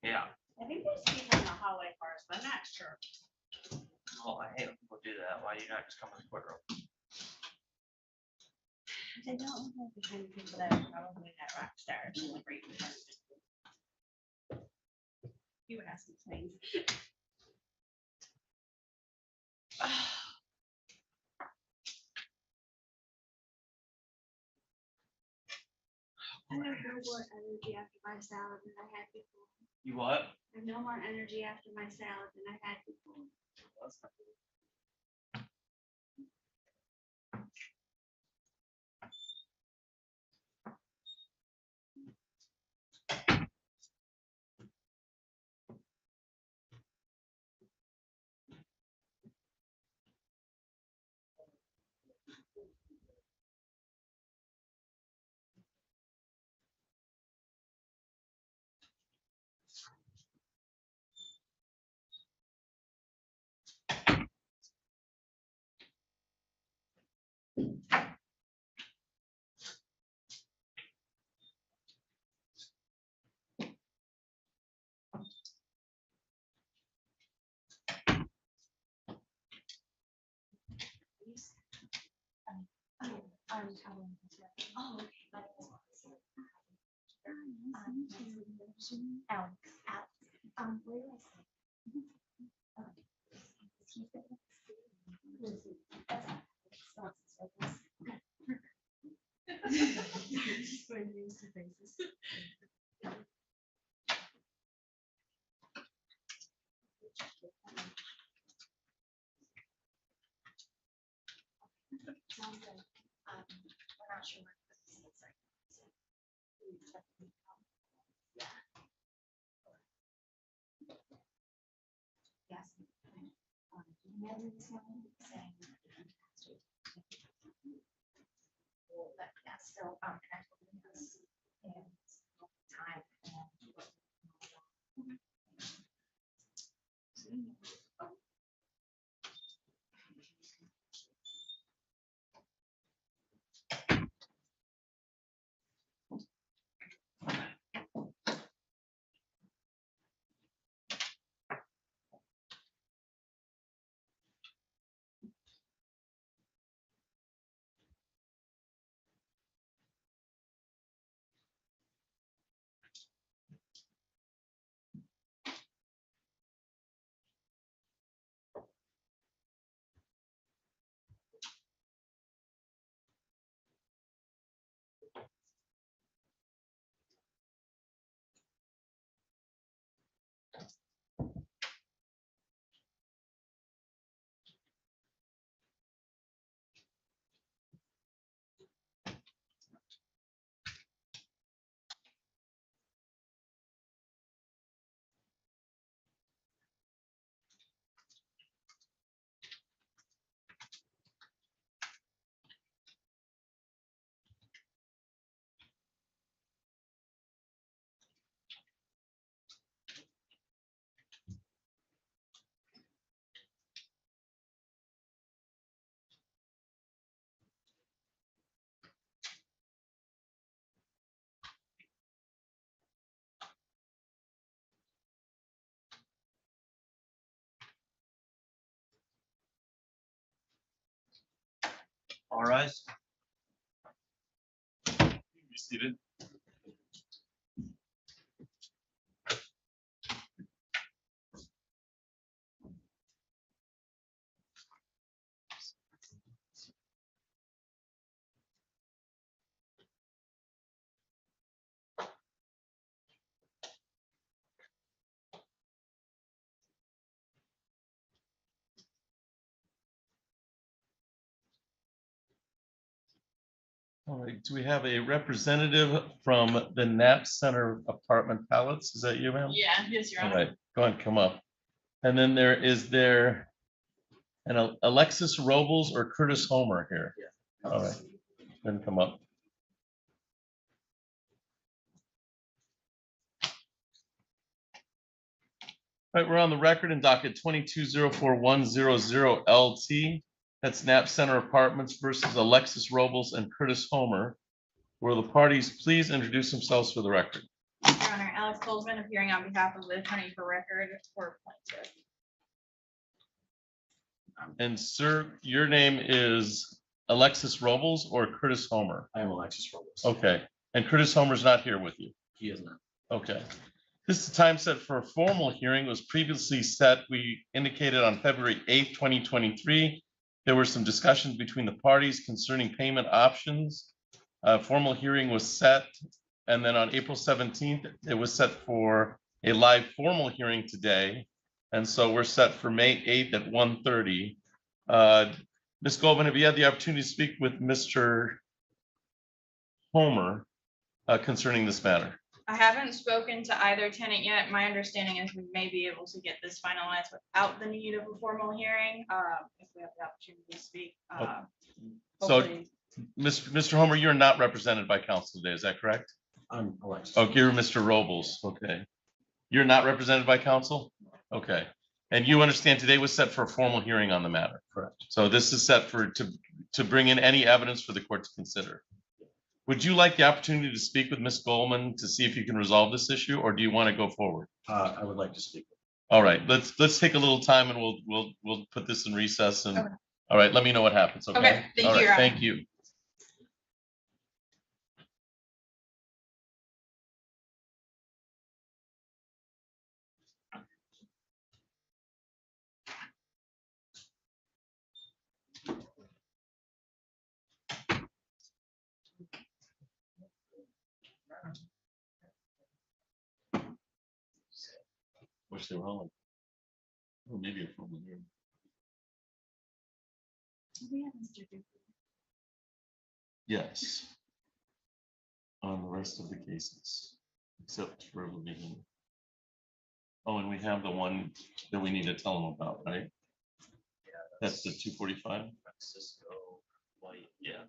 Yeah.
I think there's people in the hallway first, but I'm not sure.
Oh, I hate when people do that. Why do you not just come in the courtroom?
They don't look like the kind of people that are probably at rock stars in the great department. You would ask me things.
I have no more energy after my salad than I had before.
You what?
I have no more energy after my salad than I had before. Oh, okay. Alex, where do I say? Just going names to faces. Sounds good. We're not sure what this looks like. So
All rise. Be seated. All right, do we have a representative from the Knapp Center Apartment Pallets? Is that you, ma'am?
Yeah, yes, Your
All
Honor.
right, go ahead, come up. And then is there an Alexis Robles or Curtis Homer here? Yeah. All right, then come up. All right, we're on the record in docket 22041000 LT. That's Knapp Center Apartments versus Alexis Robles and Curtis Homer. Will the parties please introduce themselves for the record?
Your Honor, Alex Colesman appearing on behalf of the attorney for record for plaintiff.
And sir, your name is Alexis Robles or Curtis Homer?
I am Alexis Robles.
Okay, and Curtis Homer's not here with you?
He is not.
Okay. This is the time set for a formal hearing. It was previously set, we indicated on February 8th, 2023. There were some discussions between the parties concerning payment options. A formal hearing was set, and then on April 17th, it was set for a live formal hearing today. And so we're set for May 8th at 1:30. Ms. Goldman, have you had the opportunity to speak with Mr. Homer concerning this matter?
I haven't spoken to either tenant yet. My understanding is we may be able to get this finalized without the need of a formal hearing, if we have the opportunity to speak.
So,
Hopefully.
Mr. Homer, you're not represented by counsel today, is that correct?
I'm Alexis.
Oh, you're Mr. Robles, okay. You're not represented by counsel? Okay. And you understand today was set for a formal hearing on the matter?
Correct.
So this is set to bring in any evidence for the court to consider. Would you like the opportunity to speak with Ms. Goldman to see if you can resolve this issue, or do you want to go forward?
I would like to speak.
All right, let's take a little time and we'll put this in recess and,
Okay.
All right, let me know what happens, okay?
Okay, thank
All
you,
right,
Your Honor.
thank you. Wish they were on. Or maybe a formal hearing. Yes. on the rest of the cases, except for Levine. Oh, and we have the one that we need to tell them about, right? That's the 245.
Francisco White, yeah.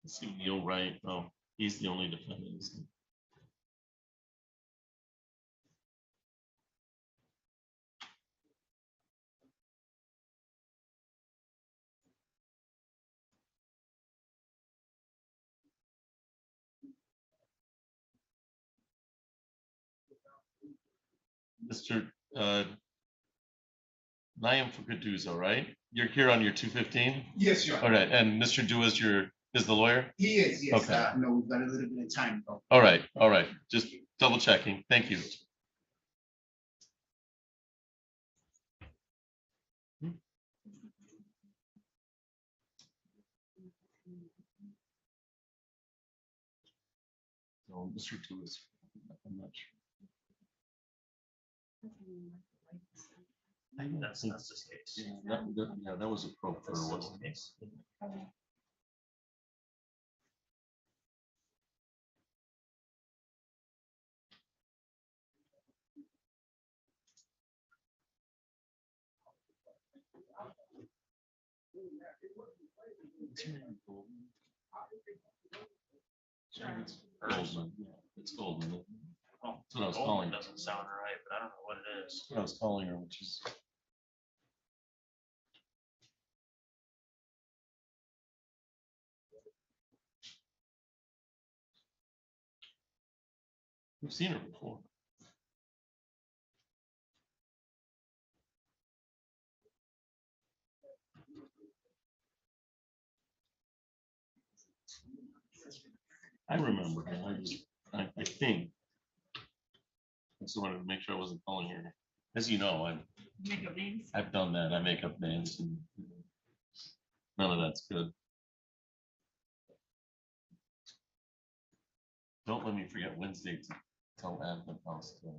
See Neil Wright. Oh, he's the only defendant. Isn't he? Mr. Naim Fukuduzo, right? You're here on your 215?
Yes, Your Honor.
All right, and Mr. Du is the lawyer?
He is, yes.
Okay.
No, we've got a little bit of time though.
All right. Just double checking. Thank you. So Mr. Du I'm not sure. I don't
That's
think-
the case.
Yeah, that was a pro for wasn't it? Goldman. Yeah, it's Goldman. That's what I was calling.
Doesn't sound right, but I don't know what it is.
That's what I was calling her, which is. We've seen her before. I remember her. I think. I just wanted to make sure I wasn't calling her. As you know,
Make up names.
I've done that. I make up names and none of that's good. Don't let me forget Wednesday to tell Advent House to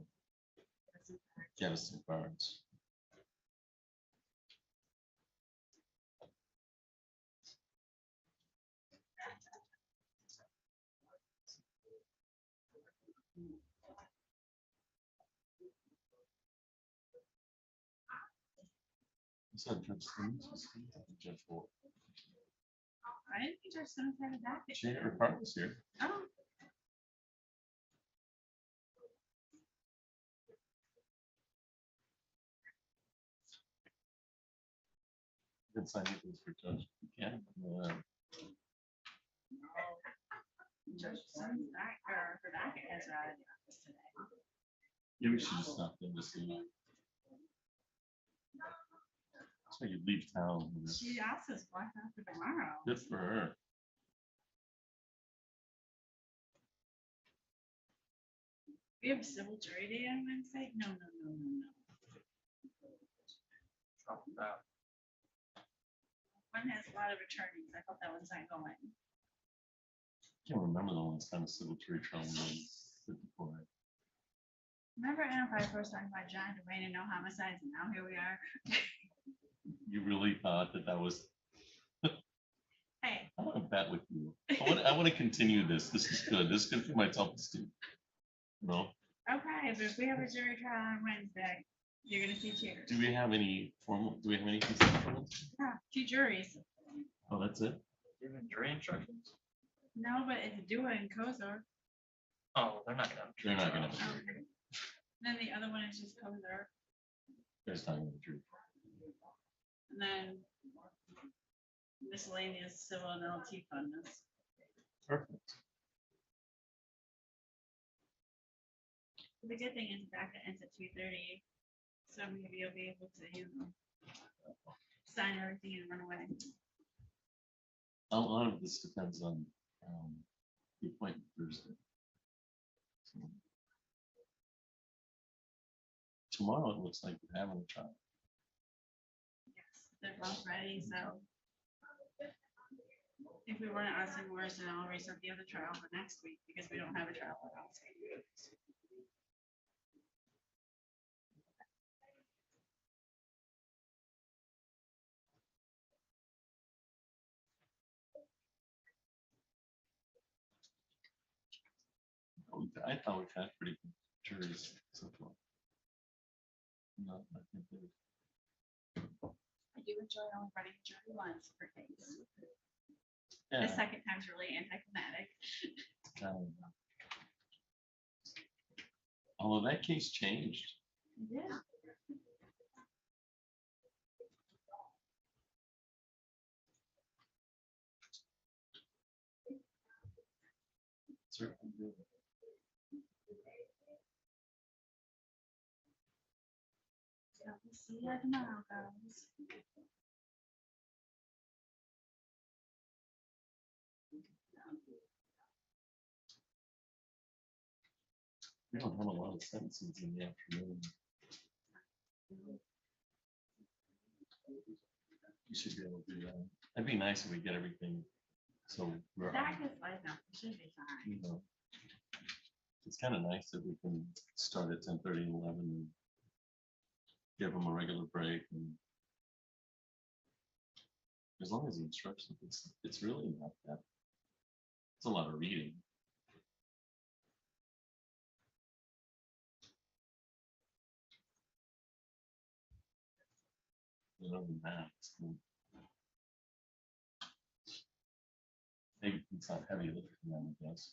get us some cards. I said Judge Simmons was here, Judge Ford.
I didn't think Judge Simmons had a docket.
She her part was here.
Oh.
You can sign it for Judge. You can.
Judge Simmons, her docket has her out of the office today.
Maybe she just stopped in to see. So you leave town. You know.
She asked us why not for tomorrow.
Good for her.
We have civil jury day on Wednesday? No. One has a lot of attorneys. I thought that one's not going.
Can't remember the last time a civil jury trial was before.
Remember Enterprise first talking about John Dwayne and no homicides, and now here we are.
You really thought that was.
Hey.
I want to bet with you. I want to continue this. This is good. This is good for my self-esteem. No.
Okay, but if we have a jury trial on Wednesday, you're gonna see cheers.
Do we have any formal? Do we have any consent forms?
Yeah, 2 juries.
Oh, that's it.
Even jury instructions?
No, but it's Dua and Kozar.
Oh, they're not gonna.
They're not gonna.
Okay. Then the other one is just Kozar.
There's not gonna be jury.
And then miscellaneous civil and LT funders.
Perfect.
The good thing is back ends at 2:30, so maybe you'll be able to, sign everything and run away.
A lot of this depends on the appointment Thursday. So, tomorrow it looks like we're having a trial.
Yes, they're both ready, so. If we run it on some worse, then I'll reset the other trial for next week because we don't have a trial at all.
I thought we've had pretty good juries so far. No, I think they-
I do enjoy only running jury once per case. The
Yeah.
second time's really anticlimactic.
um, Although that case changed.
Yeah.
Certainly did.
So we'll see how tomorrow goes.
We don't have a lot of sentences in the afternoon. You should be able to do that. It'd be nice if we get everything. So we're,
That is like, no, it should be fine.
you know, it's kind of nice that we can start at 10:30 and 11 and give them a regular break. And as long as the instructions, it's really not that. It's a lot of reading. You know, the math. Maybe it's not heavy lifting, I guess.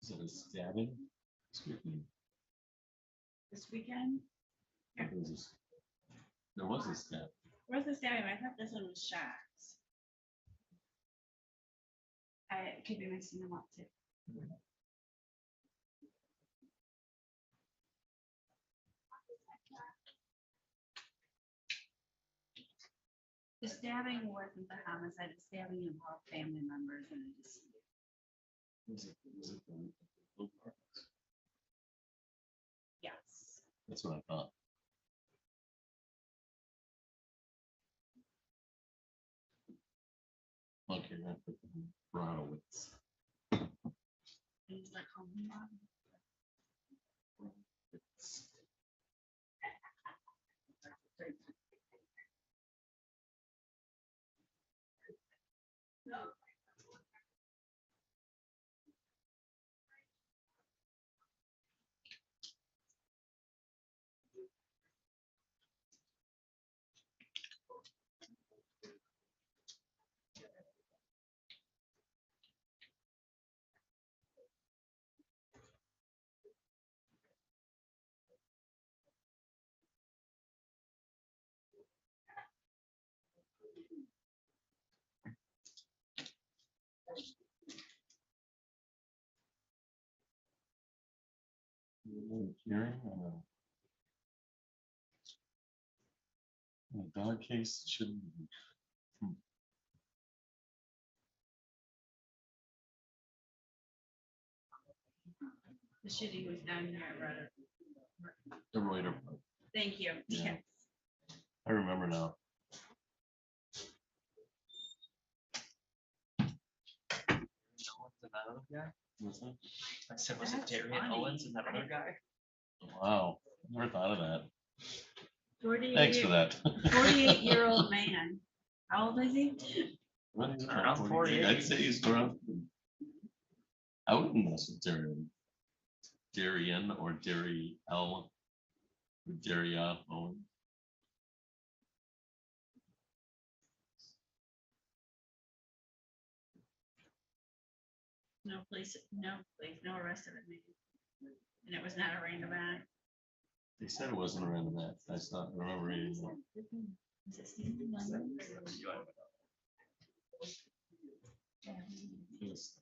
Is it a stabbing? Excuse me.
This weekend,
There was a stab.
where's the stabbing? I thought this one was shots. I could be mixing them up too. The stabbing wasn't the homicide, the stabbing involved family members and it just.
Was it the blue parts?
Yes.
That's what I thought. Okay, that's the Bronowitz.
Things like home.
Hearing on a dog case shouldn't.
The shitty was down here at Rudder.
The Reuter.
Thank you.
Yeah.
Yes.
I remember now.
Owens and that other guy?
What's that?
I said, was it
That's
Darian
funny.
Owens and that other guy?
Wow, never thought of that.
48
Thanks for that.
48-year-old man. How old is he?
Well, he's
Around 48.
I'd say he's around. I wouldn't mess with Darian or Daryl. Daria Owen.
No police, no arrest of it. And it was not a random act.
They said it wasn't a random act. I thought, I remember reading that.
Is it Stephen Lemons?
Yes.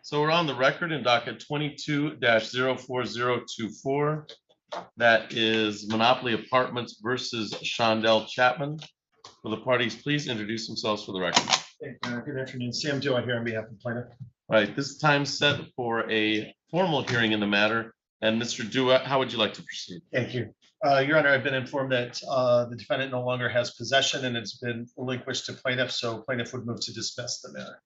So we're on the record in docket 22-04024. That is Monopoly Apartments versus Shondell Chapman. Will the parties please introduce themselves for the record?
Good afternoon, Sam Joa here on behalf of plaintiff.
All right, this time set for a formal hearing in the matter. And Mr. Dua, how would you like to proceed?
Thank you. Your Honor, I've been informed that the defendant no longer has possession and it's been relinquished to plaintiff, so plaintiff would move to dismiss the matter.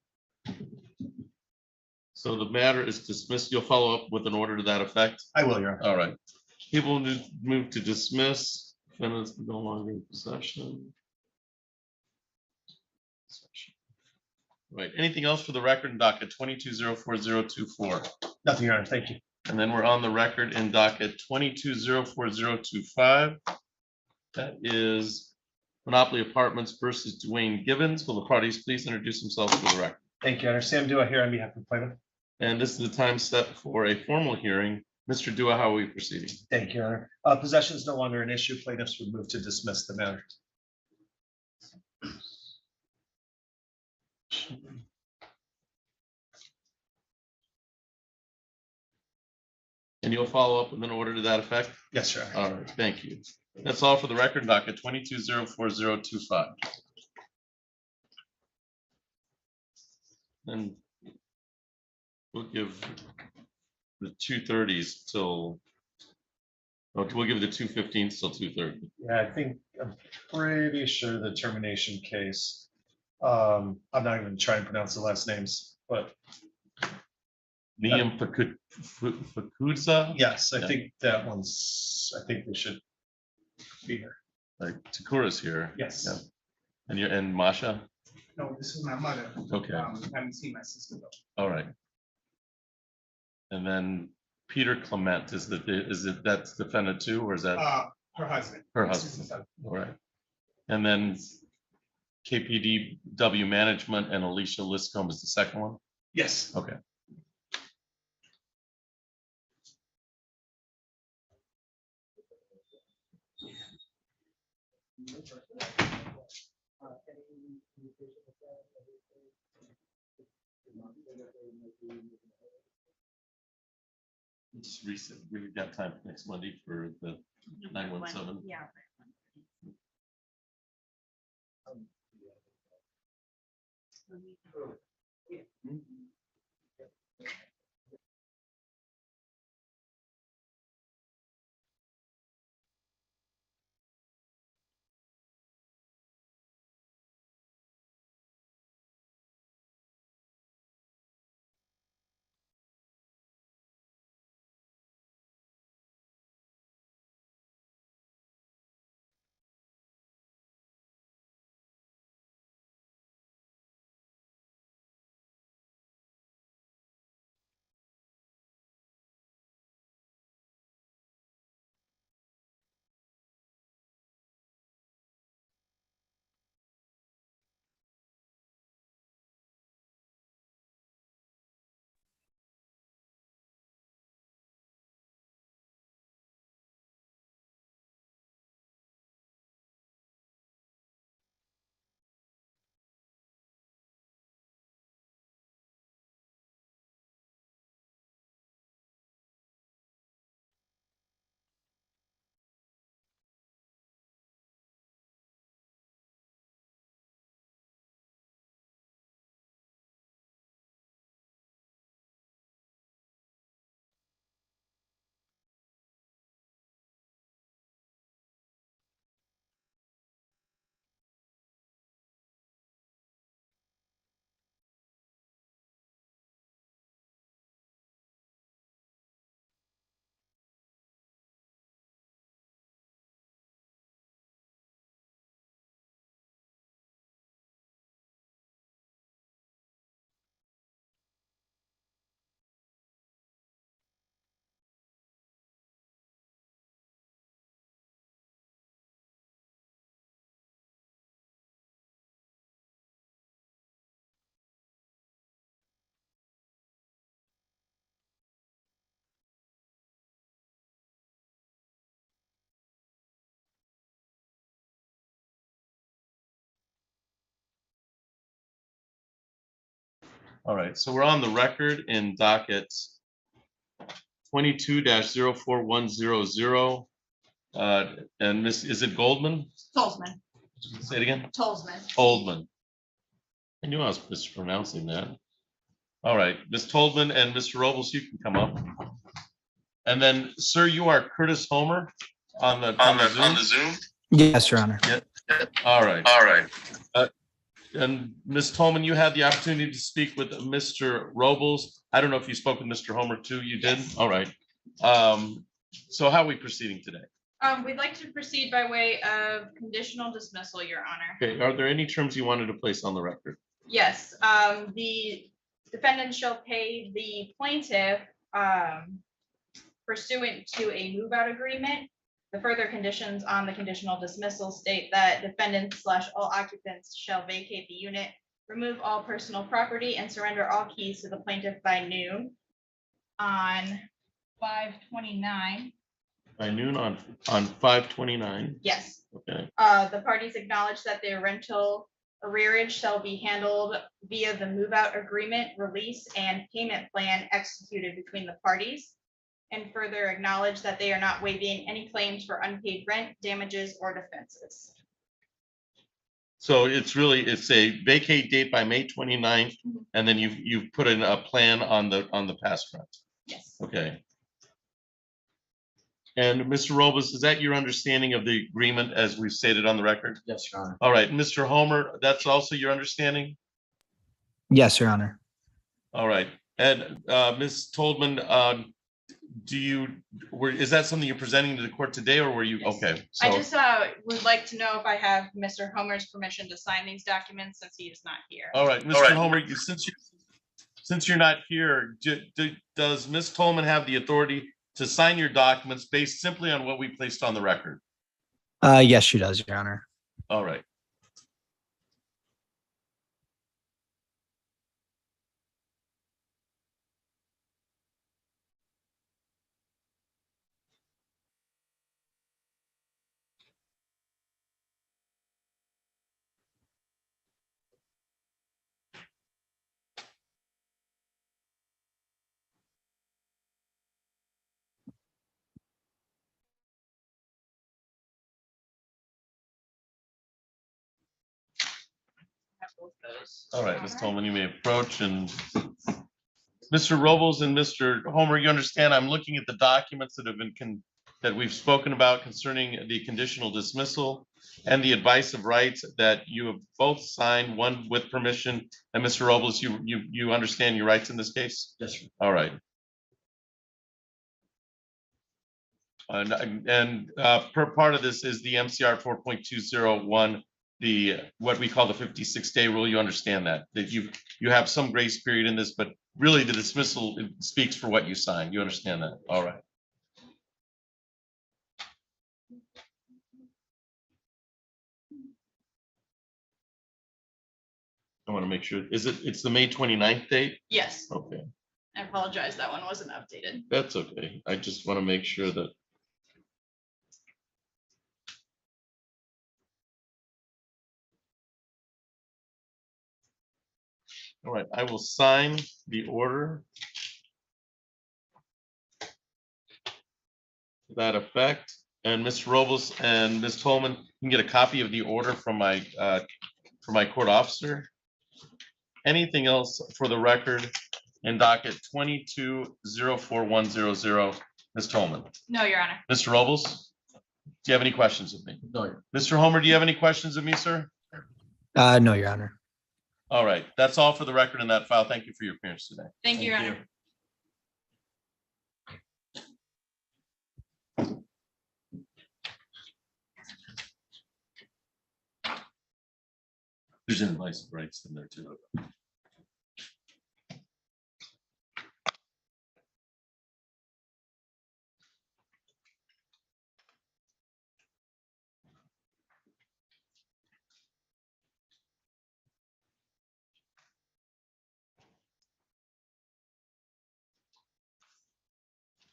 So the matter is dismissed. You'll follow up with an order to that effect?
I will, Your Honor.
All right. People move to dismiss. Defendants no longer in possession. Right. Anything else for the record in docket 22-04024?
Nothing, Your Honor. Thank you.
And then we're on the record in docket 22-04025. That is Monopoly Apartments versus Dwayne Gibbons. Will the parties please introduce themselves for the record?
Thank you, Your Honor. Sam Dua here on behalf of plaintiff.
And this is the time set for a formal hearing. Mr. Dua, how are we proceeding?
Thank you, Your Honor. Possession is no longer an issue. Plaintiffs would move to dismiss the matter.
And you'll follow up with an order to that effect?
Yes, sir.
All right, thank you. That's all for the record, docket 22-04025. And we'll give the 2:30s till, okay, we'll give the 2:15s till 2:30.
Yeah, I'm pretty sure the termination case. I'm not even trying to pronounce the last names, but
Liam Fakudza?
yes, I
Yeah.
think that one's, I think we should be here.
Like Takura's here.
Yes.
Yeah. And Masha?
No, this is my mother.
Okay.
Haven't seen my sister though.
All right. And then Peter Clement, is it that's defendant too, or is that
Her husband.
her
My
husband?
sister's husband.
All right. And then KPDW Management and Alicia Liscombe is the second one?
Yes.
Okay. Just reset, we've got time next Monday for the 917.
Yeah.
All right, so we're on the record in docket 22-04100. And Miss, is it Goldman?
Tolzman.
Say it again.
Tolzman.
Toldman. I knew I was mispronouncing that. All right, Ms. Toldman and Mr. Robles, you can come up. And then, sir, you are Curtis Homer on the Zoom?
Yes, Your Honor.
Yeah. All right. All right. And Ms. Tolman, you had the opportunity to speak with Mr. Robles. I don't know if you spoke with Mr. Homer too. You did?
Yes.
All right. So how are we proceeding today?
We'd like to proceed by way of conditional dismissal, Your Honor.
Okay, are there any terms you wanted to place on the record?
Yes, the defendant shall pay the plaintiff pursuant to a move-out agreement. The further conditions on the conditional dismissal state that defendant/all occupants shall vacate the unit, remove all personal property, and surrender all keys to the plaintiff by noon on 5/29.
By noon on 5/29.
Yes.
Okay.
The parties acknowledge that their rental arrearage shall be handled via the move-out agreement, release, and payment plan executed between the parties, and further acknowledge that they are not waiving any claims for unpaid rent, damages, or defenses.
So it's a vacate date by May 29th, and then you've put in a plan on the past rent.
Yes.
Okay. And Mr. Robles, is that your understanding of the agreement as we've stated on the record?
Yes, Your Honor.
All right, Mr. Homer, that's also your understanding?
Yes, Your Honor.
All right, and Ms. Toldman, is that something you're presenting to the court today, or were you,
Yes.
okay?
I
So,
just would like to know if I have Mr. Homer's permission to sign these documents since he is not here.
all right, Mr. Homer, since you're not here, does Ms. Tolman have the authority to sign your documents based simply on what we placed on the record?
Yes, she does, Your Honor.
All right.
Have both those.
All right, Ms. Tolman, you may approach, and Mr. Robles and Mr. Homer, you understand, I'm looking at the documents that have been that we've spoken about concerning the conditional dismissal and the advice of rights that you have both signed, one with permission, and Mr. Robles, you understand your rights in this case?
Yes, sir.
All right. And part of this is the MCR 4.201, what we call the 56-day rule. You understand that you have some grace period in this, but really the dismissal speaks for what you signed. You understand that? All right. I want to make sure, it's the May 29th date?
Yes,
Okay,
I apologize, that one wasn't updated.
that's okay. I just want to make sure that. All right, I will sign the order to that effect. And Mr. Robles and Ms. Tolman, you can get a copy of the order from my court officer. Anything else for the record in docket 22-04100, Ms. Tolman?
No, Your Honor.
Mr. Robles, do you have any questions of me?
No.
Mr. Homer, do you have any questions of me, sir?
No, Your Honor.
All right, that's all for the record in that file. Thank you for your appearance today.
Thank you, Your Honor.
There's an advice of rights in there too.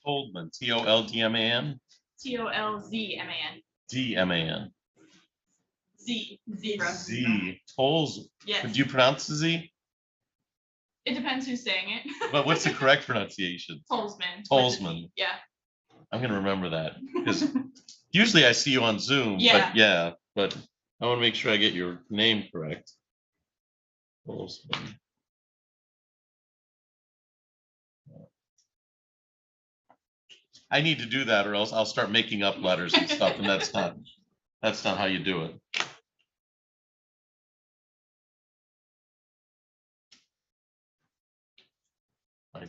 Toldman, Toldman,
Tolzman.
Dman.
Z. Zebra.
Z. Tolls.
Yes.
Could you pronounce the Z?
It depends who's saying it.
But what's the correct pronunciation?
Tolsman.
Tolsman.
Yeah.
I'm gonna remember that because usually I see you on Zoom,
Yeah.
but yeah, but I want to make sure I get your name correct. Tolsman. I need to do that or else I'll start making up letters and stuff, and that's not how you do it.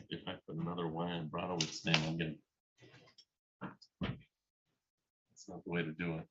If I put another Y in Bronowitz name, I'm gonna. That's not the way to do it.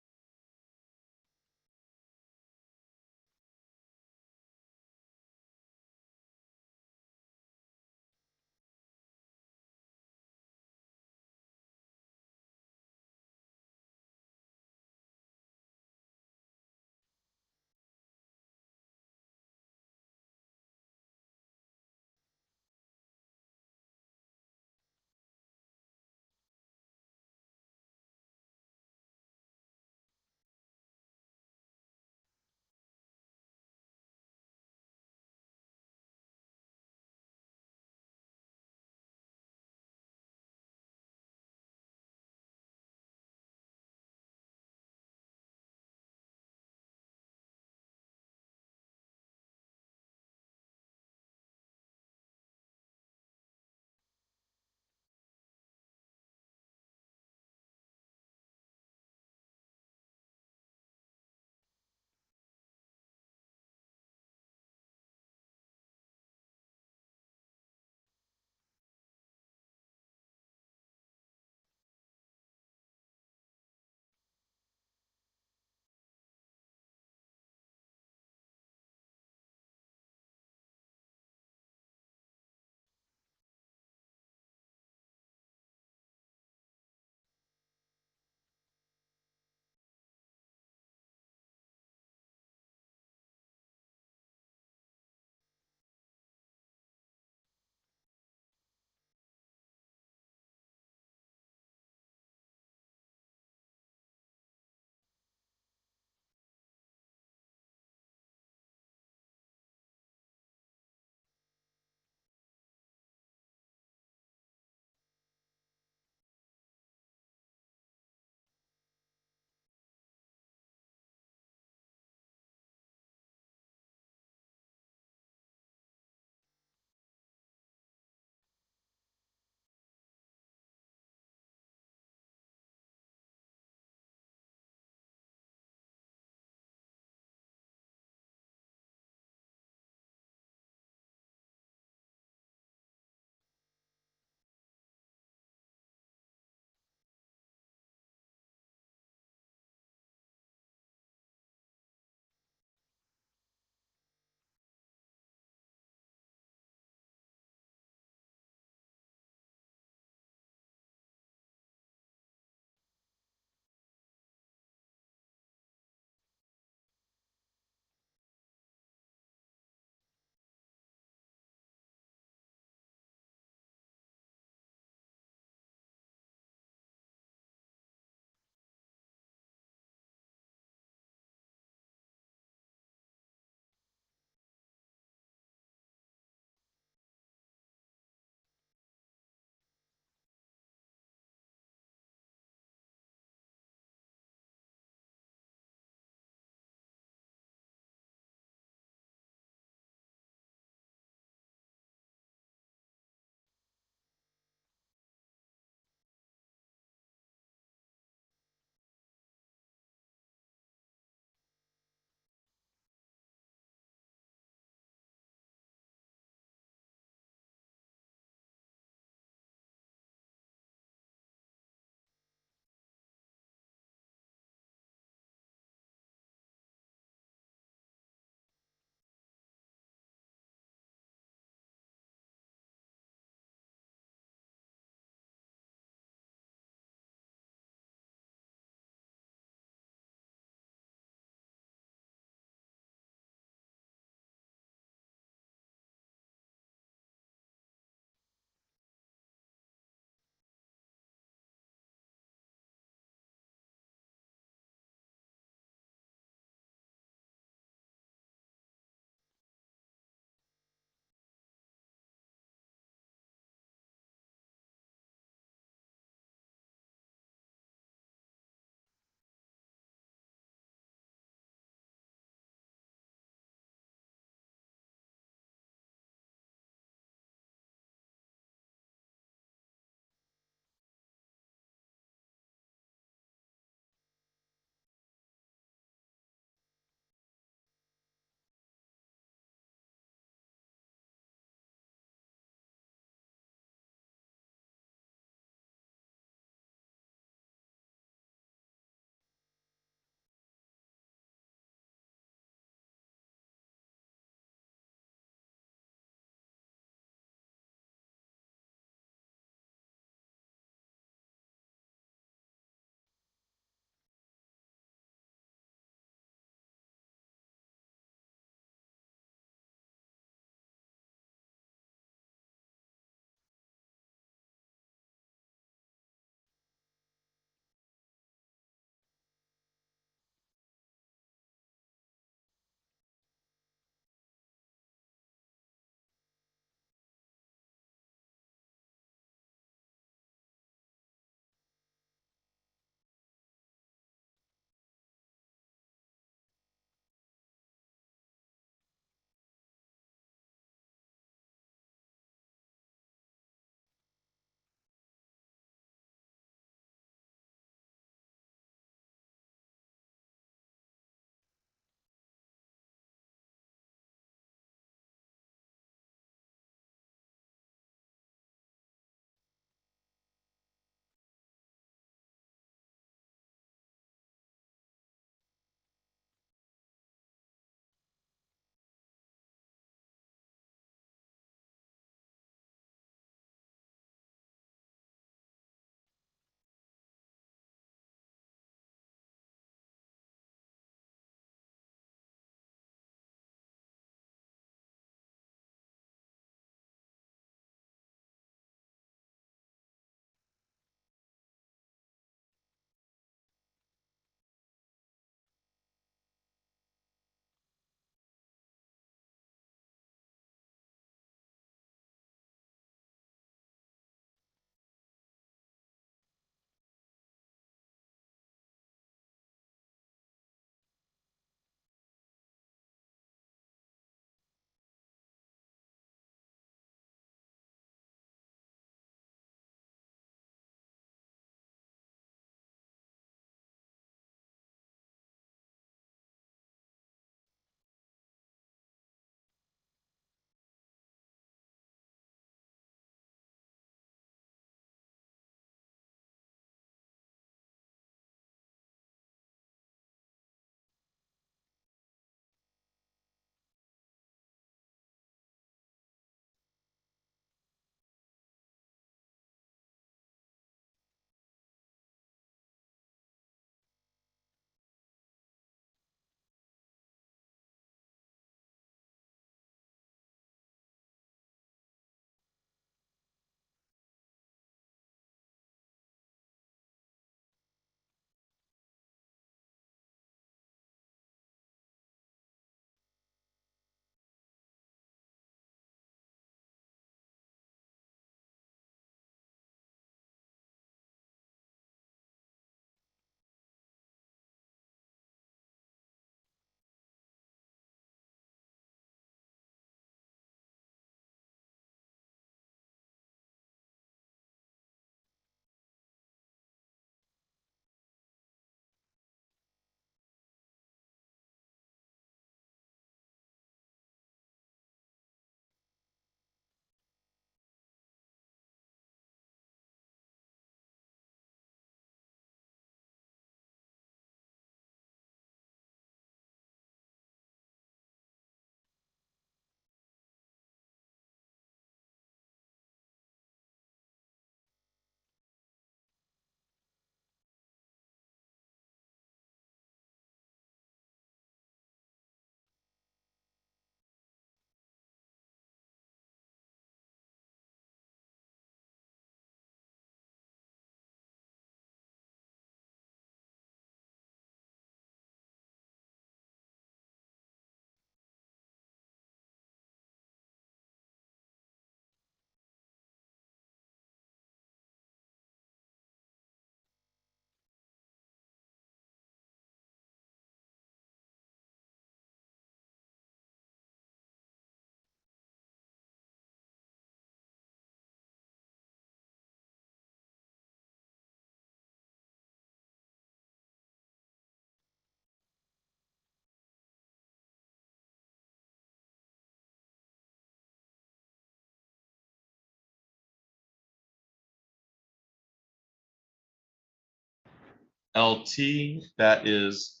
LT. That is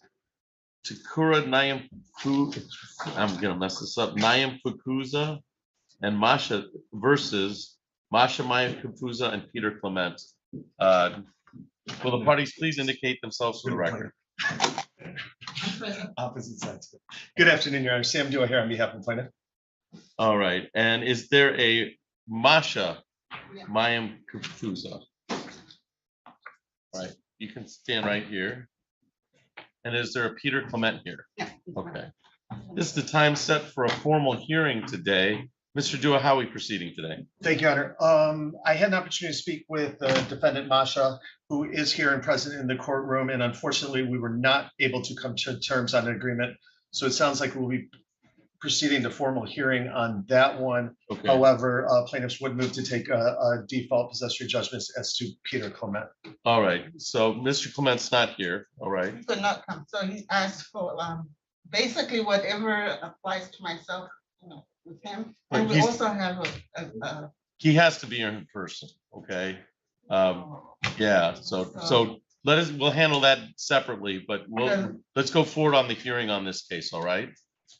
Takura I'm gonna mess this up, Nayam Fukuza and Masha versus Masha Maya Kafuza and Peter Clement. Will the parties please indicate themselves for the record?
Opposite sides. Good afternoon, Your Honor. Sam Dua here on behalf of plaintiff.
All right, and is there a Masha Mayam Kafuza? Right, you can stand right here. And is there a Peter Clement here? Okay. This is the time set for a formal hearing today. Mr. Dua, how are we proceeding today?
Thank you, Your Honor. I had an opportunity to speak with defendant Masha, who is here and present in the courtroom, and unfortunately, we were not able to come to terms on an agreement. So it sounds like we'll be proceeding to formal hearing on that one.
Okay.
However, plaintiffs would move to take a default possessory judgments as to Peter Clement.
All right, so Mr. Clement's not here, all right?
He could not come, so he asked for basically whatever applies to myself, with him.
But
And we
he's-
also have a
He has to be here in person, okay? Yeah, so we'll handle that separately, but
Okay.
let's go forward on the hearing on this case, all right?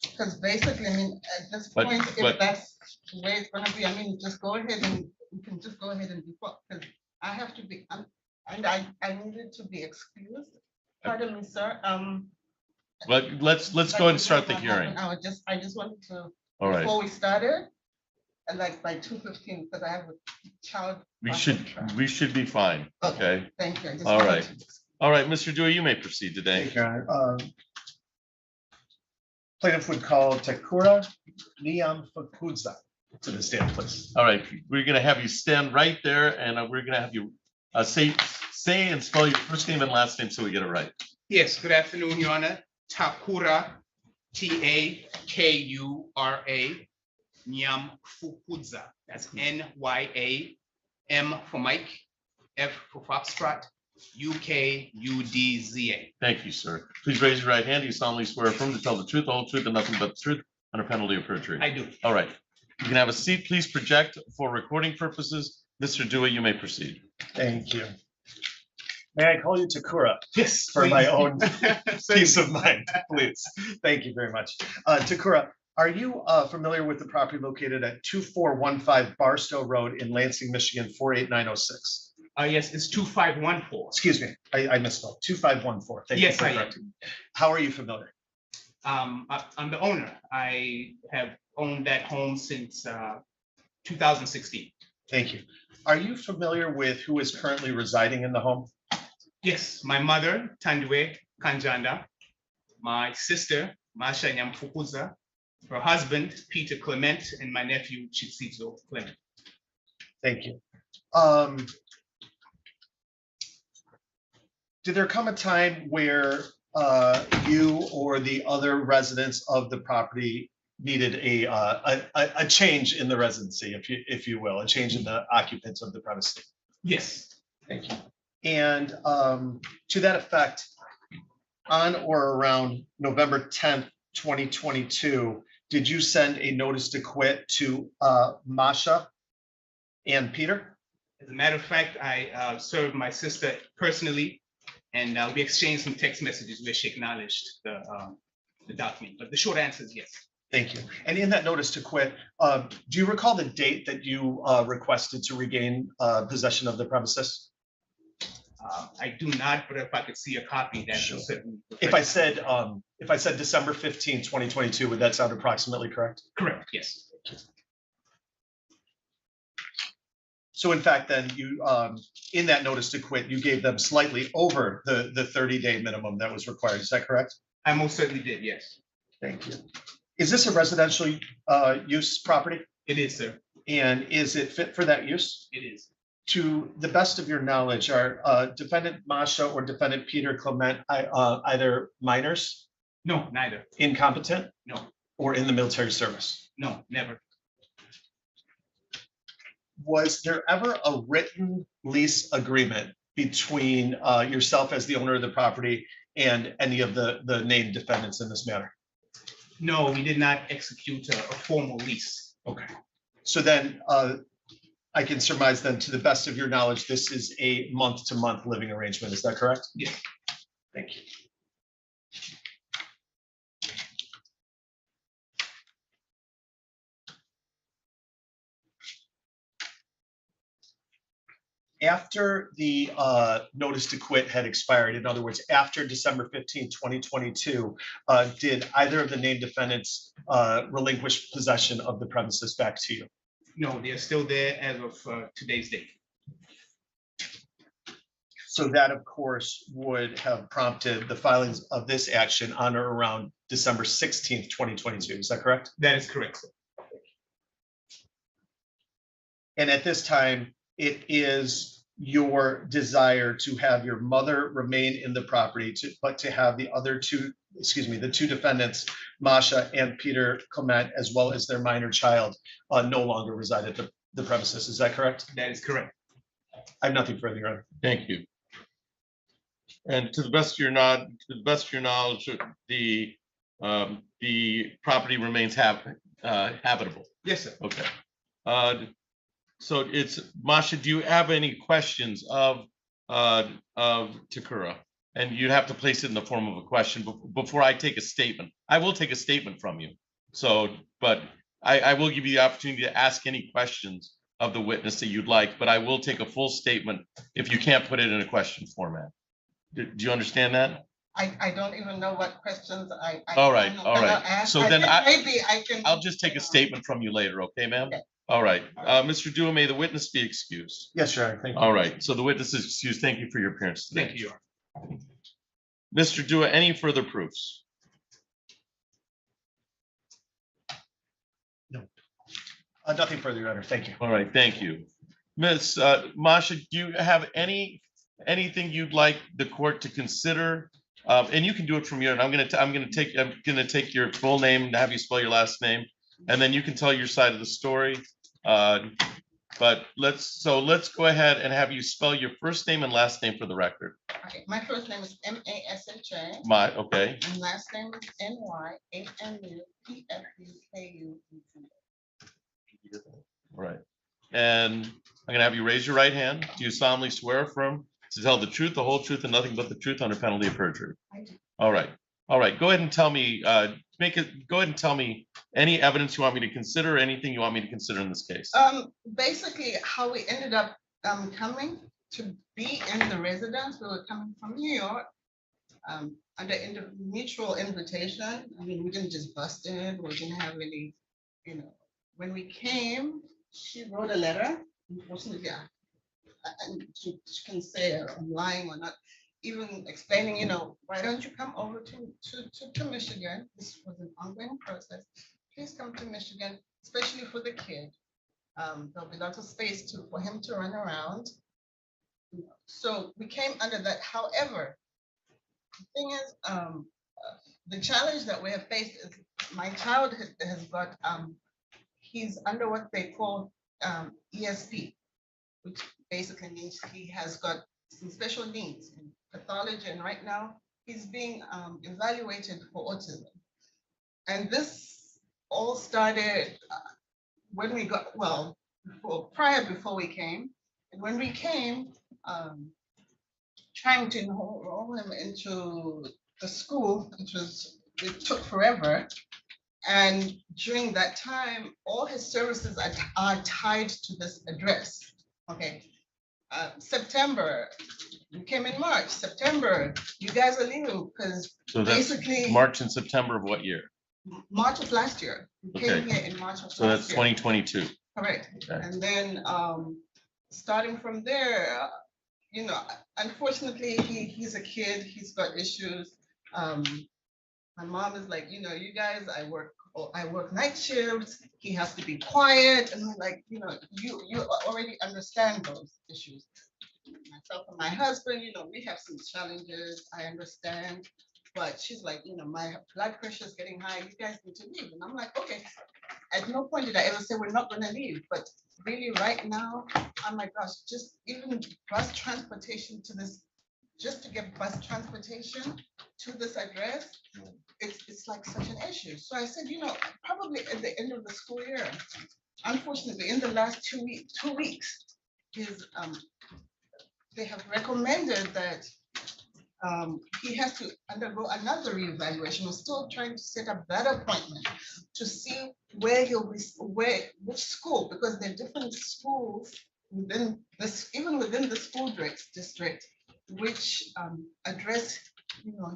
because basically, I mean, at this
But-
point,
but-
if that's the way it's gonna be, I mean, just go ahead and you can just go ahead and default, because I have to be, and I needed to be excused. Pardon me, sir,
But let's go ahead and start the
what
hearing.
happened, I just wanted to,
All right,
before we started, and like by 2:15, because I have a child.
we should be fine, okay?
Thank you. I just
All
wanted
right,
to-
all right, Mr. Dewey, you may proceed today.
Thank you, Your Honor. Plaintiff would call Takura Niyamfukuza to the stand, please.
All right, we're gonna have you stand right there and we're gonna have you say and spell your first name and last name so we get it right.
Yes, good afternoon, Your Honor. Takura, Takura, Nyamfukuza. That's Nyam for Mike, F for Foxtrot, UKUDZA.
Thank you, sir. Please raise your right hand. You solemnly swear affirm to tell the truth, the whole truth, and nothing but the truth under penalty of perjury.
I do.
All right. You can have a seat. Please project for recording purposes. Mr. Dewey, you may proceed.
Thank you. May I call you Takura?
Yes.
For my
please.
own peace of mind, please. Thank you very much. Takura, are you familiar with the property located at 2415 Barstow Road in Lansing, Michigan, 48906?
Yes, it's 2514.
Excuse me, I misspoke. 2514. Thank you
Yes,
for
I am.
correcting me. How are you familiar?
I'm the owner. I have owned that home since 2016.
Thank you. Are you familiar with who is currently residing in the home?
Yes, my mother, Tandwe Kanjanda, my sister, Masha Nyamfukuza, her husband, Peter Clement, and my nephew, Chitsizo Clement.
Thank you. Did there come a time where you or the other residents of the property needed a change in the residency, if you will, a change in the occupants of the premises?
Yes.
Thank you. And to that effect, on or around November 10th, 2022, did you send a notice to quit to Masha and Peter?
As a matter of fact, I served my sister personally, and we exchanged some text messages where she acknowledged the document. But the short answer is yes.
Thank you. And in that notice to quit, do you recall the date that you requested to regain possession of the premises?
I do not, but if I could see a copy, that
Sure.
would certainly.
If I said December 15, 2022, would that sound approximately correct?
Correct, yes.
So in fact, then you, in that notice to quit, you gave them slightly over the 30-day minimum that was required. Is that correct?
I most certainly did, yes.
Thank you. Is this a residential use property?
It is, sir.
And is it fit for that use?
It is.
To the best of your knowledge, are defendant Masha or defendant Peter Clement either minors,
No, neither.
incompetent,
No,
or in the military service?
no, never.
Was there ever a written lease agreement between yourself as the owner of the property and any of the named defendants in this matter?
No, we did not execute a formal lease.
Okay. So then I can surmise then, to the best of your knowledge, this is a month-to-month living arrangement. Is that correct?
Yes.
Thank you. After the notice to quit had expired, in other words, after December 15, 2022, did either of the named defendants relinquish possession of the premises back to you?
No, they're still there as of today's date.
So that, of course, would have prompted the filings of this action on or around December 16th, 2022. Is that correct?
That is correct, sir.
And at this time, it is your desire to have your mother remain in the property, but to have the other two, the two defendants, Masha and Peter Clement, as well as their minor child, no longer reside at the premises. Is that correct?
That is correct.
I have nothing further, Your Honor.
Thank you. And to the best of your knowledge, the property remains habitable.
Yes, sir.
Okay. So it's, Masha, do you have any questions of Takura? And you have to place it in the form of a question before I take a statement. I will take a statement from you. So, but I will give you the opportunity to ask any questions of the witness that you'd like, but I will take a full statement if you can't put it in a question format. Do you understand that?
I don't even know what questions I.
All right.
Ask.
So then
maybe I can.
I'll just take a statement from you later, okay, ma'am?
Okay.
All right. Mr. Dua, may the witness be excused?
Yes, Your Honor. Thank you.
All right. So the witness is excused. Thank you for your appearance today.
Thank you, Your Honor.
Mr. Dua, any further proofs?
No. Nothing further, Your Honor. Thank you.
All right. Thank you. Ms. Masha, do you have anything you'd like the court to consider? And you can do it from here. And I'm gonna take your full name and have you spell your last name, and then you can tell your side of the story. But let's go ahead and have you spell your first name and last name for the record.
Okay, my first name is Masha.
Okay.
And last name is NYANUPFUKU.
All right. And I'm gonna have you raise your right hand. Do you solemnly swear or affirm to tell the truth, the whole truth, and nothing but the truth under penalty of perjury?
I do.
All right. All right. Go ahead and tell me, go ahead and tell me any evidence you want me to consider, anything you want me to consider in this case.
Basically how we ended up coming to be in the residence. We were coming from New York under mutual invitation. I mean, we didn't just bust in. We didn't have any, when we came, she wrote a letter. Unfortunately, and she can say I'm lying or not, even explaining, why don't you come over to Michigan? This was an ongoing process. Please come to Michigan, especially for the kid. There'll be lots of space for him to run around. So we came under that. However, the thing is, the challenge that we have faced is my child has got, he's under what they call ESP, which basically means he has got some special needs in pathology, and right now he's being evaluated for autism. And this all started when we got, before we came. And when we came, trying to enroll him into the school, it took forever. And during that time, all his services are tied to this address. Okay. September, we came in March. September, you guys are leaving because basically
March and September of what year?
March of last year. We came here in March of last year.
So that's 2022.
Correct.
Okay.
And then starting from there, unfortunately, he's a kid. He's got issues. My mom is like, you guys, I work night shifts. He has to be quiet. And we're like, you already understand those issues. Myself and my husband, we have some challenges. I understand. But she's like, my blood pressure is getting high. You guys need to leave. And I'm like, okay. At no point did I ever say we're not going to leave. But really right now, oh my gosh, just even bus transportation to this, just to get bus transportation to this address, it's like such an issue. So I said, probably at the end of the school year, unfortunately, in the last 2 weeks, they have recommended that he has to undergo another reevaluation. We're still trying to set up that appointment to see where he'll be, which school, because there are different schools within this, even within the school district, which address,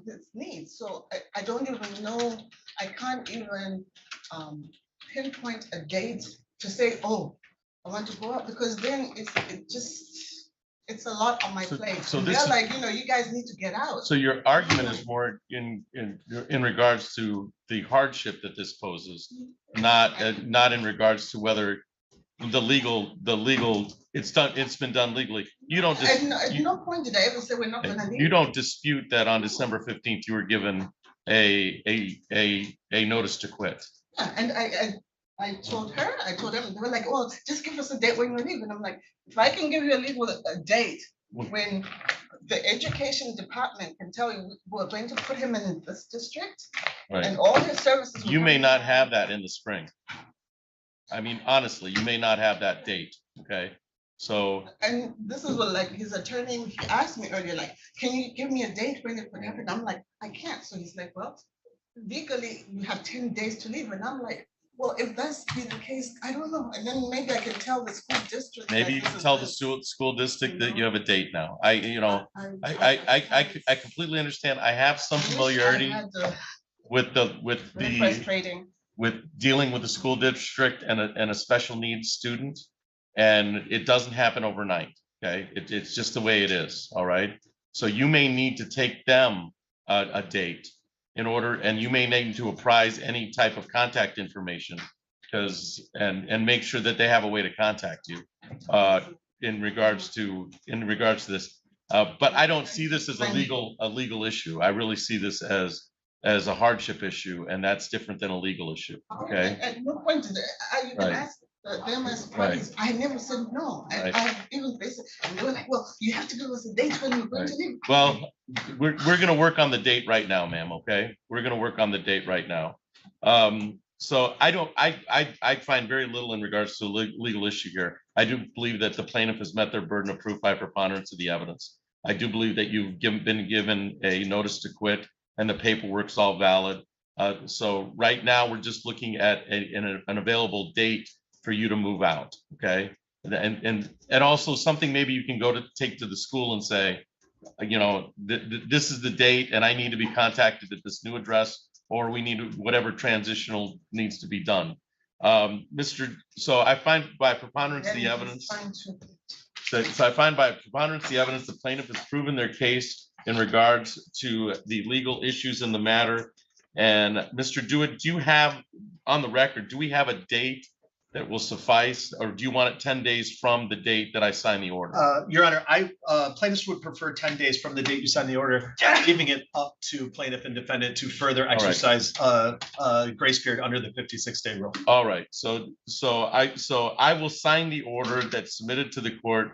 his needs. So I don't even know, I can't even pinpoint a date to say, oh, I want to go up, because then it's a lot on my plate.
so
And
this
they're
is-
like, you guys need to get out.
So your argument is more in regards to the hardship that this poses, not in regards to whether the legal, it's been done legally. You don't just,
At no point did I ever say we're not gonna leave.
you don't dispute that on December 15th, you were given a notice to quit.
Yeah, and I told her, I told them, they were like, well, just give us a date when you leave. And I'm like, if I can give you a date when the education department can tell you we're going to put him in this district
Right.
and all his services.
You may not have that in the spring. I mean, honestly, you may not have that date, okay? So,
And this is what, like, his attorney, he asked me earlier, like, can you give me a date when it would happen? I'm like, I can't. So he's like, well, legally, you have 10 days to leave. And I'm like, well, if that's be the case, I don't know. And then maybe I can tell the school district. that
maybe you
this
can
is
tell the
this.
school district that you have a date now. I completely understand. I have some familiarity with
Very frustrating.
with dealing with a school district and a special needs student. And it doesn't happen overnight, okay? It's just the way it is, all right? So you may need to take them a date in order, and you may need to apprise any type of contact information and make sure that they have a way to contact you in regards to this. But I don't see this as a legal issue. I really see this as a hardship issue, and that's different than a legal issue, okay?
At no point did I even
Right.
ask them as
Right.
parties. I never said no.
Right.
I even basically, and they were like, well, you have to give us a date when you're going to leave.
Well, we're gonna work on the date right now, ma'am, okay? We're gonna work on the date right now. So I find very little in regards to legal issue here. I do believe that the plaintiff has met their burden of proof by preponderance of the evidence. I do believe that you've been given a notice to quit and the paperwork's all valid. So right now, we're just looking at an available date for you to move out, okay? And also something maybe you can take to the school and say, this is the date and I need to be contacted at this new address, or we need whatever transitional needs to be done. So I find by preponderance of the evidence, so I find by preponderance of the evidence, the plaintiff has proven their case in regards to the legal issues in the matter. And Mr. Dewitt, do you have on the record, do we have a date that will suffice, or do you want it 10 days from the date that I sign the order?
Your Honor, plaintiffs would prefer 10 days from the date you sign the order, leaving it up to plaintiff and defendant to further
right.
exercise grace period under the 56-day rule.
All right, so I will sign the order that's submitted to the court,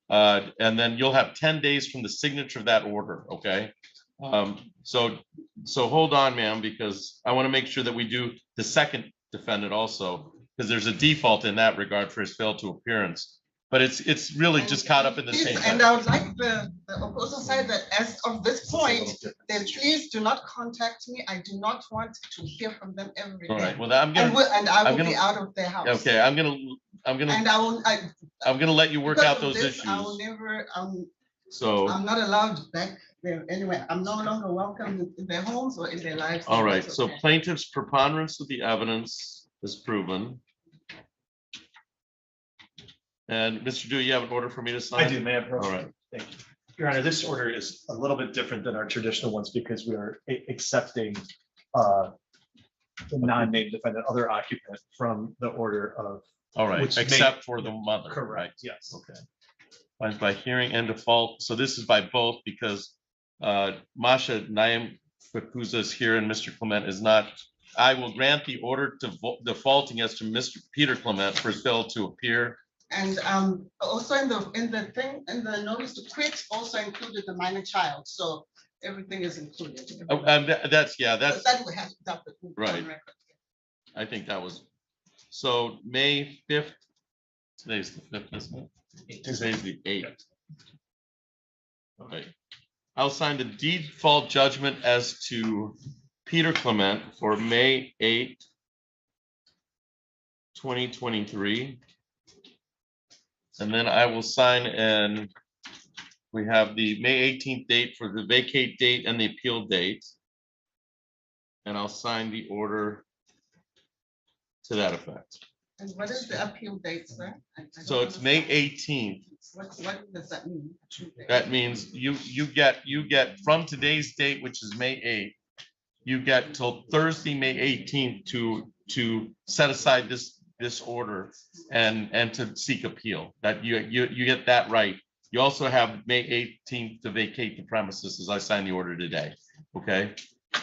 and then you'll have 10 days from the signature of that order, okay? So hold on, ma'am, because I want to make sure that we do the second defendant also, because there's a default in that regard for his failed to appearance. But it's really just caught up in the same.
And I would like the opposing side that as of this point, then please do not contact me. I do not want to hear from them every day.
All right, well, I'm gonna.
And I will
gonna,
be out of their house.
Okay, I'm gonna.
And
I'm gonna let you work out those
issues. I
issues.
will never,
So.
I'm not allowed back there anyway. I'm no longer welcome in their homes or in their lives.
All right,
That's
so
okay.
plaintiff's preponderance of the evidence is proven. And Mr. Dewey, you have an order for me to sign?
I do, may I approach?
All right.
Thank you. Your Honor, this order is a little bit different than our traditional ones because we are accepting the non-named defendant, other occupant from the order of.
All right,
which may-
except for the mother.
Correct, yes.
Okay. Finds by hearing and default. So this is by both because Masha Naim Fakuza is here and Mr. Clement is not. I will grant the order to defaulting as to Mr. Peter Clement for fail to appear.
And also in the notice to quit also included the minor child. So everything is included.
Oh, that's
that we have to
right.
on record.
I think that was so May 5th. Today's the 5th, isn't it? Today's the 8th. Okay. I'll sign the default judgment as to Peter Clement for May 8th, 2023. And then I will sign, and we have the May 18th date for the vacate date and the appeal date. And I'll sign the order to that effect.
And what is the appeal date, sir? I don't
So it's May
understand.
18th.
What does that mean? True date?
That means you get from today's date, which is May 8th, you get till Thursday, May 18th to set aside this order and to seek appeal. That you get that right. You also have May 18th to vacate the premises as I sign the order today. Okay.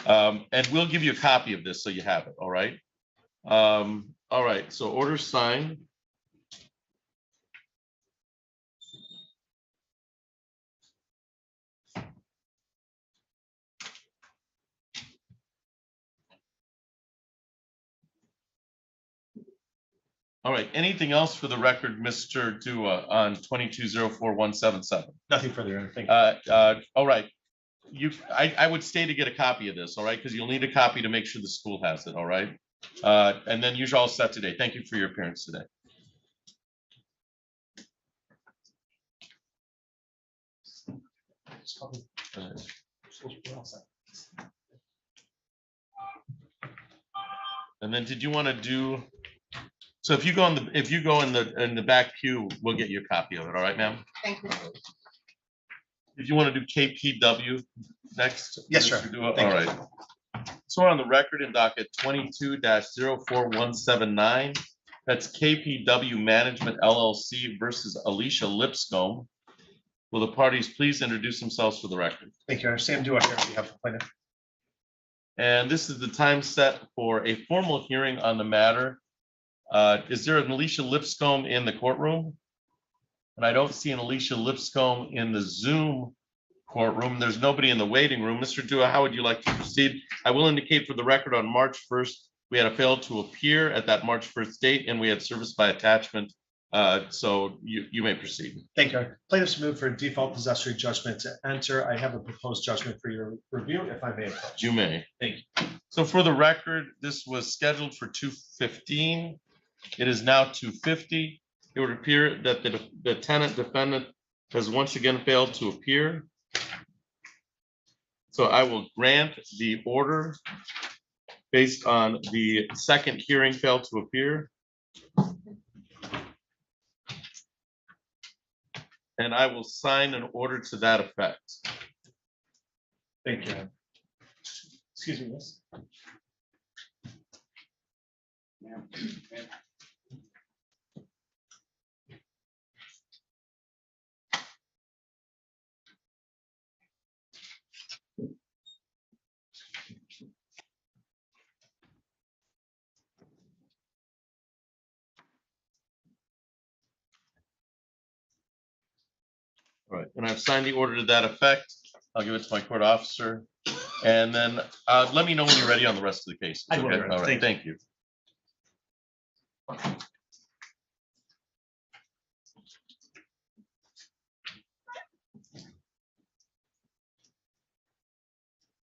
And we'll give you a copy of this so you have it. All right. All right. So order signed. All right, anything else for the record, Mr. Dua, on 2204-177?
Nothing further. Thank you.
All right, I would stay to get a copy of this, all right, because you'll need a copy to make sure the school has it, all right? And then you're all set today. Thank you for your appearance today. And then did you want to do? So if you go in the back pew, we'll get you a copy of it. All right, ma'am?
Thank you.
If you want to do KPW next?
Yes, sir.
Mr. Dua?
Thank
All
you.
right. So we're on the record in docket 22-04179. That's KPW Management LLC versus Alicia Lipscomb. Will the parties please introduce themselves for the record?
Thank you. Sam Dua here on behalf of the plaintiff.
And this is the time set for a formal hearing on the matter. Is there an Alicia Lipscomb in the courtroom? And I don't see an Alicia Lipscomb in the Zoom courtroom. There's nobody in the waiting room. Mr. Dua, how would you like to proceed? I will indicate for the record on March 1st, we had a fail to appear at that March 1st date, and we had service by attachment. So you may proceed.
Thank you. Plaintiffs move for default possessory judgment to enter. I have a proposed judgment for your review, if I may approach.
You may.
Thank you.
So for the record, this was scheduled for 2:15. It is now 2:50. It would appear that the tenant defendant has once again failed to appear. So I will grant the order based on the second hearing failed to appear. And I will sign an order to that effect.
Thank you. Excuse me, miss.
All right, and I've signed the order to that effect. I'll give it to my court officer. And then let me know when you're ready on the rest of the case.
I will,
Okay?
Your Honor.
All right, thank you.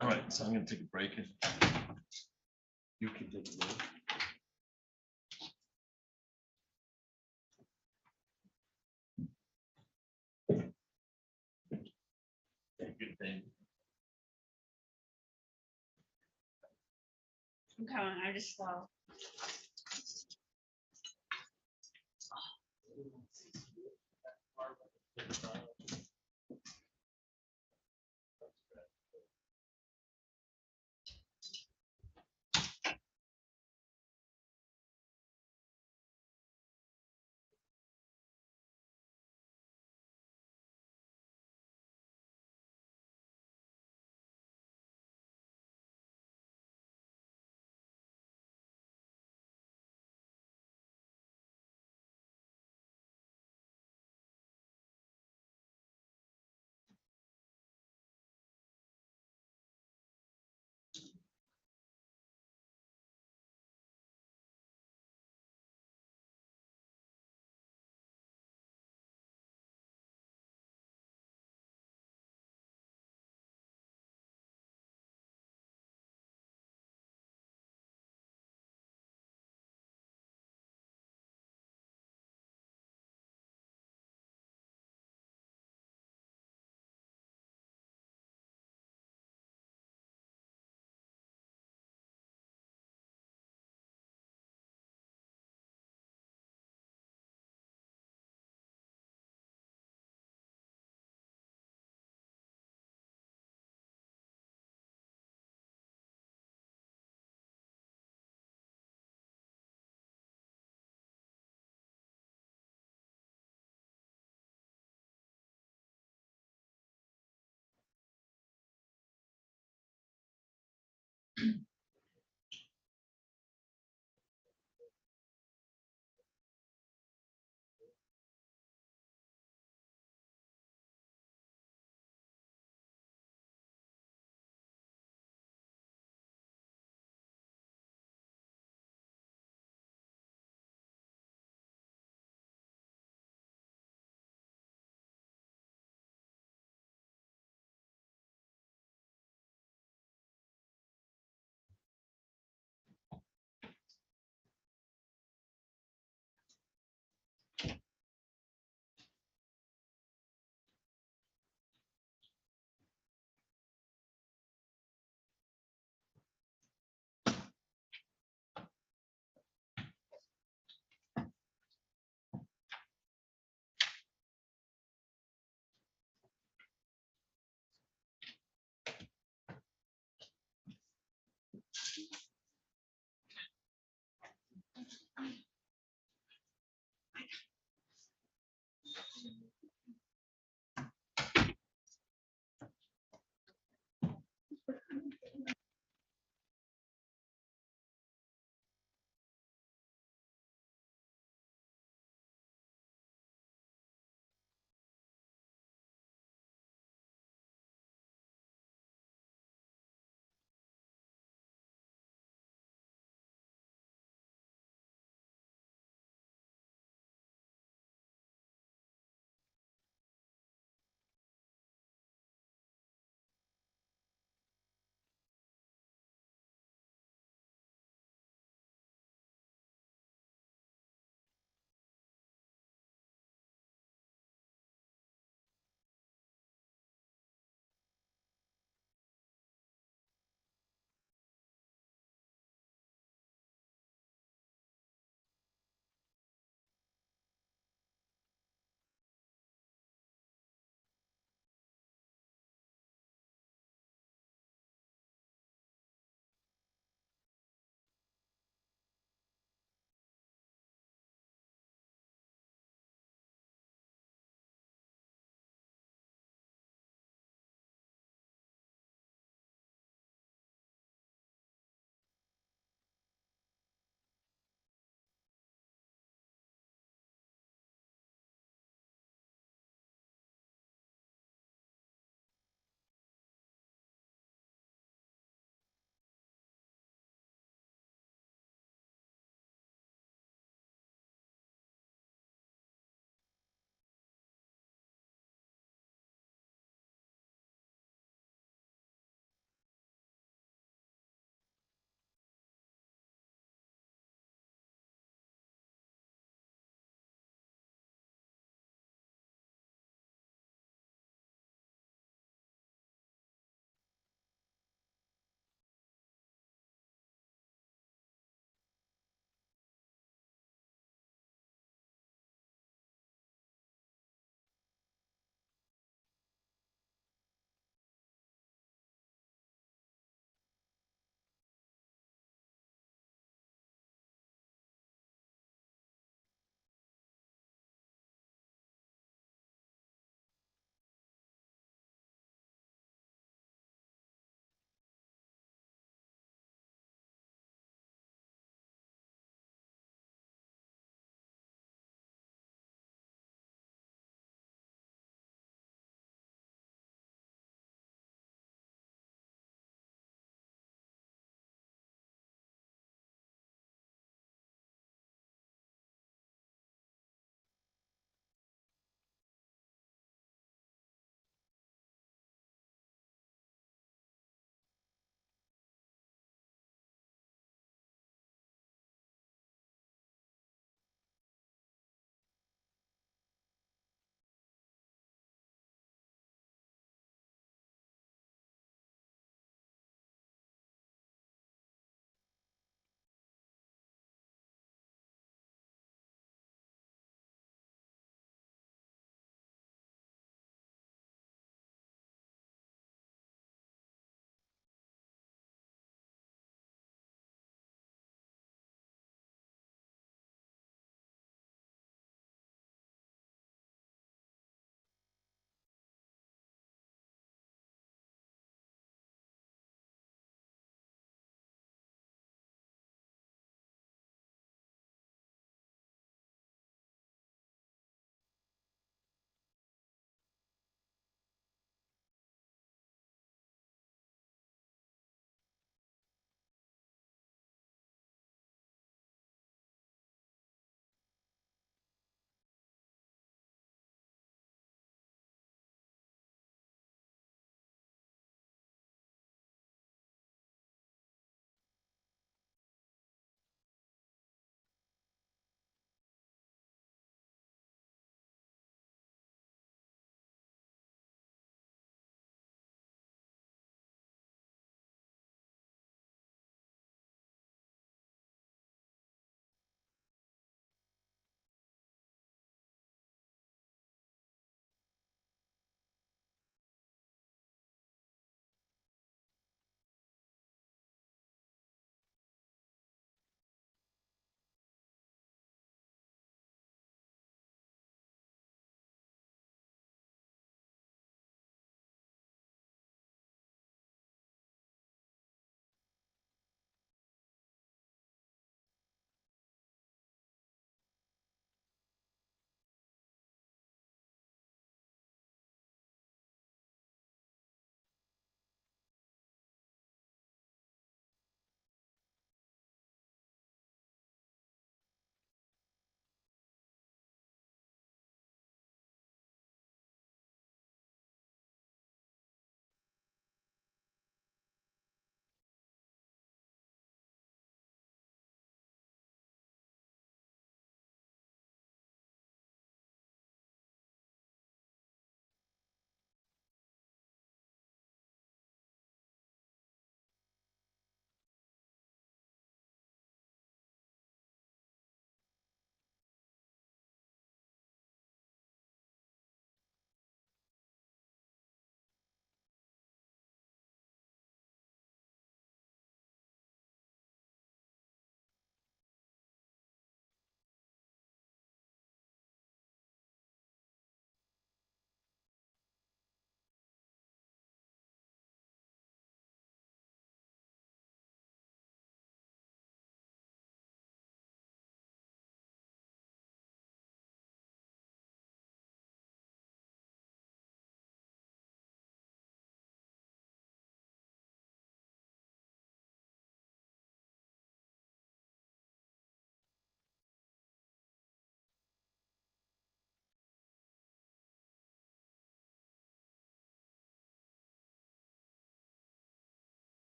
All right, so I'm gonna take a break. And you can take a break. Good thing.
I'm coming, I'm just slow.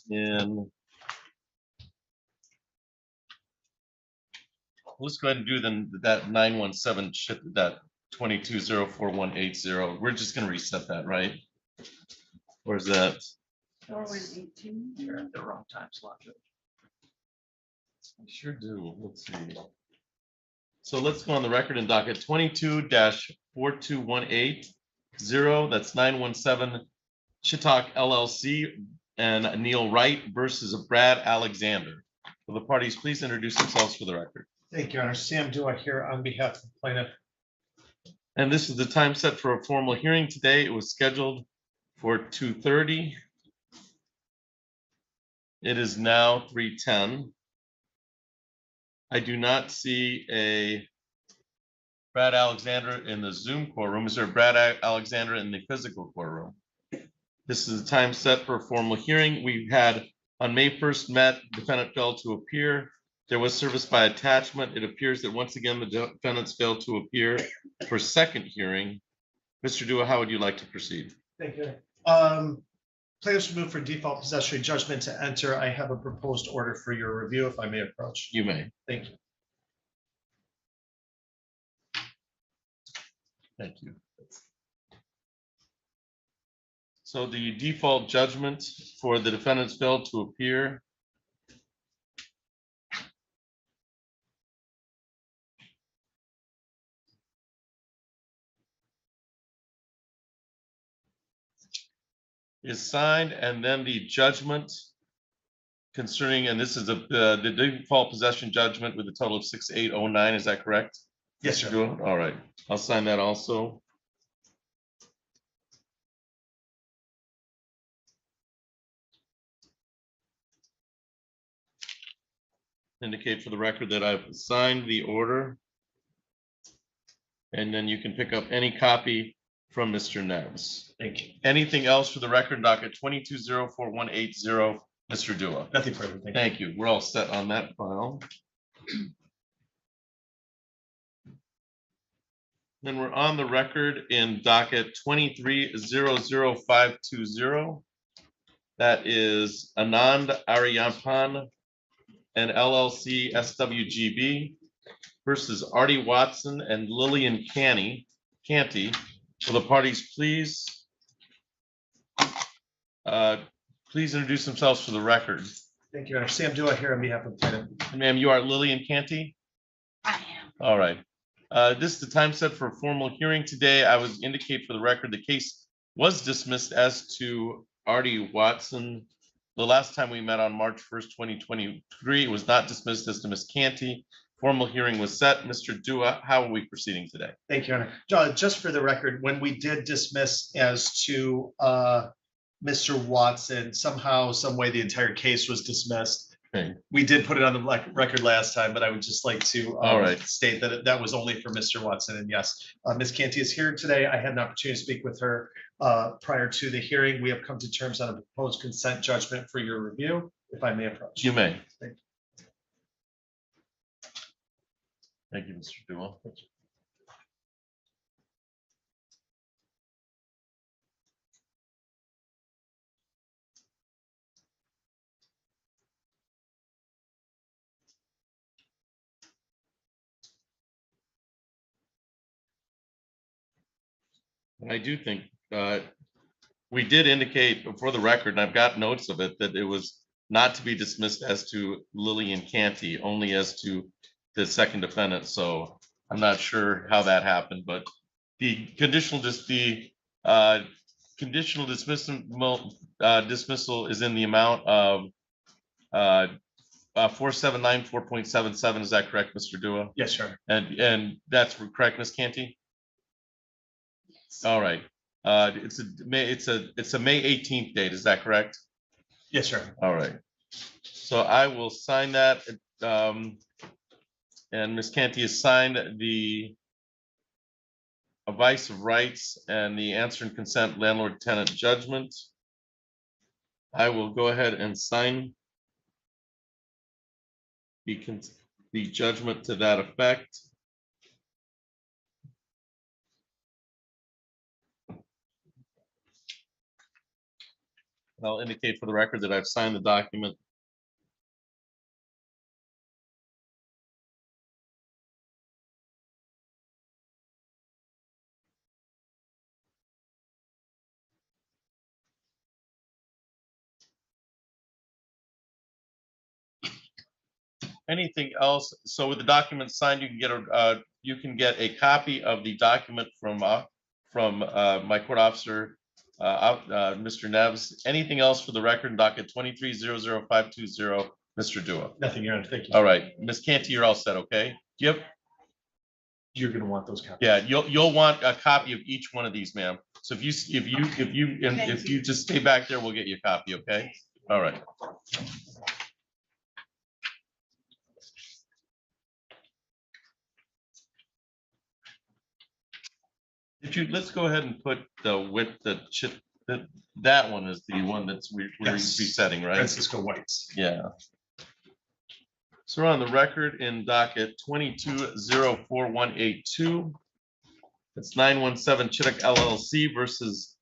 in. Let's go ahead and do then that 917 ship, that 22041180. We're just gonna reset that, right? Or is that?
4118.
You're at the wrong time slot.
I sure do. Let's see. So let's go on the record in docket 22-42180. That's 917 Chittock LLC and Neil Wright versus Brad Alexander. Will the parties please introduce themselves for the record?
Thank you, Your Honor. Sam Dua here on behalf of the plaintiff.
And this is the time set for a formal hearing today. It was scheduled for 2:30. It is now 3:10. I do not see a Brad Alexander in the Zoom courtroom. Is there a Brad Alexander in the physical courtroom? This is the time set for a formal hearing. We had on May 1st met, defendant failed to appear. There was service by attachment. It appears that once again, the defendants failed to appear for second hearing. Mr. Dua, how would you like to proceed?
Thank you. Plaintiffs move for default possessory judgment to enter. I have a proposed order for your review, if I may approach.
You may.
Thank you.
Thank you. So the default judgment for the defendants failed to appear. Is signed, and then the judgment concerning, and this is the default possession judgment with a total of 6809, is that correct?
Yes,
Mr.
sir.
Dua? All right, I'll sign that also. Indicate for the record that I've signed the order. And then you can pick up any copy from Mr. Neves.
Thank you.
Anything else for the record docket 22-04180, Mr. Dua?
Nothing further.
Thank you. We're all set on that file. Then we're on the record in docket 23-00520. That is Anand Ariyampan and LLC SWGB versus Artie Watson and Lillian Canty. Will the parties please introduce themselves for the record?
Thank you, Your Honor. Sam Dua here on behalf of the plaintiff.
Ma'am, you are Lillian Canty?
I am.
All right. This is the time set for a formal hearing today. I would indicate for the record the case was dismissed as to Artie Watson. The last time we met on March 1st, 2023, it was not dismissed as to Ms. Canty. Formal hearing was set. Mr. Dua, how are we proceeding today?
Thank you, Your Honor. Just for the record, when we did dismiss as to Mr. Watson, somehow, some way, the entire case was dismissed.
Okay.
We did put it on the record last time, but I would just like to
All right.
state that that was only for Mr. Watson. And yes, Ms. Canty is here today. I had an opportunity to speak with her prior to the hearing. We have come to terms on a proposed consent judgment for your review, if I may approach.
You may.
Thank you.
Thank you, Mr. Dua. And I do think we did indicate for the record, and I've got notes of it, that it was not to be dismissed as to Lillian Canty, only as to the second defendant. So I'm not sure how that happened, but the conditional dismissal is in the amount of 4794.77. Is that correct, Mr. Dua?
Yes, sir.
And that's correct, Ms. Canty? All right. It's a May 18th date. Is that correct?
Yes, sir.
All right. So I will sign that. And Ms. Canty has signed the advice of rights and the answer and consent landlord tenant judgment. I will go ahead and sign the judgment to that effect. I'll indicate for the record that I've signed the document. Anything else? So with the document signed, you can get a copy of the document from my court officer, Mr. Neves. Anything else for the record? Docket 23-00520, Mr. Dua.
Nothing, Your Honor. Thank you.
All right, Ms. Canty, you're all set, okay? Yep.
You're gonna want those copies.
Yeah, you'll want a copy of each one of these, ma'am. So if you just stay back there, we'll get you a copy, okay? All right. Let's go ahead and put that one is the one that's we're
Yes.
resetting, right?
Francisco White's.
Yeah. So we're on the record in docket 22-04182. It's 917 Chittick LLC versus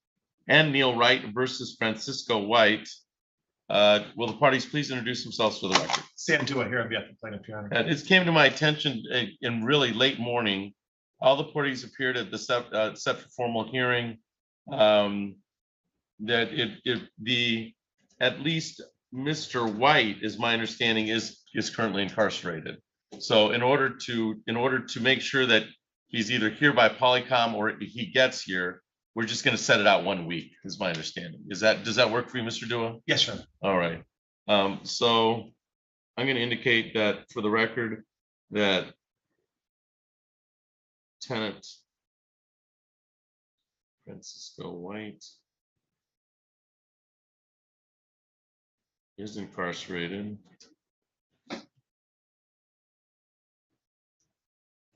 Neil Wright versus Francisco White. Will the parties please introduce themselves for the record?
Sam Dua here on behalf of the plaintiff, Your Honor.
It came to my attention in really late morning. All the parties appeared at the set for formal hearing. That at least Mr. White, is my understanding, is currently incarcerated. So in order to make sure that he's either here by Polycom or he gets here, we're just going to set it out 1 week, is my understanding. Does that work for you, Mr. Dua?
Yes, sir.
All right. So I'm going to indicate that for the record that tenant Francisco White is incarcerated.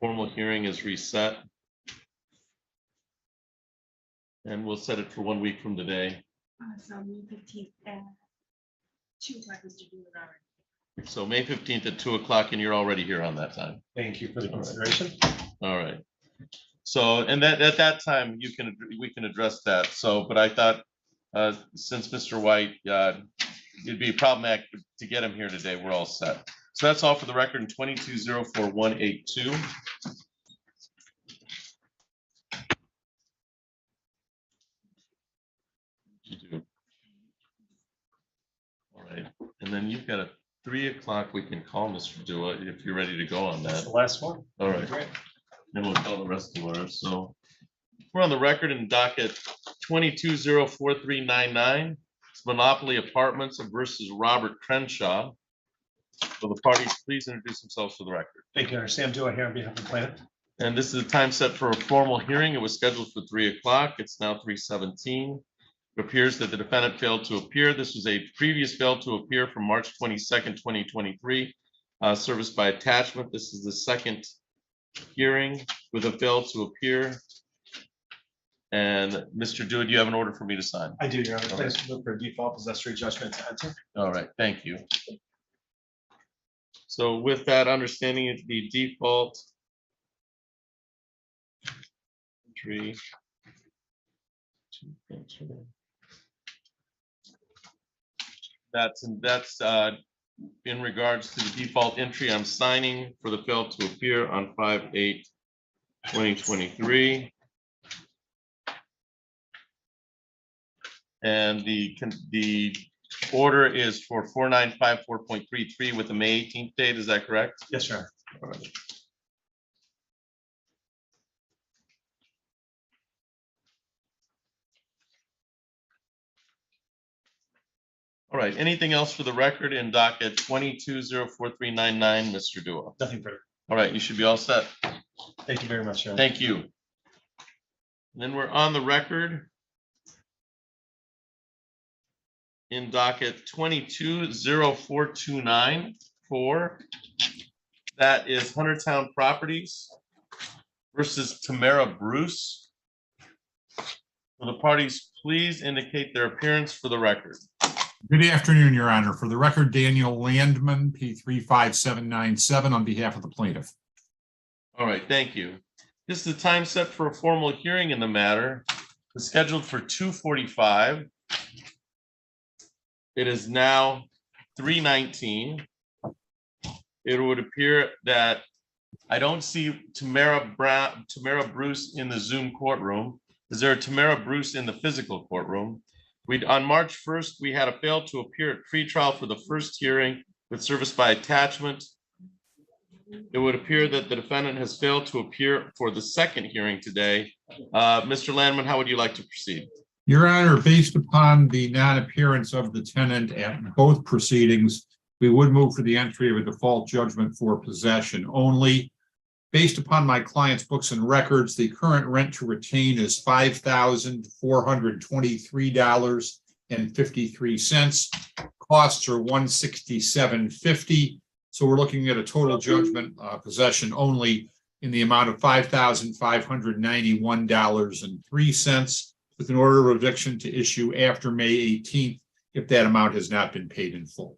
Formal hearing is reset. And we'll set it for 1 week from today.
So May 15th at 2 o'clock, Mr. Dua already.
So May 15th at 2 o'clock, and you're already here on that time.
Thank you for the consideration.
All right. So, and that at that time, we can address that. So, but I thought since Mr. White, it'd be problematic to get him here today. We're all set. So that's all for the record in 22-04182. All right, and then you've got a 3 o'clock. We can call Mr. Dua if you're ready to go on that.
That's the last one.
All right.
Great.
Then we'll call the rest of ours. So we're on the record in docket 22-04399. It's Monopoly Apartments versus Robert Crenshaw. Will the parties please introduce themselves for the record?
Thank you, Your Honor. Sam Dua here on behalf of the plaintiff.
And this is a time set for a formal hearing. It was scheduled for 3 o'clock. It's now 3:17. It appears that the defendant failed to appear. This was a previous failed to appear from March 22nd, 2023, serviced by attachment. This is the second hearing with a fail to appear. And Mr. Dua, do you have an order for me to sign?
I do, Your Honor. Please look for a default possessory judgment to enter.
All right, thank you. So with that understanding, it's the default entry. That's in regards to the default entry. I'm signing for the fail to appear on 5/8/2023. And the order is for 4954.33 with the May 18th date. Is that correct?
Yes, sir.
All right. All right, anything else for the record in docket 22-04399, Mr. Dua?
Nothing further.
All right, you should be all set.
Thank you very much, Your Honor.
Thank you. And then we're on the record in docket 22-04294. That is Huntertown Properties versus Tamara Bruce. Will the parties please indicate their appearance for the record?
Good afternoon, Your Honor. For the record, Daniel Landman, P35797, on behalf of the plaintiff.
All right, thank you. This is the time set for a formal hearing in the matter. It's scheduled for 2:45. It is now 3:19. It would appear that I don't see Tamara Bruce in the Zoom courtroom. Is there a Tamara Bruce in the physical courtroom? On March 1st, we had a fail to appear at pretrial for the first hearing with service by attachment. It would appear that the defendant has failed to appear for the second hearing today. Mr. Landman, how would you like to proceed?
Your Honor, based upon the non-appearance of the tenant at both proceedings, we would move for the entry of a default judgment for possession only. Based upon my client's books and records, the current rent to retain is $5,423.53. Costs are $167.50. So we're looking at a total judgment possession only in the amount of $5,591.03, with an order of eviction to issue after May 18th if that amount has not been paid in full.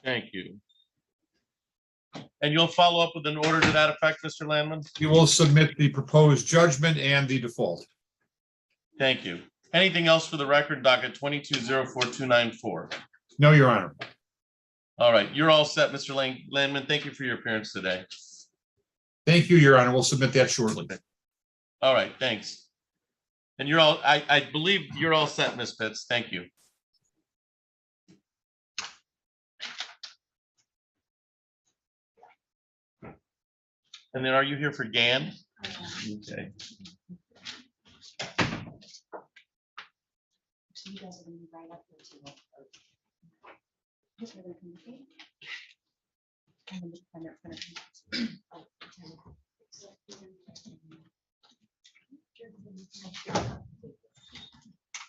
Thank you. And you'll follow up with an order to that effect, Mr. Landman?
You will submit the proposed judgment and the default.
Thank you. Anything else for the record, docket 22-04294?
No, Your Honor.
All right, you're all set, Mr. Landman. Thank you for your appearance today.
Thank you, Your Honor. We'll submit that shortly.
All right, thanks. And you're all, I believe you're all set, Ms. Pitts. Thank you. And then are you here for GAN? Okay.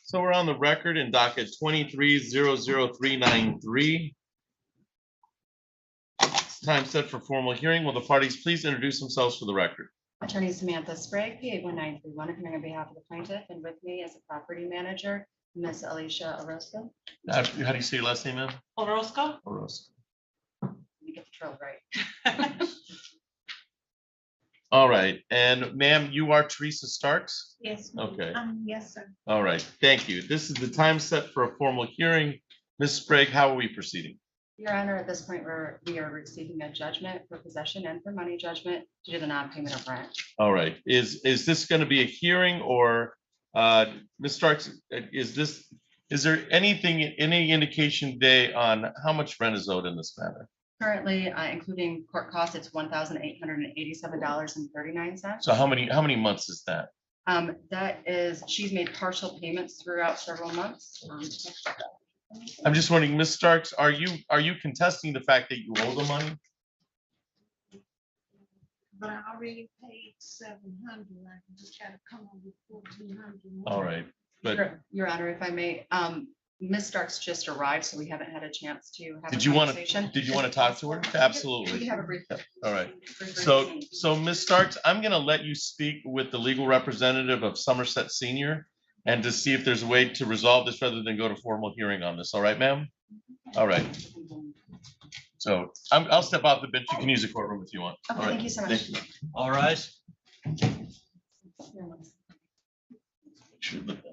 So we're on the record in docket 23-00393. Time set for formal hearing. Will the parties please introduce themselves for the record?
Attorney Samantha Sprague, P81931, appearing on behalf of the plaintiff, and with me as a property manager, Ms. Alicia Orozco.
How do you say your last name, ma'am?
Orozco?
Orozco.
You get the drill right.
All right, and ma'am, you are Teresa Starks?
Yes.
Okay.
Yes, sir.
All right, thank you. This is the time set for a formal hearing. Ms. Sprague, how are we proceeding?
Your Honor, at this point, we are receiving a judgment for possession and for money judgment due to the non-payment of rent.
All right, is this going to be a hearing or Ms. Starks, is there anything, any indication today on how much rent is owed in this matter?
Currently, including court costs, it's $1,887.39.
So how many months is that?
That is, she's made partial payments throughout several months.
I'm just wondering, Ms. Starks, are you contesting the fact that you owe the money?
But I already paid 700. I just gotta come up with 1,400.
All right, but
Your Honor, if I may, Ms. Starks just arrived, so we haven't had a chance to have
did
a
you want
conversation.
to talk to her? Absolutely.
We can have a brief.
All right.
brief
So
conversation.
Ms. Starks, I'm going to let you speak with the legal representative of Somerset Senior and to see if there's a way to resolve this rather than go to formal hearing on this. All right, ma'am? All right. So I'll step off the bench. You can use the courtroom if you want.
Okay,
All right.
thank you so much.
Thank you.
All rise.
Should look at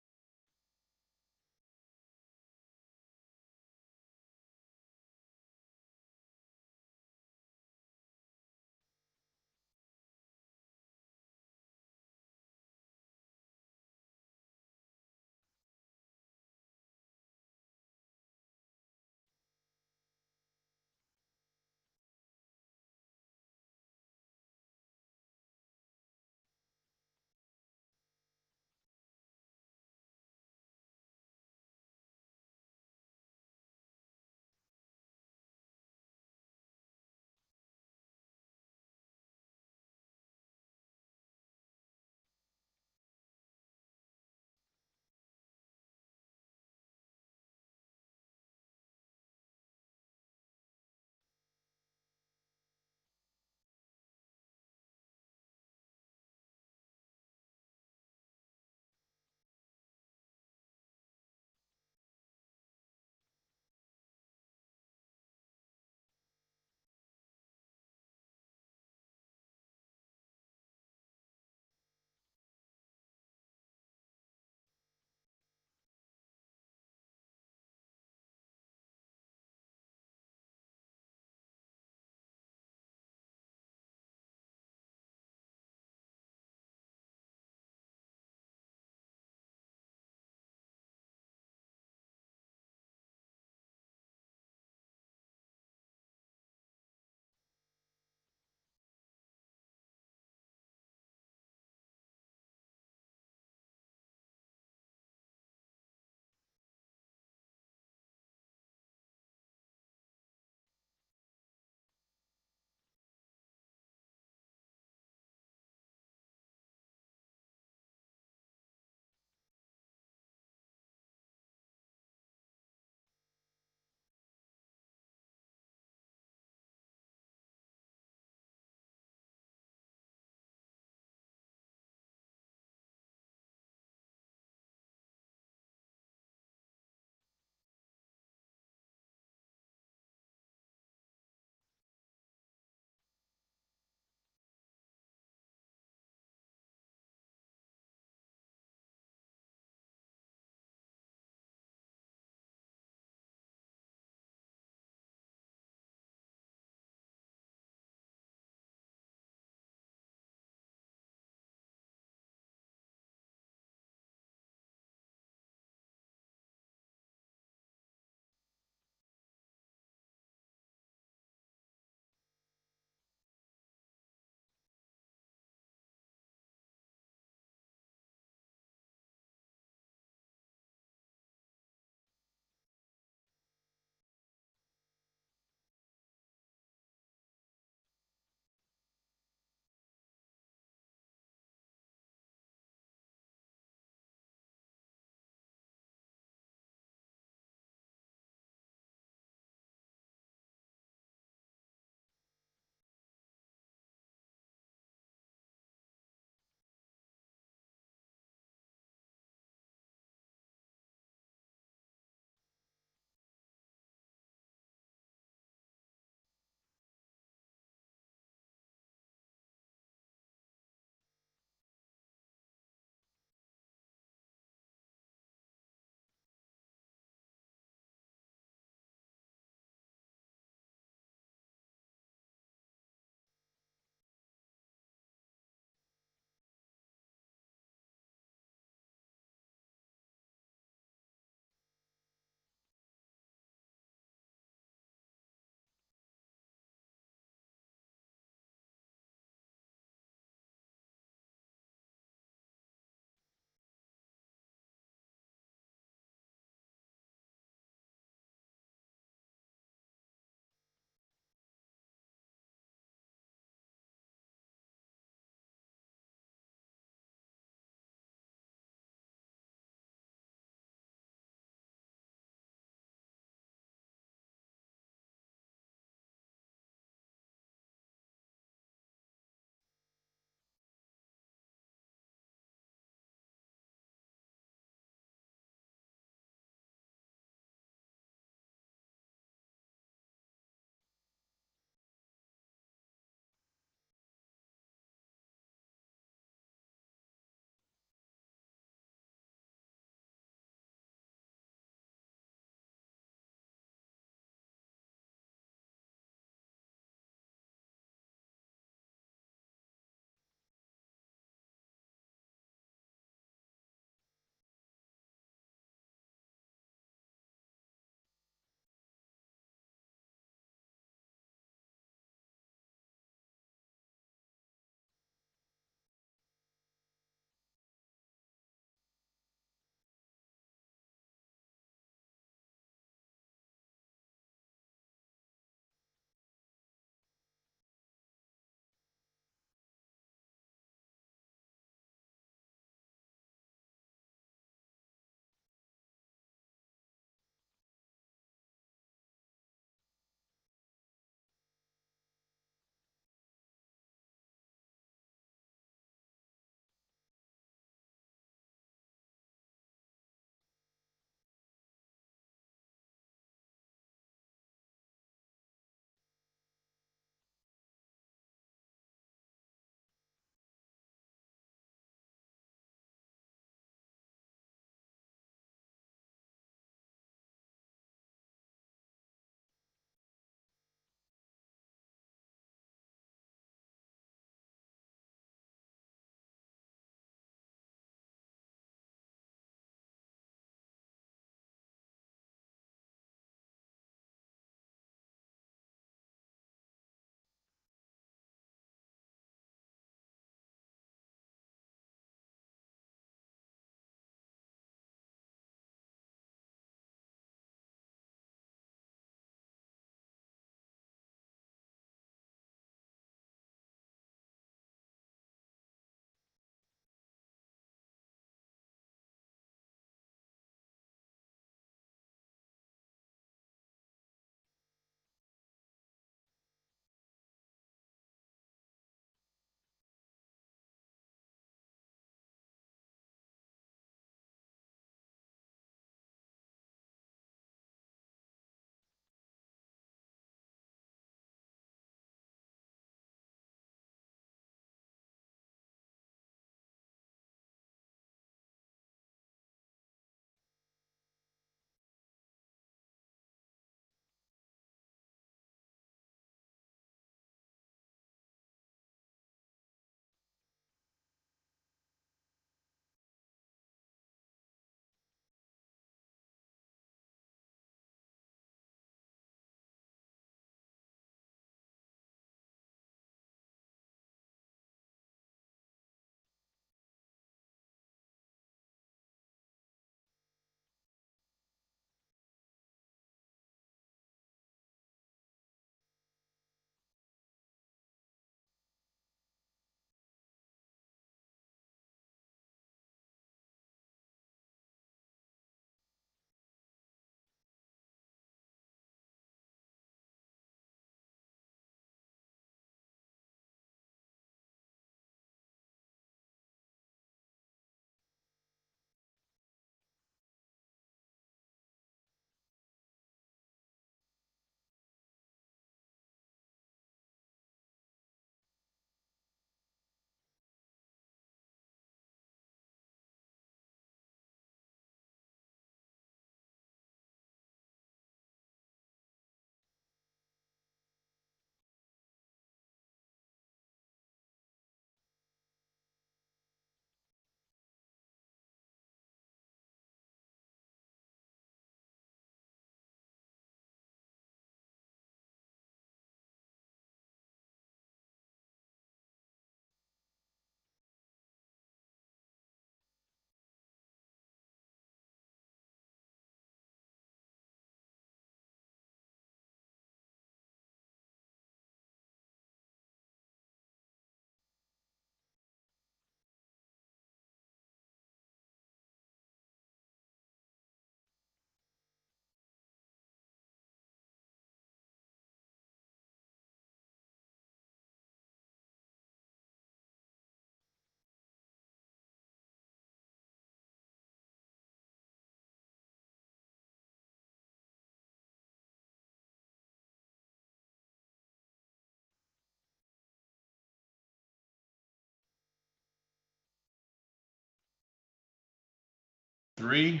agree.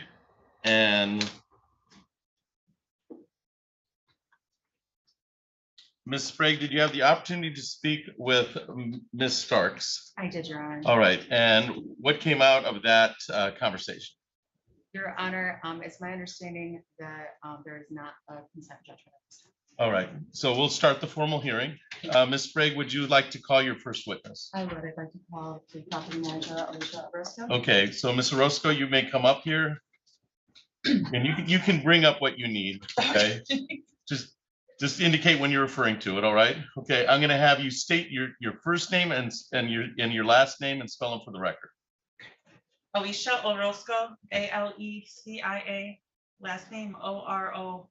And Ms. Sprague, did you have the opportunity to speak with Ms. Starks?
I did, Your Honor.
All right, and what came out of that conversation?
Your Honor, it's my understanding that there is not a consent judgment at this time.
All right, so we'll start the formal hearing. Ms. Sprague, would you like to call your first witness?
I would. I'd like to call the property manager, Alicia Orozco.
Okay, so Ms. Orozco, you may come up here. And you can bring up what you need, okay? Just indicate when you're referring to it, all right? Okay, I'm gonna have you state your first name and your last name and spell them for the record.
Alicia Orozco, Alecia, last name Orozco.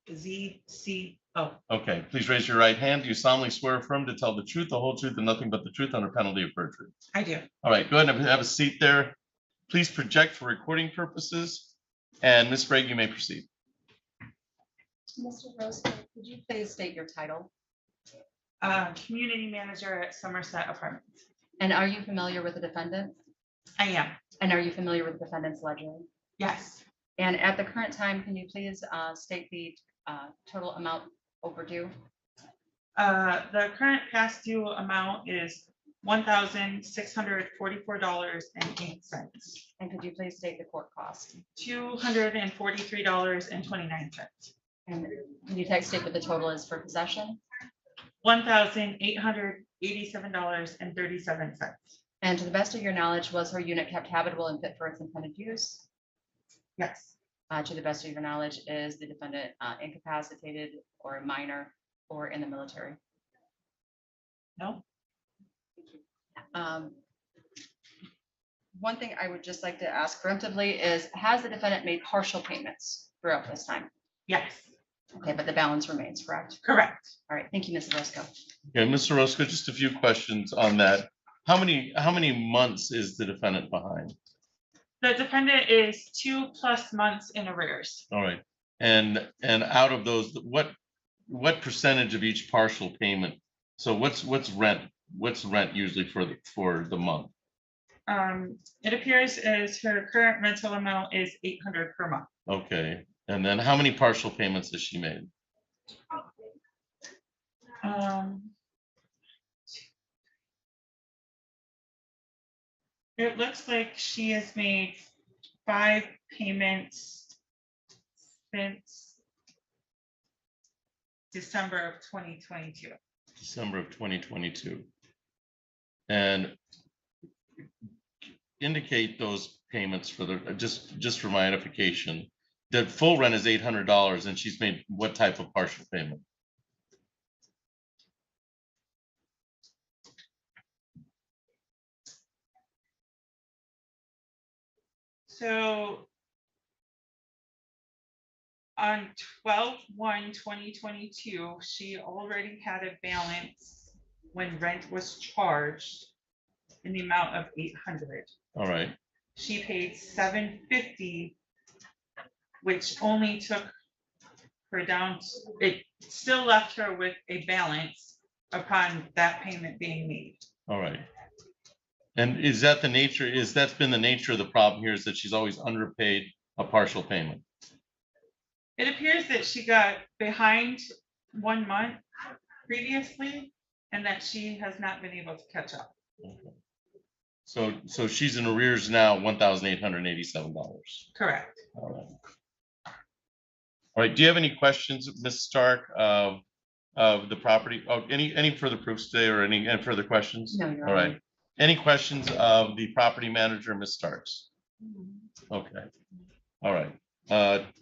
Okay, please raise your right hand. Do you solemnly swear or affirm to tell the truth, the whole truth, and nothing but the truth under penalty of perjury?
I do.
All right, go ahead and have a seat there. Please project for recording purposes. And Ms. Sprague, you may proceed.
Mr. Orozco, could you please state your title?
Community manager at Somerset Apartments.
And are you familiar with the defendant?
I am.
And are you familiar with the defendant's ledger?
Yes.
And at the current time, can you please state the total amount overdue?
The current past due amount is $1,644.08.
And could you please state the court cost?
$243.29.
And can you state what the total is for possession?
$1,887.37.
And to the best of your knowledge, was her unit kept habitable and fit for its intended use?
Yes.
To the best of your knowledge, is the defendant incapacitated or a minor or in the military?
No.
One thing I would just like to ask preemptively is, has the defendant made partial payments throughout this time?
Yes.
Okay, but the balance remains, correct?
Correct.
All right, thank you, Ms. Orozco.
Okay, Mr. Orozco, just a few questions on that. How many months is the defendant behind?
The defendant is 2+ months in arrears.
All right, and out of those, what percentage of each partial payment? So what's rent? What's rent usually for the month?
It appears as her current rental amount is $800 per month.
Okay, and then how many partial payments has she made?
It looks like she has made 5 payments since December of 2022.
December of 2022. And indicate those payments for the, just for my edification. The full rent is $800 and she's made what type of partial payment?
So on 12/1/2022, she already had a balance when rent was charged in the amount of $800.
All right.
She paid $750, which only took her down. It still left her with a balance upon that payment being made.
All right. And is that the nature, that's been the nature of the problem here, is that she's always underpaid a partial payment?
It appears that she got behind 1 month previously and that she has not been able to catch up.
Okay. So she's in arrears now, $1,887.
Correct.
All right. All right. Do you have any questions, Ms. Stark, of the property? Oh, any further proofs today or any further questions?
No, you're
all right. Any questions of the property manager, Ms. Starks? Okay. All right.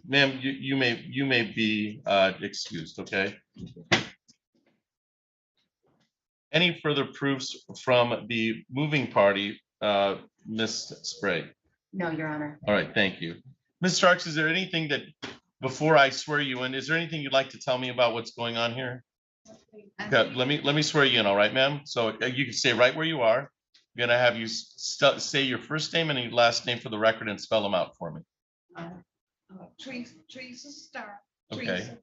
Ma'am, you may be excused. Okay. Any further proofs from the moving party, Ms. Sprague?
No, Your Honor.
All right, thank you. Ms. Starks, is there anything that, before I swear you in, is there anything you'd like to tell me about what's going on here? Okay, let me swear you in, all right, ma'am? So you can stay right where you are. I'm gonna have you say your first name and your last name for the record and spell them out for me.
Teresa Stark.
Okay.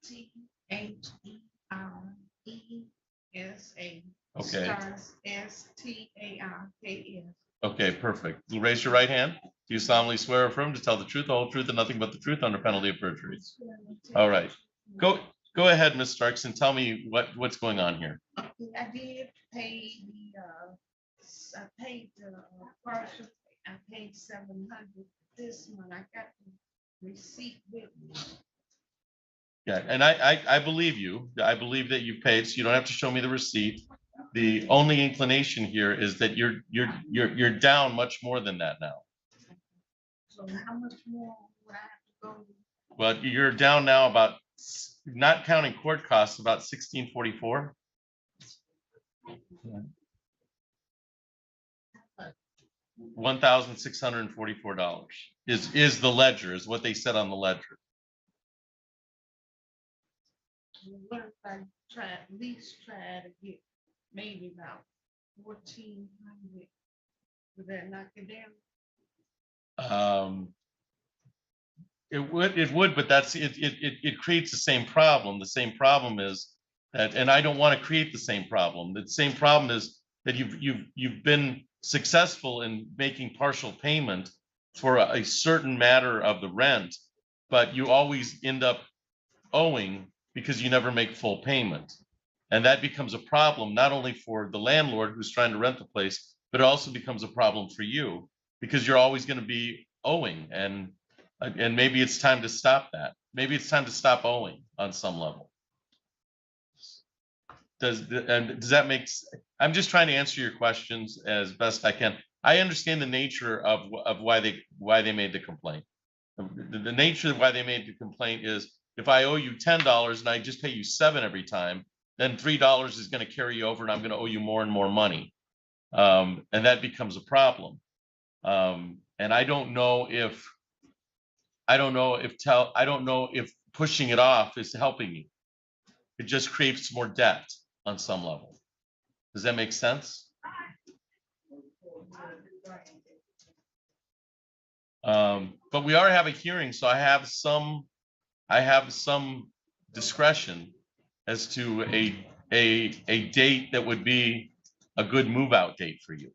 THERESA.
Okay.
Stars, STARKS.
Okay, perfect. You raise your right hand. Do you solemnly swear or affirm to tell the truth, the whole truth, and nothing but the truth under penalty of perjury? All right. Go ahead, Ms. Starks, and tell me what's going on here.
I did pay I paid the partial, I paid 700 this month. I got the receipt with me.
Yeah, and I believe you. I believe that you paid, so you don't have to show me the receipt. The only inclination here is that you're down much more than that now.
So how much more would I have to go?
Well, you're down now about, not counting court costs, about $1,644. $1,644 is the ledger, is what they said on the ledger.
What if I at least try to get maybe about 1,400? Would that knock it down?
It would, but it creates the same problem. The same problem is that, and I don't want to create the same problem. The same problem is that you've been successful in making partial payment for a certain matter of the rent, but you always end up owing because you never make full payment. And that becomes a problem, not only for the landlord who's trying to rent the place, but it also becomes a problem for you because you're always going to be owing. And maybe it's time to stop that. Maybe it's time to stop owing on some level. Does that make sense? I'm just trying to answer your questions as best I can. I understand the nature of why they made the complaint. The nature of why they made the complaint is if I owe you $10 and I just pay you $7 every time, then $3 is going to carry over and I'm going to owe you more and more money. And that becomes a problem. And I don't know if pushing it off is helping you. It just creates more debt on some level. Does that make sense? But we are having a hearing, so I have some discretion as to a date that would be a good move out date for you.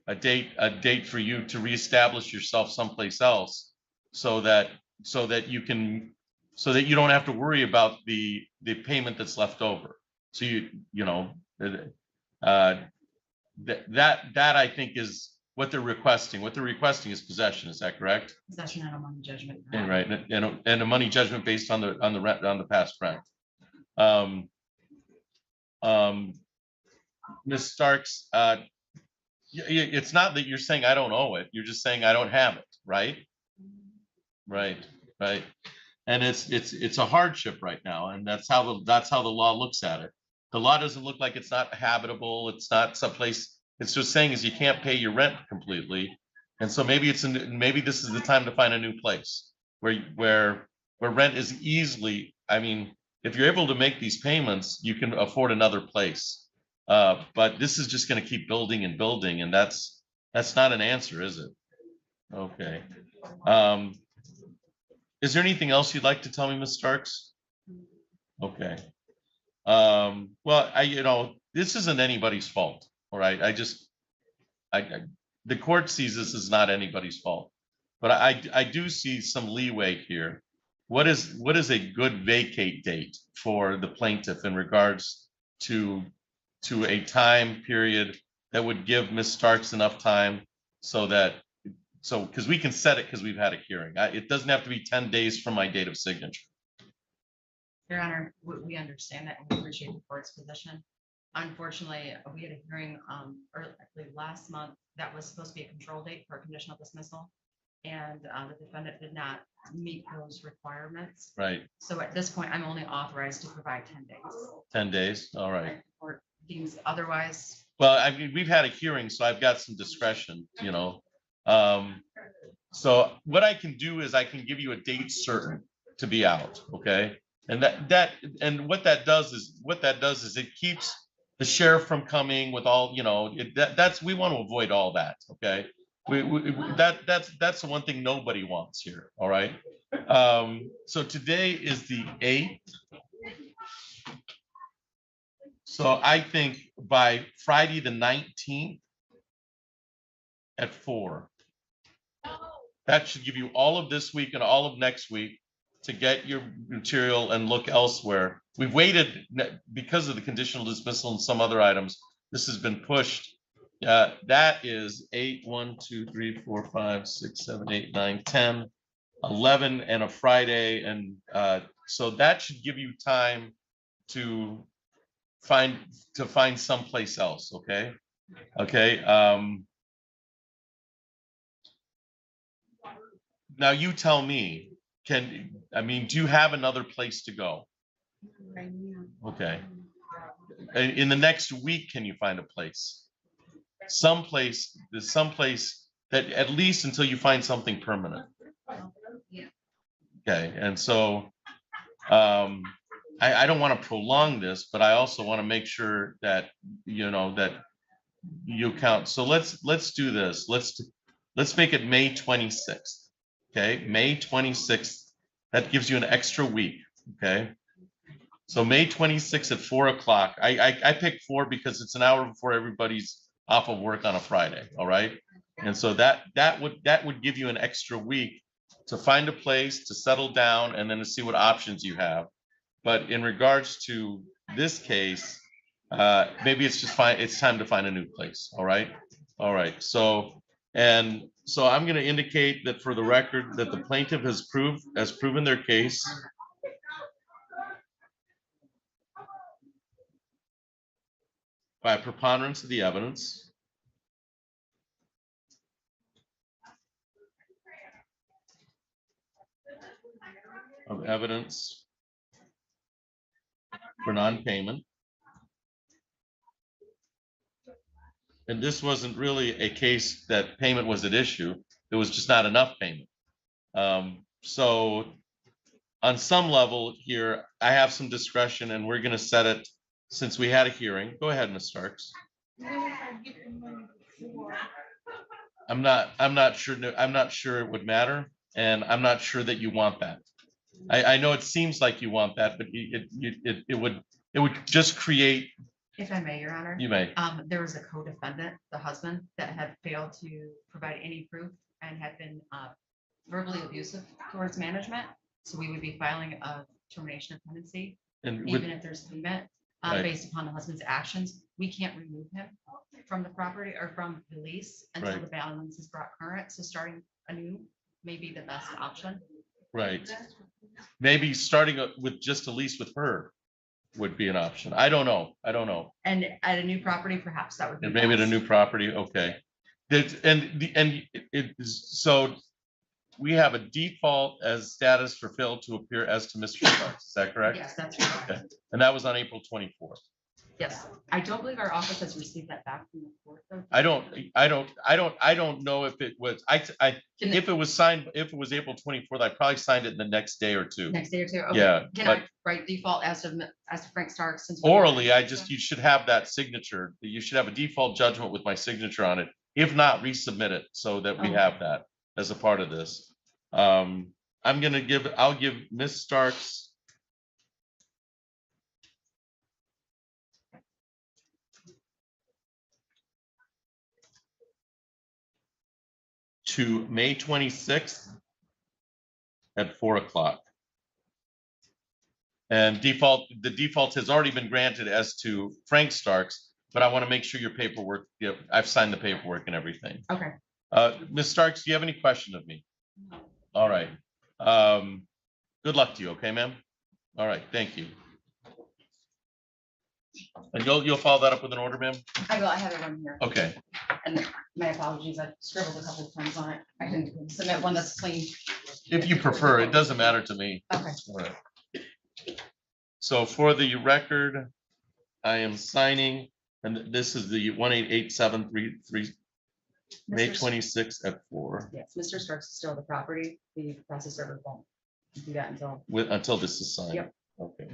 A date for you to reestablish yourself someplace else so that you don't have to worry about the payment that's left over. So that I think is what they're requesting. What they're requesting is possession. Is that correct?
Possession and a money judgment.
And right, and a money judgment based on the rent, on the past rent. Ms. Starks, it's not that you're saying I don't owe it. You're just saying I don't have it, right? Right. And it's a hardship right now, and that's how the law looks at it. The law doesn't look like it's not habitable. It's not someplace. It's just saying is you can't pay your rent completely, and so maybe maybe this is the time to find a new place where rent is easily. I mean, if you're able to make these payments, you can afford another place. But this is just going to keep building and building, and that's not an answer, is it? Okay. Is there anything else you'd like to tell me, Ms. Starks? Okay. Well, this isn't anybody's fault. All right. The court sees this as not anybody's fault, but I do see some leeway here. What is a good vacate date for the plaintiff in regards to a time period that would give Ms. Starks enough time because we can set it because we've had a hearing. It doesn't have to be 10 days from my date of signature.
Your Honor, we understand that and we appreciate the court's position. Unfortunately, we had a hearing last month that was supposed to be a control date for a conditional dismissal, and the defendant did not meet those requirements.
Right.
So at this point, I'm only authorized to provide 10 days.
10 days. All right.
Or deems otherwise.
Well, I mean, we've had a hearing, so I've got some discretion, So what I can do is I can give you a date certain to be out, okay? And what that does is it keeps the sheriff from coming with all, we want to avoid all that, okay? That's the one thing nobody wants here, all right? So today is the 8th. So I think by Friday the 19th at 4. That should give you all of this week and all of next week to get your material and look elsewhere. We've waited because of the conditional dismissal and some other items. This has been pushed. That is 8, 1, 2, 3, 4, 5, 6, 7, 8, 9, 10, 11, and a Friday. And so that should give you time to find someplace else. Okay. Okay. Now you tell me, do you have another place to go? Okay. In the next week, can you find a place? There's someplace that at least until you find something permanent. Okay, and so I don't want to prolong this, but I also want to make sure that that you count. So let's do this. Let's make it May 26th. Okay, May 26th. That gives you an extra week. Okay. So May 26th at 4 o'clock. I picked 4 because it's an hour before everybody's off of work on a Friday. All right. And so that would give you an extra week to find a place to settle down and then to see what options you have. But in regards to this case, maybe it's just fine. It's time to find a new place. All right. All right. So I'm going to indicate that for the record that the plaintiff has proven their case. By preponderance of the evidence. Of evidence for non-payment. And this wasn't really a case that payment was at issue. There was just not enough payment. So on some level here, I have some discretion and we're going to set it since we had a hearing. Go ahead, Ms. Starks. I'm not sure it would matter. And I'm not sure that you want that. I know it seems like you want that, but it would just create.
If I may, Your Honor.
You may.
There was a co-defendant, the husband, that had failed to provide any proof and had been verbally abusive towards management. So we would be filing a termination of tenancy. And even if there's payment based upon the husband's actions, we can't remove him from the property or from the lease until the balance is brought current. So starting anew may be the best option.
Right. Maybe starting with just a lease with her would be an option. I don't know.
And at a new property, perhaps that would be.
And maybe at a new property. Okay. So we have a default as status for failure to appear as to Mr. Starks. Is that correct?
Yes, that's right.
Okay. And that was on April 24th.
Yes, I don't believe our office has received that back from the court.
I don't know if it was, if it was signed, if it was April 24th, I probably signed it the next day or two.
Next day or two? Okay.
Yeah.
Can I write default as to Frank Starks? Since
orally, you should have that signature. You should have a default judgment with my signature on it. If not, resubmit it so that we have that as a part of this. I'll give Ms. Starks to May 26th at 4 o'clock. And the default has already been granted as to Frank Starks, but I want to make sure your paperwork, I've signed the paperwork and everything.
Okay.
Ms. Starks, do you have any question of me? No. All right. Good luck to you. Okay, ma'am. All right. Thank you. And you'll follow that up with an order, ma'am?
I will. I have it on here.
Okay.
And my apologies. I scribbled a couple of times on it. I can submit one that's clean.
If you prefer, it doesn't matter to me.
Okay.
All right. So for the record, I am signing, and this is the 18873, May 26th at 4.
Yes, Mr. Starks is still the property. The process server won't do that
until this is signed.
Yep.
Okay.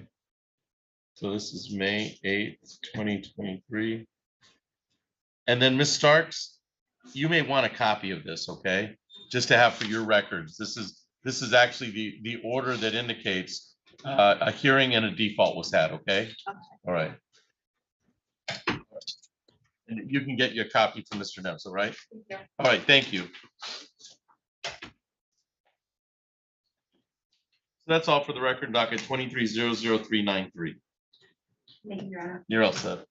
So this is May 8th, 2023. And then Ms. Starks, you may want a copy of this, okay? Just to have for your records. This is actually the order that indicates a hearing and a default was had, okay? All right. And you can get your copy from Mr. Nems, all right? All right, thank you. That's all for the record, docket 23-00393.
Thank you, Your Honor.
You're all set.